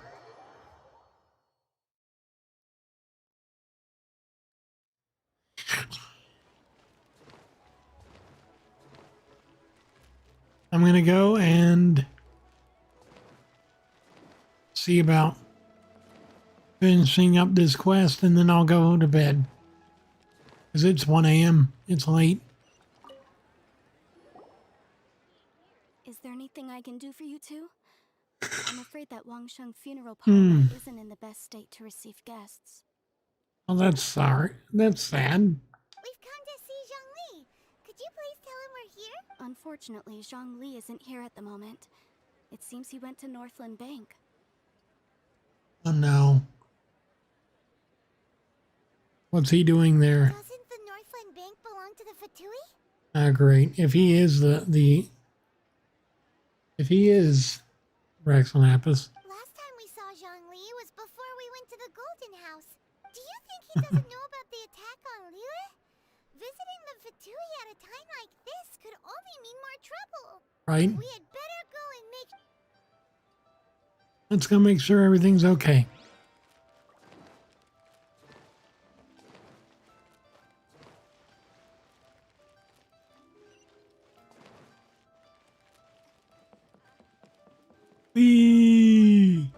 I'm going to go and see about finishing up this quest, and then I'll go to bed. Because it's 1 a.m. It's late. Is there anything I can do for you two? I'm afraid that Wangshen Funeral Parlor isn't in the best state to receive guests. Well, that's sorry. That's sad. We've come to see Zhang Li. Could you please tell him we're here? Unfortunately, Zhang Li isn't here at the moment. It seems he went to Northland Bank. Oh, no. What's he doing there? Doesn't the Northland Bank belong to the Fatui? Ah, great. If he is if he is Rex Lapis. Last time we saw Zhang Li was before we went to the Golden House. Do you think he doesn't know about the attack on Liyue? Visiting the Fatui at a time like this could only mean more trouble. Right. We had better go and make... Let's go make sure everything's okay. Whee!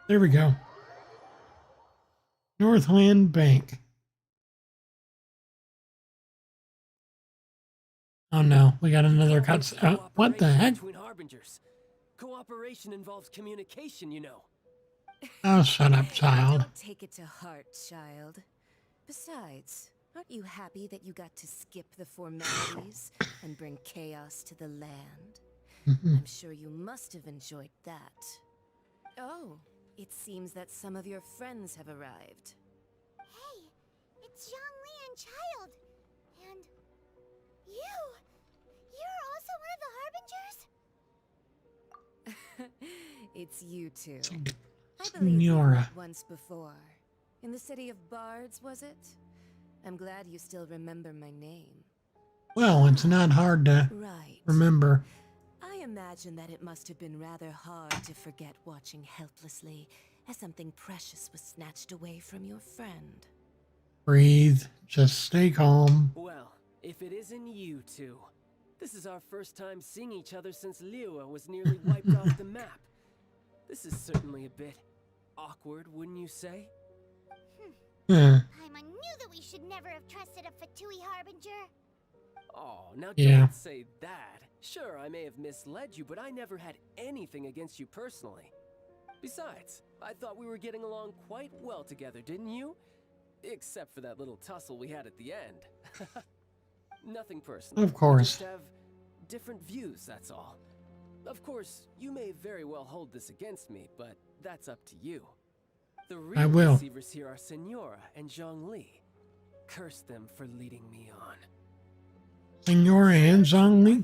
There we go. Northland Bank. Oh no, we got another cuts. What the heck? Between harbingers. Cooperation involves communication, you know. Oh, shut up, child. Don't take it to heart, child. Besides, aren't you happy that you got to skip the formalities and bring chaos to the land? I'm sure you must have enjoyed that. Oh, it seems that some of your friends have arrived. Hey, it's Zhang Li and Child. And... You're also one of the Harbingers? It's you two. I believe you met once before. In the city of Bards, was it? I'm glad you still remember my name. Well, it's not hard to remember. I imagine that it must have been rather hard to forget watching helplessly as something precious was snatched away from your friend. Breathe. Just stay calm. Well, if it isn't you two. This is our first time seeing each other since Liyue was nearly wiped off the map. This is certainly a bit awkward, wouldn't you say? Paimon knew that we should never have trusted a Fatui Harbinger. Oh, now Yeah. don't say that. Sure, I may have misled you, but I never had anything against you personally. Besides, I thought we were getting along quite well together, didn't you? Except for that little tussle we had at the end. Nothing personal. Of course. We just have different views, that's all. Of course, you may very well hold this against me, but that's up to you. The I real will. deceivers here are Senora and Zhang Li. Curse them for leading me on. Senora and Zhang Li?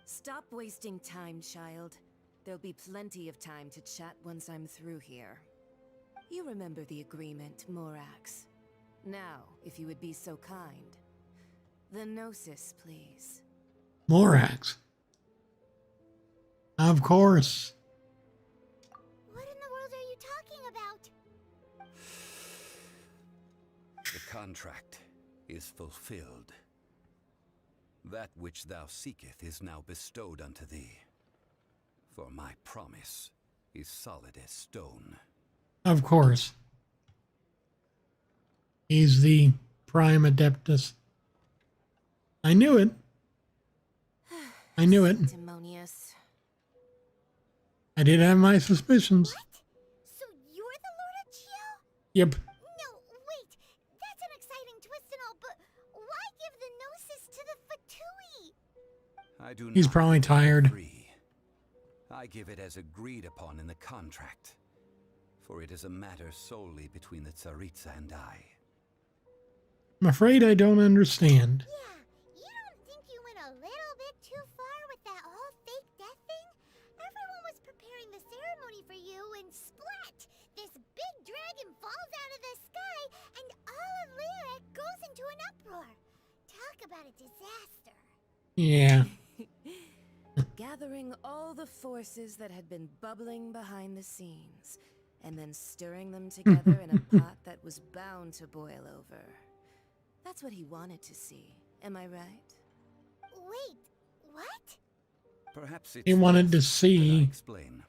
Stop wasting time, child. There'll be plenty of time to chat once I'm through here. You remember the agreement, Morax. Now, if you would be so kind. The Gnosis, please. Morax. Of course. What in the world are you talking about? The contract is fulfilled. That which thou seeketh is now bestowed unto thee. For my promise is solid as stone. Of course. He's the prime adeptus. I knew it. I knew it. Sanctimonious. I did have my suspicions. What? So you're the Lord of Geo? Yep. No, wait. That's an exciting twist and all, but why give the Gnosis to the Fatui? I do He's not probably tired. agree. I give it as agreed upon in the contract, for it is a matter solely between the Tsaritsa and I. I'm afraid I don't understand. Yeah, you don't think you went a little bit too far with that whole fake death thing? Everyone was preparing the ceremony for you and splat! This big dragon falls out of the sky and all of Lyric goes into an uproar. Talk about a disaster. Yeah. Gathering all the forces that had been bubbling behind the scenes, and then stirring them together in a pot that was bound to boil over. That's what he wanted to see, am I right? Wait, what? Perhaps it's He wanted to best that I see explain.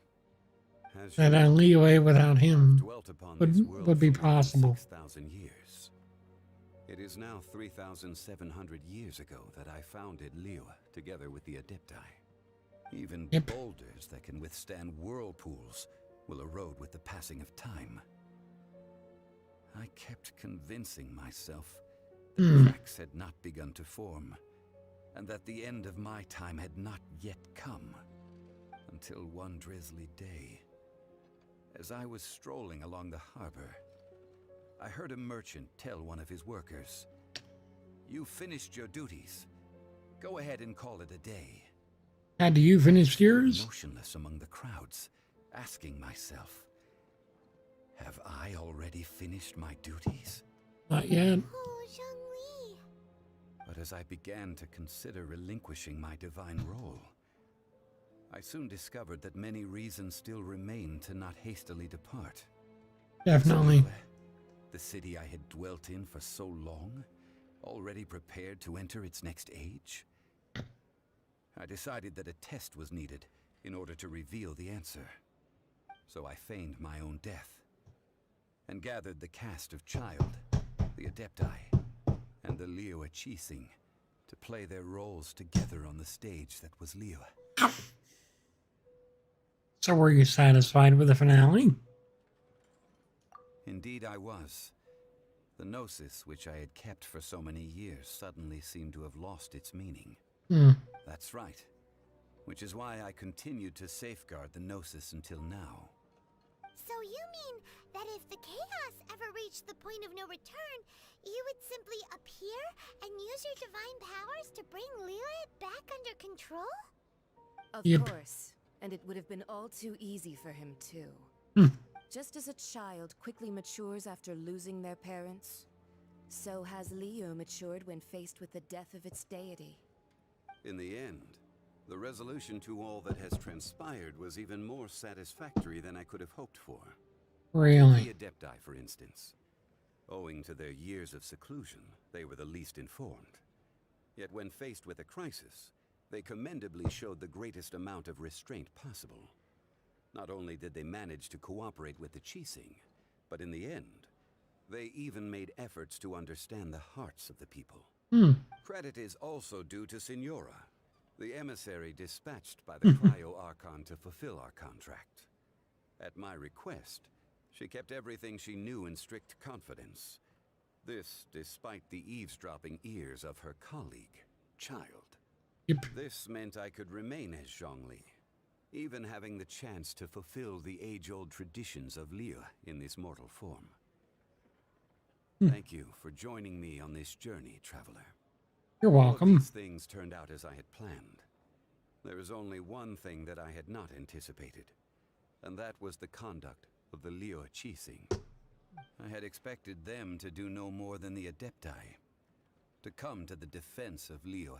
As that you know, Liyue without him dwelt upon this world would be for more than possible. 6,000 years. It is now 3,700 years ago that I founded Liyue together with the Adepti. Even boulders that can withstand whirlpools will erode with the passing of time. I kept convincing myself that cracks had not begun to form, and that the end of my time had not yet come, until one drizzly day, as I was strolling along the harbor, I heard a merchant tell one of his workers, "You finished your duties. Go ahead and call it a day." Had you finished yours? Motionless among the crowds, asking myself, have I already finished my duties? Not yet. Oh, Zhongli. But as I began to consider relinquishing my divine role, I soon discovered that many reasons still remained to not hastily depart. Definitely. The city I had dwelt in for so long, already prepared to enter its next age? I decided that a test was needed in order to reveal the answer. So I feigned my own death, and gathered the cast of Child, the Adepti, and the Liyue Chising to play their roles together on the stage that was Liyue. So were you satisfied with the finale? Indeed I was. The Gnosis, which I had kept for so many years, suddenly seemed to have lost its meaning. That's right. Which is why I continued to safeguard the Gnosis until now. So you mean that if the chaos ever reached the point of no return, you would simply appear and use your divine powers to bring Liyue back under control? Of course. And it would have been all too easy for him, too. Just as a child quickly matures after losing their parents, so has Liyue matured when faced with the death of its deity. In the end, the resolution to all that has transpired was even more satisfactory than I could have hoped for. Really? The Adepti, for instance. Owing to their years of seclusion, they were the least informed. Yet when faced with a crisis, they commendably showed the greatest amount of restraint possible. Not only did they manage to cooperate with the Chising, but in the end, they even made efforts to understand the hearts of the people. Credit is also due to Signora, the emissary dispatched by the Cryo-Archon to fulfill our contract. At my request, she kept everything she knew in strict confidence. This despite the eavesdropping ears of her colleague, Child. This meant I could remain as Zhongli, even having the chance to fulfill the age-old traditions of Liyue in this mortal form. Thank you for joining me on this journey, traveler. You're All of welcome. these things turned out as I had planned. There is only one thing that I had not anticipated, and that was the conduct of the Liyue Qixing. I had expected them to do no more than the Adepti, to come to the defense of Liyue.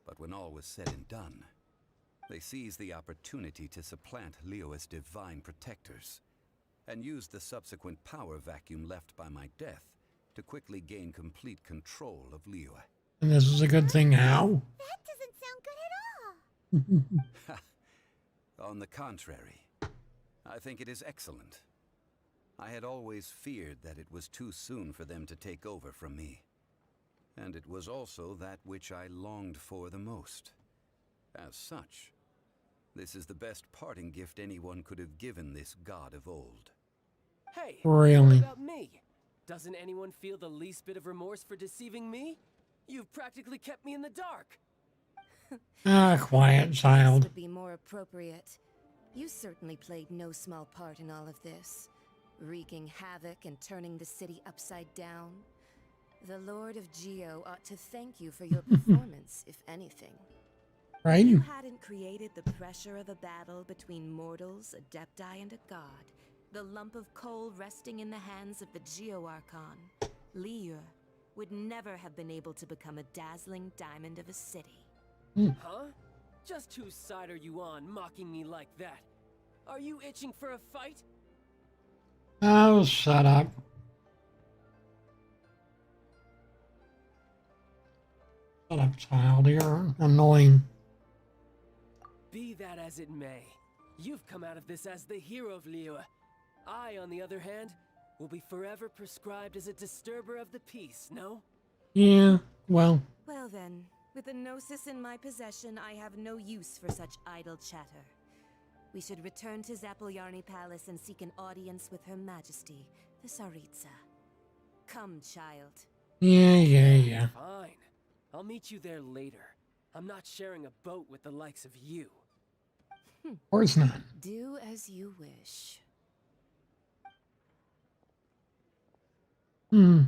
But when all was said and done, they seized the opportunity to supplant Liyue as divine protectors, and used the subsequent power vacuum left by my death to quickly gain complete control of Liyue. And this is a good thing. How? That doesn't sound good at all. On the contrary, I think it is excellent. I had always feared that it was too soon for them to take over from me. And it was also that which I longed for the most. As such, this is the best parting gift anyone could have given this god of old. Hey, Really? what about me? Doesn't anyone feel the least bit of remorse for deceiving me? You've practically kept me in the dark. Ah, quiet, This child. would be more appropriate. You certainly played no small part in all of this, wreaking havoc and turning the city upside down. The Lord of Geo ought to thank you for your performance, if anything. Right? If you hadn't created the pressure of a battle between mortals, Adepti, and a god, the lump of coal resting in the hands of the Geo Archon, Liyue, would never have been able to become a dazzling diamond of a city. Huh? Just whose side are you on, mocking me like that? Are you itching for a fight? Oh, shut up. Shut up, child. You're annoying. Be that as it may, you've come out of this as the hero of Liyue. I, on the other hand, will be forever prescribed as a disturber of the peace, no? Yeah, well, Well then, with the Gnosis in my possession, I have no use for such idle chatter. We should return to Zapoljarny Palace and seek an audience with Her Majesty, the Tsaritsa. Come, child. yeah. Fine. I'll meet you there later. I'm not sharing a boat with the likes of you. Of course not. Do as you wish. Hmm.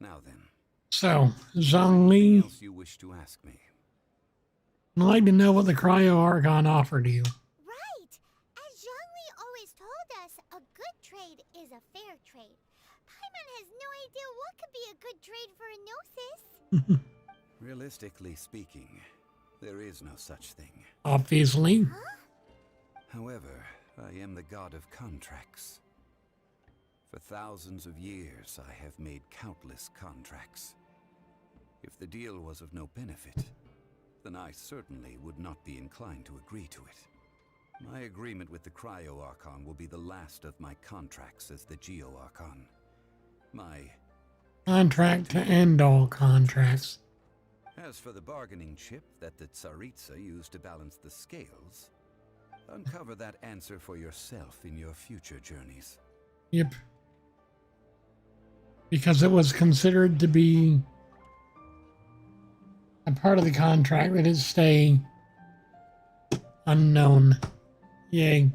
Now then, So, Zhongli, anything else you wish to ask me? I'd like to know what the Cryo Archon offered you. Right! As Zhongli always told us, a good trade is a fair trade. Paimon has no idea what could be a good trade for a Gnosis. Realistically speaking, there is no such thing. Obviously. However, I am the god of contracts. For thousands of years, I have made countless contracts. If the deal was of no benefit, then I certainly would not be inclined to agree to it. My agreement with the Cryo Archon will be the last of my contracts as the Geo Archon. My Contract to end all contracts. As for the bargaining chip that the Tsaritsa used to balance the scales, uncover that answer for yourself in your future journeys. Yep. Because it was considered to be a part of the contract that it stay unknown. Yay.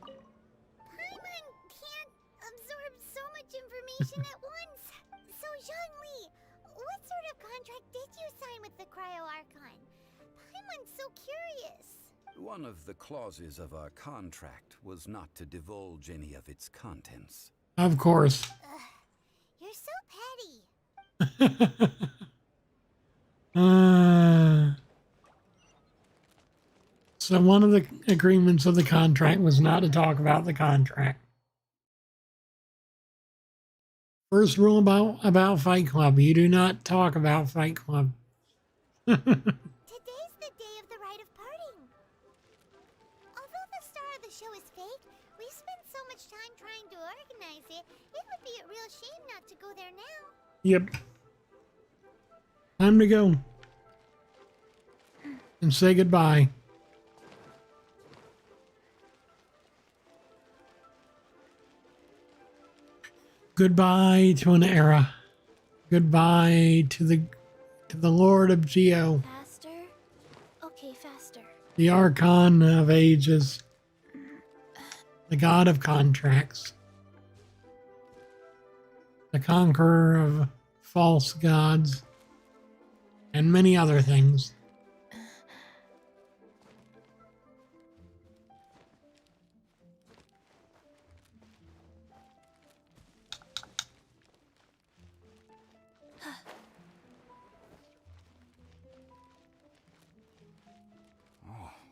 Paimon can't absorb so much information at once. So, Zhongli, what sort of contract did you sign with the Cryo Archon? Paimon's so curious. One of the clauses of our contract was not to divulge any of its contents. Of course. You're so petty. So one of the agreements of the contract was not to talk about the contract. First rule about Fight Club, you do not talk about Fight Club. Today's the day of the rite of parting. Although the star of the show is fake, we've spent so much time trying to organize it, it would be a real shame not to go there now. Yep. Time to go. And say goodbye. Goodbye to an era. Goodbye to the Lord of Geo, Faster? Okay, faster. the Archon of Ages, the God of Contracts, the conqueror of false gods. and many other things.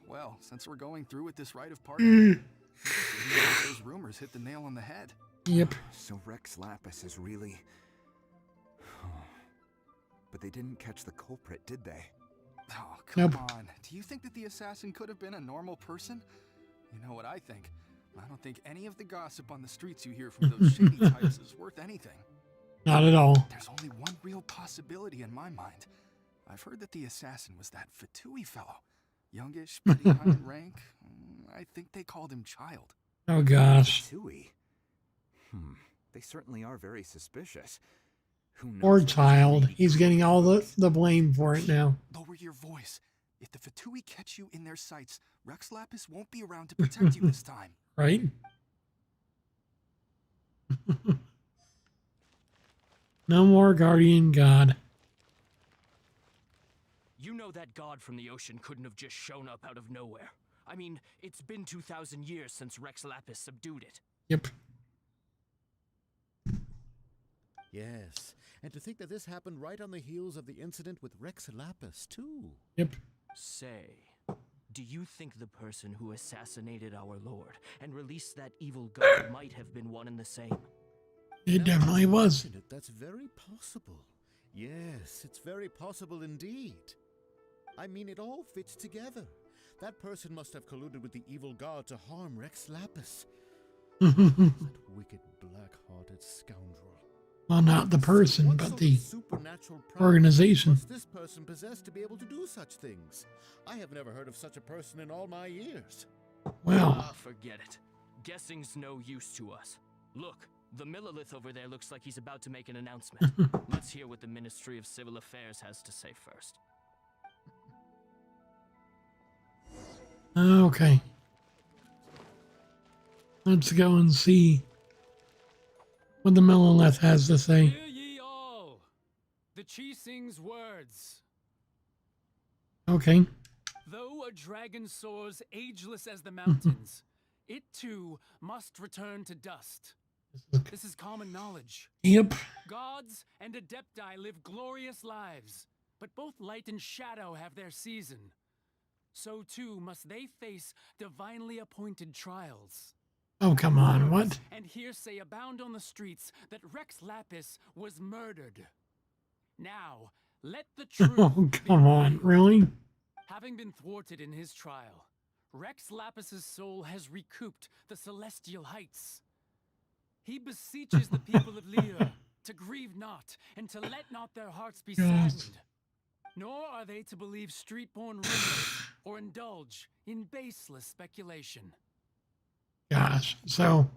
Well, since we're going through with this rite of parting, those rumors hit the nail on the head. Yep. So Rex Lapis is really... But they didn't catch the culprit, did they? Oh, come Nope. on. Do you think that the assassin could have been a normal person? You know what I think? I don't think any of the gossip on the streets you hear from those shady types is worth anything. Not at all. There's only one real possibility in my mind. I've heard that the assassin was that Fatui fellow. Youngish, pretty high in rank. I think they called him Child. Oh gosh. Fatui? They certainly are very suspicious. Who knows? Poor Child. He's getting all the blame for it now. Lower your voice. If the Fatui catch you in their sights, Rex Lapis won't be around to protect you this time. Right? No more guardian god. You know that god from the ocean couldn't have just shown up out of nowhere. I mean, it's been 2,000 years since Rex Lapis subdued it. Yep. Yes, and to think that this happened right on the heels of the incident with Rex Lapis, too. Yep. Say, do you think the person who assassinated our lord and released that evil god might have been one and the same? It definitely was. That's very possible. Yes, it's very possible indeed. I mean, it all fits together. That person must have colluded with the evil god to harm Rex Lapis. That wicked, black-hearted scoundrel. Well, not the person, but the organization. Must this person possess to be able to do such things? I have never heard of such a person in all my years. Well. Forget it. Guessing's no use to us. Look, the Millilith over there looks like he's about to make an announcement. Let's hear what the Ministry of Civil Affairs has to say first. Okay. Let's go and see what the Millilith has to say. Hear ye all, the Chising's words. Okay. Though a dragon soars ageless as the mountains, it too must return to dust. This is common knowledge. Yep. Gods and Adepti live glorious lives, but both light and shadow have their season. So too must they face divinely appointed trials. Oh, come on, what? And hearsay abound on the streets that Rex Lapis was murdered. Now, let the truth Oh, come on, really? Having been thwarted in his trial, Rex Lapis's soul has recouped the celestial heights. He beseeches the people of Liyue to grieve not and to let not their hearts be saddened. Nor are they to believe street-born rumors or indulge in baseless speculation. Gosh, so...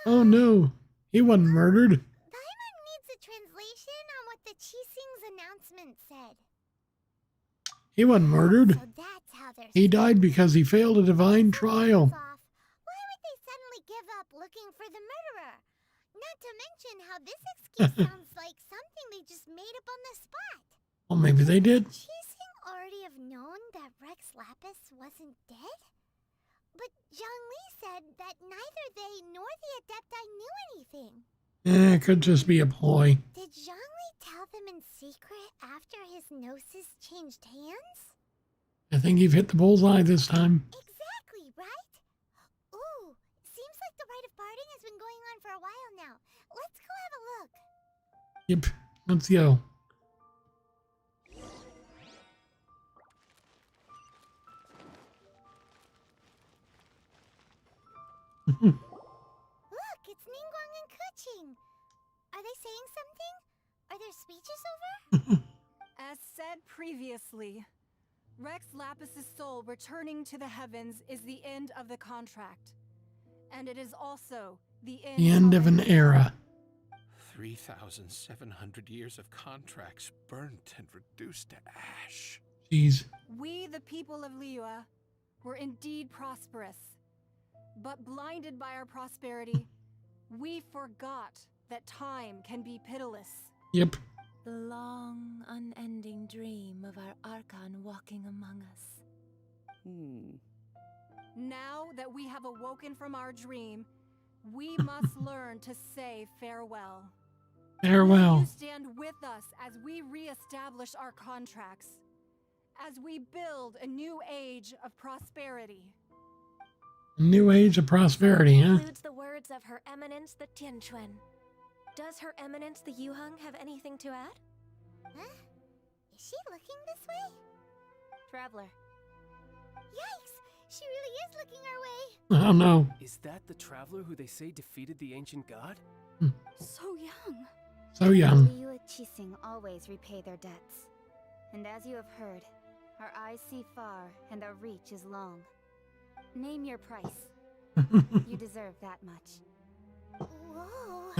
Oh no, he wasn't murdered. Paimon needs a translation on what the Chising's announcement said. He wasn't murdered. So that's how they're... He died because he failed a divine trial. Why would they suddenly give up looking for the murderer? Not to mention how this excuse sounds like something they just made up on the spot. Well, maybe they did. Chising already have known that Rex Lapis wasn't dead? But Zhongli said that neither they nor the Adepti knew anything. It could just be a ploy. Did Zhongli tell them in secret after his gnosis changed hands? I think you've hit the bullseye this time. Exactly, right? Ooh, seems like the rite of parting has been going on for a while now. Let's go have a look. Yep, let's go. Look, it's Ningguang and Keqing. Are they saying something? Are their speeches over? As said previously, Rex Lapis's soul returning to the heavens is the end of the contract. And it is also the end of an era. 3,700 years of contracts burnt and reduced to ash. Jeez. We, the people of Liyue, were indeed prosperous. But blinded by our prosperity, we forgot that time can be pitiless. Yep. The long, unending dream of our Archon walking among us. Now that we have awoken from our dream, we must learn to say farewell. Farewell. Will you stand with us as we re-establish our contracts, as we build a new age of prosperity? New age of prosperity, huh? Includes the words of Her Eminence the Tianquan. Does Her Eminence the Yuheng have anything to add? Huh? Is she looking this way? Traveler. Yikes! She really is looking our way. Oh no. Is that the traveler who they say defeated the ancient god? So young. So young. Liyue Qixing always repay their debts. And as you have heard, our eyes see far and our reach is long. Name your price. You deserve that much. Whoa.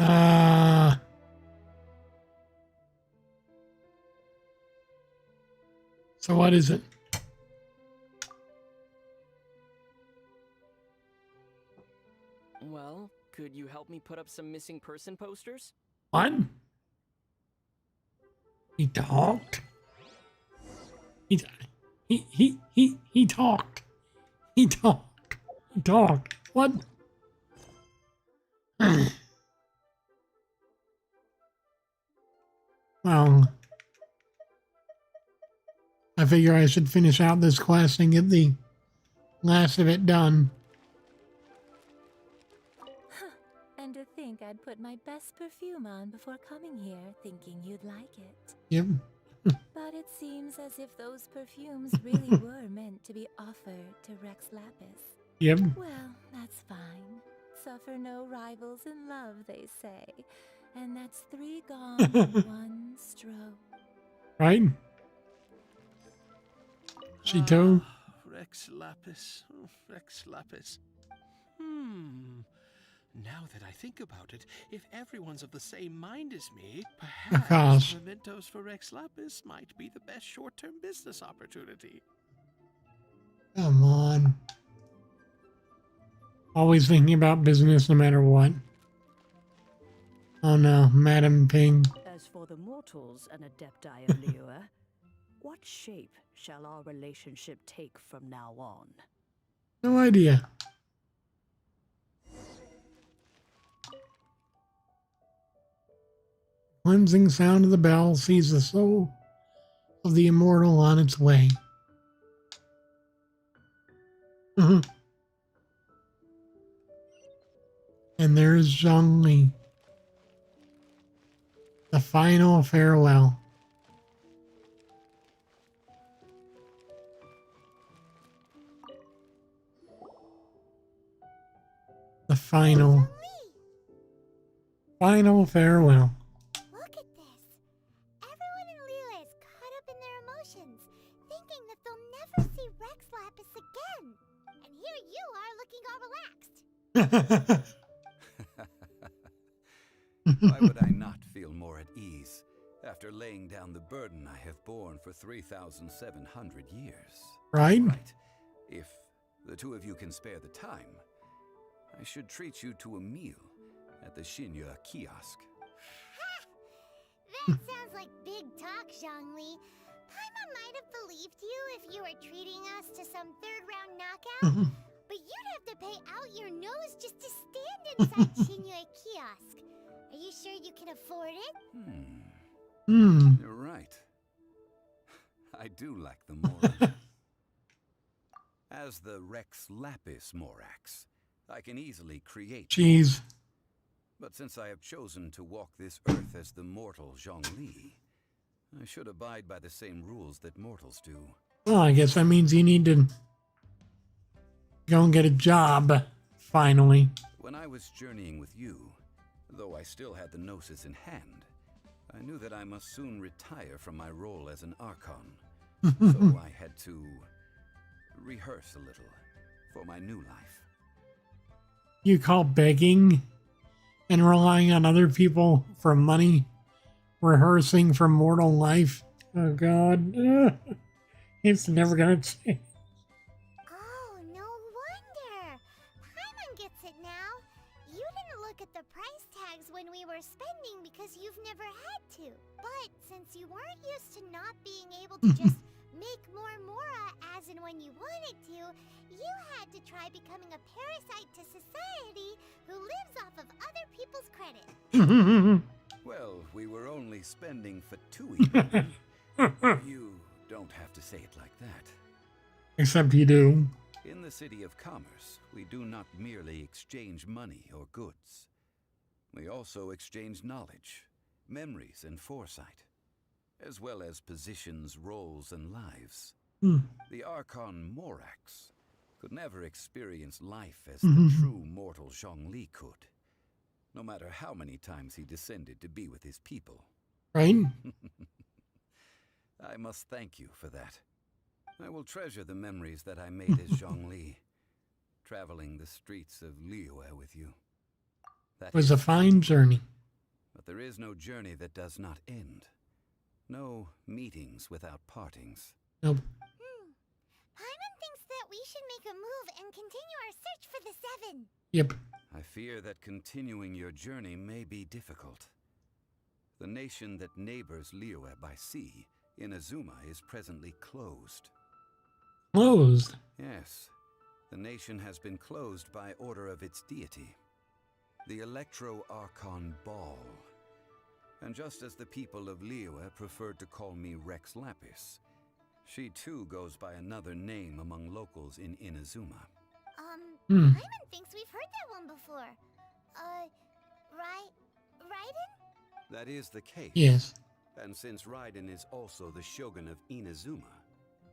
So what is it? Well, could you help me put up some missing person posters? What? He talked. He talked. He talked. He talked. What? Well, I figure I should finish out this quest and get the last of it done. And to think I'd put my best perfume on before coming here, thinking you'd like it. Yep. But it seems as if those perfumes really were meant to be offered to Rex Lapis. Yep. Well, that's fine. Suffer no rivals in love, they say. And that's 3 gone in one stroke. Right? Cheeto. Rex Lapis. Oh, Rex Lapis. Now that I think about it, if everyone's of the same mind as me, perhaps mementos for Rex Lapis might be the best short-term business opportunity. Come on. Always thinking about business no matter what. Oh no, Madam Ping. As for the mortals and Adepti of Liyue, what shape shall our relationship take from now on? No idea. Cleansing sound of the bell sees the soul of the immortal on its way. And there's Zhongli. The final farewell. The final farewell. Look at this. Everyone in Liyue is caught up in their emotions, thinking that they'll never see Rex Lapis again. And here you are looking all relaxed. Why would I not feel more at ease after laying down the burden I have borne for 3,700 years? Right? Right. If the two of you can spare the time, I should treat you to a meal at the Shinya kiosk. That sounds like big talk, Zhongli. Paimon might have believed you if you were treating us to some third-round knockout, but you'd have to pay out your nose just to stand inside Shinya kiosk. Are you sure you can afford it? You're right. I do like the Mohr. As the Rex Lapis Morax, I can easily create. Jeez. But since I have chosen to walk this earth as the mortal Zhongli, I should abide by the same rules that mortals do. Well, I guess that means you need to go and get a job, finally. When I was journeying with you, though I still had the Gnosis in hand, I knew that I must soon retire from my role as an Archon. So I had to rehearse a little for my new life. You call begging and relying on other people for money rehearsing for mortal life? Oh God. It's never gonna change. Oh, no wonder. Paimon gets it now. You didn't look at the price tags when we were spending because you've never had to. But since you weren't used to not being able to just make more Mora as and when you wanted to, you had to try becoming a parasite to society who lives off of other people's credit. Well, we were only spending Fatui. You don't have to say it like that. Except you do. In the City of Commerce, we do not merely exchange money or goods. We also exchange knowledge, memories, and foresight, as well as positions, roles, and lives. The Archon Morax could never experience life as the true mortal Zhongli could, no matter how many times he descended to be with his people. Right? I must thank you for that. I will treasure the memories that I made as Zhongli, traveling the streets of Liyue with you. It was a fine journey. But there is no journey that does not end. No meetings without partings. Nope. Paimon thinks that we should make a move and continue our search for the Seven. Yep. I fear that continuing your journey may be difficult. The nation that neighbors Liyue by sea, Inazuma, is presently closed. Closed? Yes. The nation has been closed by order of its deity, the Electro-Archon Ball. And just as the people of Liyue preferred to call me Rex Lapis, she too goes by another name among locals in Inazuma. Paimon thinks we've heard that one before. Raiden? That is the case. Yes. And since Raiden is also the Shogun of Inazuma,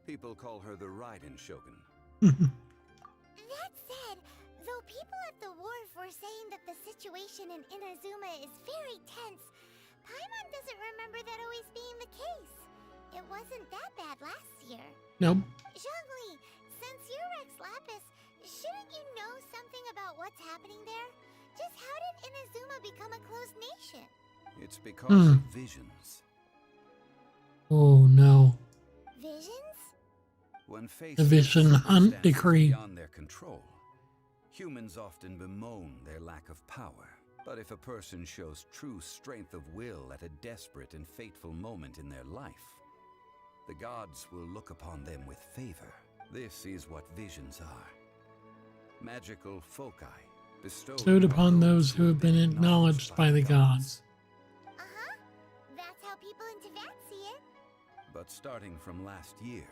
people call her the Raiden Shogun. That said, though people at the wharf were saying that the situation in Inazuma is very tense, Paimon doesn't remember that always being the case. It wasn't that bad last year. Nope. Zhongli, since you're Rex Lapis, shouldn't you know something about what's happening there? Just how did Inazuma become a closed nation? It's because of visions. Oh no. Visions? When faced The Vision with Hunt circumstances Decree. beyond their control, humans often bemoan their lack of power. But if a person shows true strength of will at a desperate and fateful moment in their life, the gods will look upon them with favor. This is what visions are. Magical foci bestowed Upon those who have been acknowledged by the gods. That's how people in Teyvat see it. But starting from last year,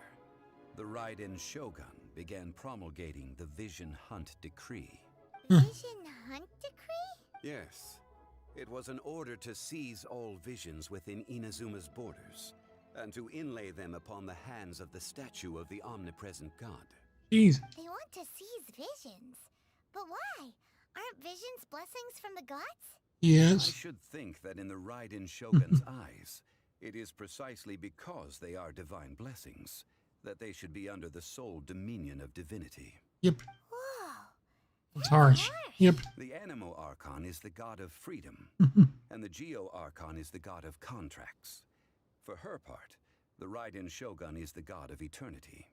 the Raiden Shogun began promulgating the Vision Hunt Decree. Vision Hunt Decree? Yes. It was an order to seize all visions within Inazuma's borders, and to inlay them upon the hands of the statue of the omnipresent god. Jeez. They want to seize visions. But why? Aren't visions blessings from the gods? Yes. I should think that in the Raiden Shogun's eyes, it is precisely because they are divine blessings that they should be under the sole dominion of divinity. Yep. Whoa. It's harsh. Yep. The Animo Archon is the god of freedom, and the Geo Archon is the god of contracts. For her part, the Raiden Shogun is the god of eternity.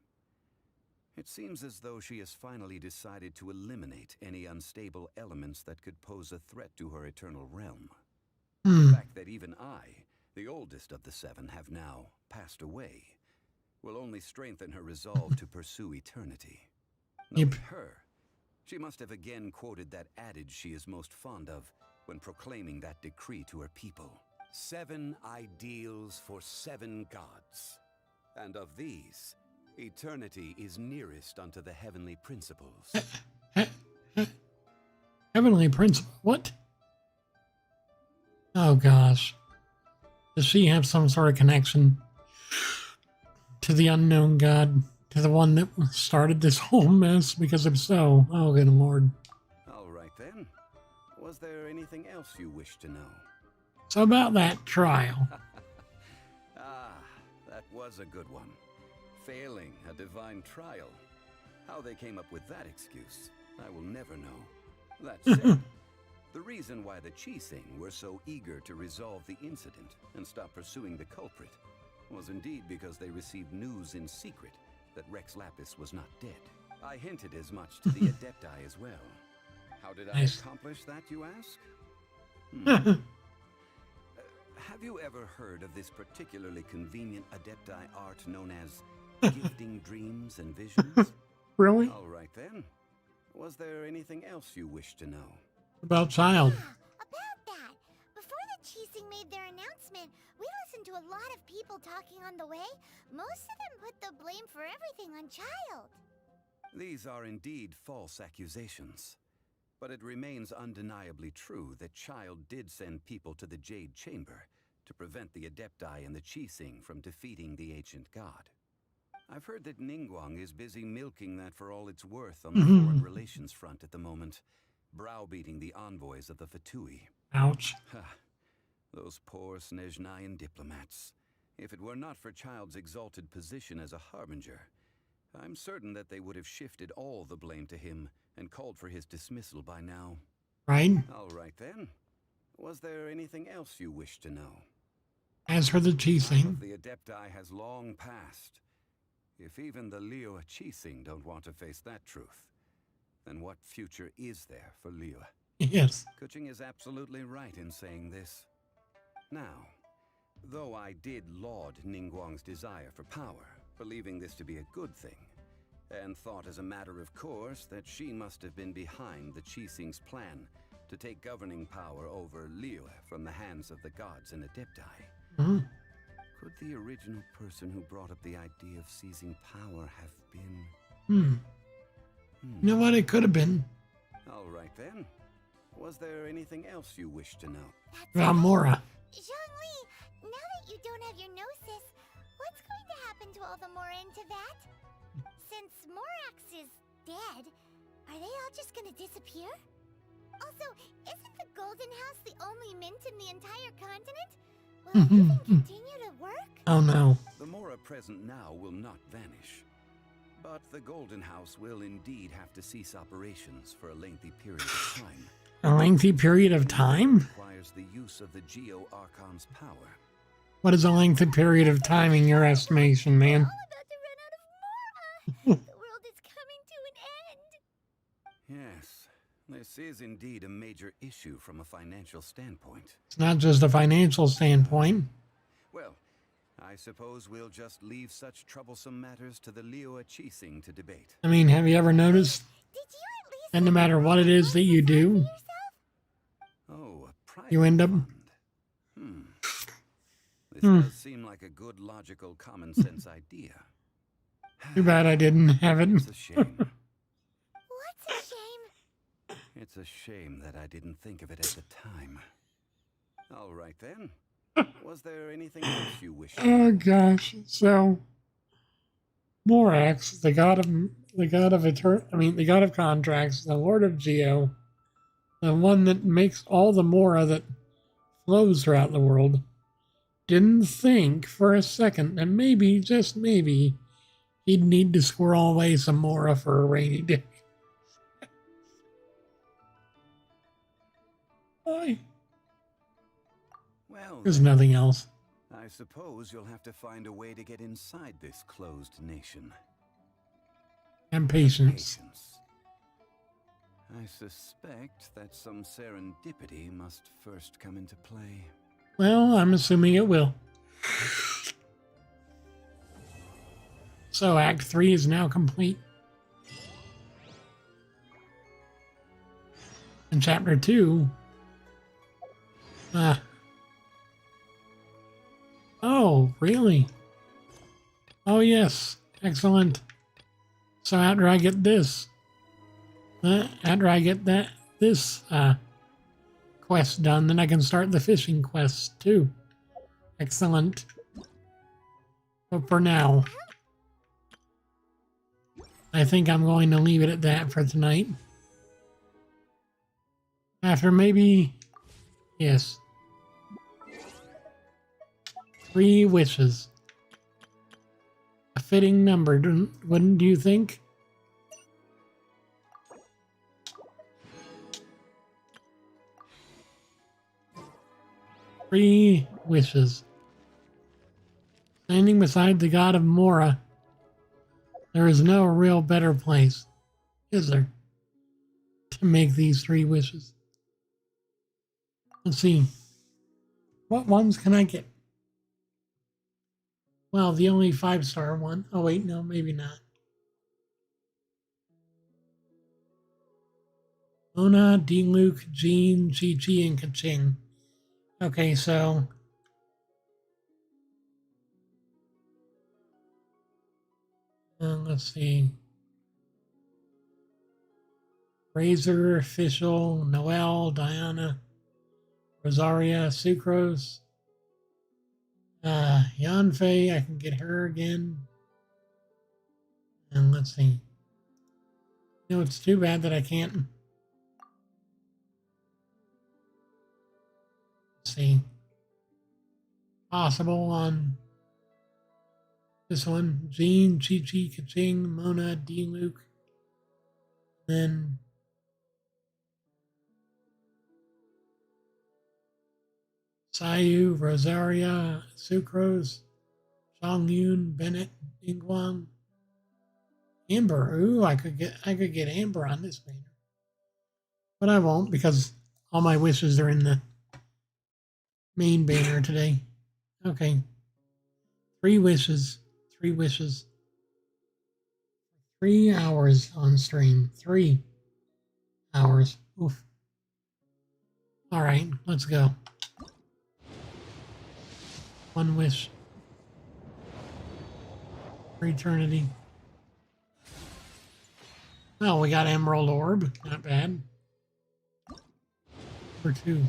It seems as though she has finally decided to eliminate any unstable elements that could pose a threat to her eternal realm. The fact that even I, the oldest of the seven, have now passed away, will only strengthen her resolve to pursue eternity. Knowing her, she must have again quoted that adage she is most fond of when proclaiming that decree to her people. 7 ideals for 7 gods. And of these, eternity is nearest unto the heavenly principles. Heavenly Principle. What? Oh gosh. Does she have some sort of connection to the unknown god? To the one that started this whole mess? Because if so, oh good lord. All right then. Was there anything else you wish to know? So about that trial. That was a good one. Failing a divine trial. How they came up with that excuse, I will never know. That said, the reason why the Chising were so eager to resolve the incident and stop pursuing the culprit was indeed because they received news in secret that Rex Lapis was not dead. I hinted as much to the Adepti as well. How did I accomplish that, you ask? Have you ever heard of this particularly convenient Adepti art known as gifting dreams and visions? Really? All right then. Was there anything else you wish to know? About child. About that. Before the Cheesing made their announcement, we listened to a lot of people talking on the way. Most of them put the blame for everything on Child. These are indeed false accusations. But it remains undeniably true that Child did send people to the Jade Chamber to prevent the Adepti and the Cheesing from defeating the ancient god. I've heard that Ningguang is busy milking that for all it's worth on the foreign relations front at the moment, browbeating the envoys of the Fatui. Ouch. Those poor Snezhnayan diplomats. If it were not for Child's exalted position as a harbinger, I'm certain that they would have shifted all the blame to him and called for his dismissal by now. Right. All right then. Was there anything else you wish to know? As for the Cheesing, The Adepti has long passed. If even the Liyue Cheesing don't want to face that truth, then what future is there for Liyue? yes. Kuching is absolutely right in saying this. Now, though I did laud Ningguang's desire for power, believing this to be a good thing, and thought as a matter of course that she must have been behind the Cheesing's plan to take governing power over Liyue from the hands of the gods and Adepti. Could the original person who brought up the idea of seizing power have been... You know what? It could have been. All right then. Was there anything else you wish to know? About Mora. Zhongli, now that you don't have your gnosis, what's going to happen to all the Mohr into that? Since Morax is dead, are they all just gonna disappear? Also, isn't the Golden House the only mint in the entire continent? Will it even continue to work? Oh no. The Mora present now will not vanish. But the Golden House will indeed have to cease operations for a lengthy period of time. A lengthy period of time? Requires the use of the Geo-Archon's power. What is a lengthy period of time in your estimation, man? The world is coming to an end. Yes, this is indeed a major issue from a financial standpoint. It's not just a financial standpoint. Well, I suppose we'll just leave such troublesome matters to the Liyue Cheesing to debate. I mean, have you ever noticed that no matter what it is that you do, Oh, a private you end up... This does seem like a good, logical, common sense idea. Too bad I didn't have it. It's a shame. What's a shame? It's a shame that I didn't think of it at the time. All right then. Was there anything else you wish? Oh gosh. So Morax, the god of contracts, the Lord of Geo, the one that makes all the Mora that flows throughout the world, didn't think for a second that maybe, just maybe, he'd need to squirrel away some Mora for a rainy day. Why? Well, there's nothing else. I suppose you'll have to find a way to get inside this closed nation. And patience. I suspect that some serendipity must first come into play. Well, I'm assuming it will. So Act 3 is now complete. And Chapter 2... Oh, really? Oh, yes. Excellent. So after I get this... after I get this quest done, then I can start the fishing quest too. Excellent. But for now, I think I'm going to leave it at that for tonight. After maybe, yes, 3 wishes. A fitting number, wouldn't you think? Three wishes. Standing beside the god of Mora, there is no real better place, is there, to make these 3 wishes? Let's see. What ones can I get? Well, the only 5-star one. Oh, wait, no, maybe not. Mona, Dean Luke, Jean, Chi-Chi, and Kaching. Okay, so... let's see. Razor, Official, Noelle, Diana, Rosaria, Sucrose, Yanfei, I can get her again. And let's see. You know, it's too bad that I can't. Let's see. Possible on this one. Jean, Chi-Chi, Kaching, Mona, D. Luke. Then Sayu, Rosaria, Sucrose, Yun, Bennett, Ingguang, Amber. Ooh, I could get Amber on this banner. But I won't because all my wishes are in the main banner today. Okay. 3 wishes. 3 wishes. 3 hours on stream. 3 hours. Oof. All right, let's go. 1 wish. For eternity. Well, we got Emerald Orb. Not bad. For 2.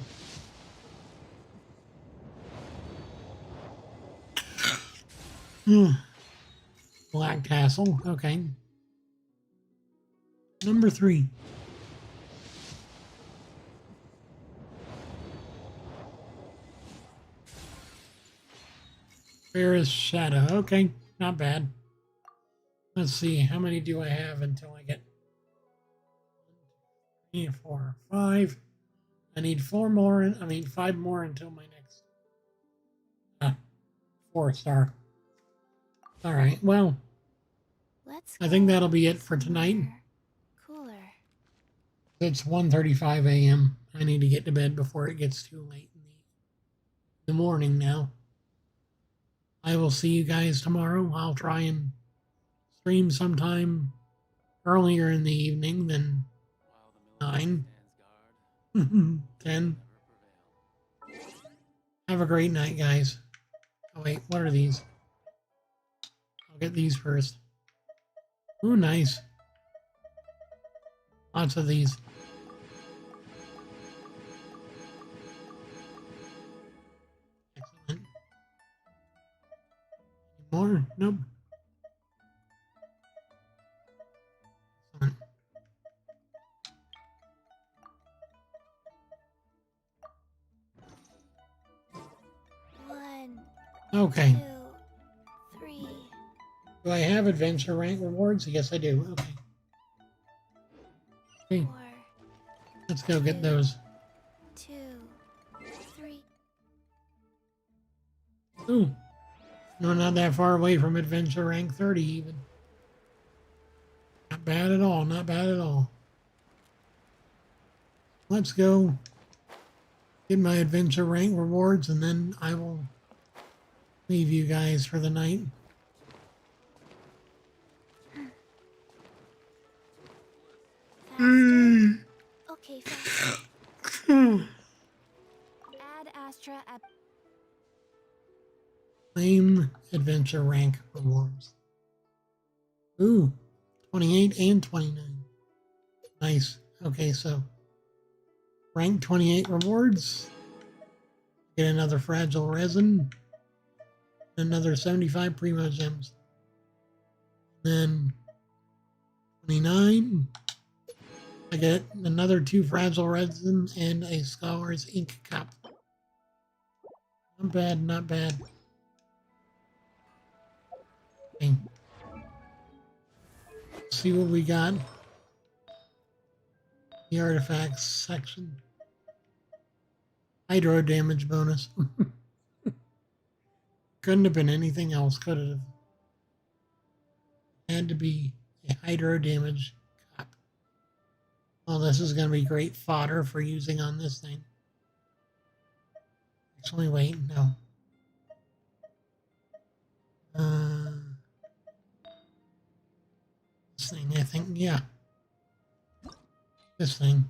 Black Tassel. Okay. Number 3. Ferris Shadow. Okay, not bad. Let's see, how many do I have until I get 1, 2, 3, 4, 5. I need 4 more. I mean 5 more until my next 4-star. All right. Well, I think that'll be it for tonight. Cooler. It's 1:35 a.m. I need to get to bed before it gets too late in the morning now. I will see you guys tomorrow. I'll try and stream sometime earlier in the evening than 9. 10. Have a great night, guys. Oh, wait, what are these? I'll get these first. Ooh, nice. Lots of these. Excellent. Any more? Nope. Excellent. Okay. 2, 3. Do I have adventure rank rewards? Yes, I do. Okay. Okay. 4. Let's go get those. 2, 3. Ooh. No, not that far away from adventure rank 30 even. Not bad at all. Not bad at all. Let's go get my adventure rank rewards and then I will leave you guys for the night. Okay, faster. Add Astra at Claim adventure rank rewards. Ooh, 28 and 29. Nice. Okay, so rank 28 rewards. Get another fragile resin. Another 75 primo gems. Then 29. I get another 2 fragile resin and a scholar's ink cup. Not bad, not bad. Okay. See what we got. The artifacts section. Hydro damage bonus. Couldn't have been anything else, could it have? Had to be a hydro damage cup. Well, this is going to be great fodder for using on this thing. Actually, wait, no. This thing, I think, yeah. This thing.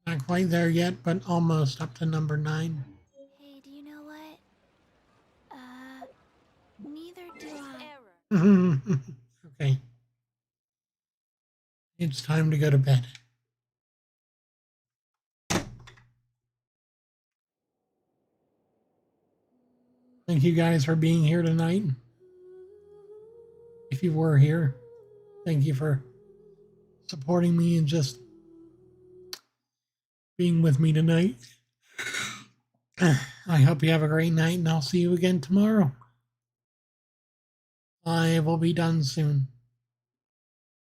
Not quite there yet, but almost up to number 9. Hey, do you know what? Neither do I. Okay. It's time to go to bed. Thank you guys for being here tonight. If you were here, thank you for supporting me and just being with me tonight. I hope you have a great night, and I'll see you again tomorrow. I will be done soon.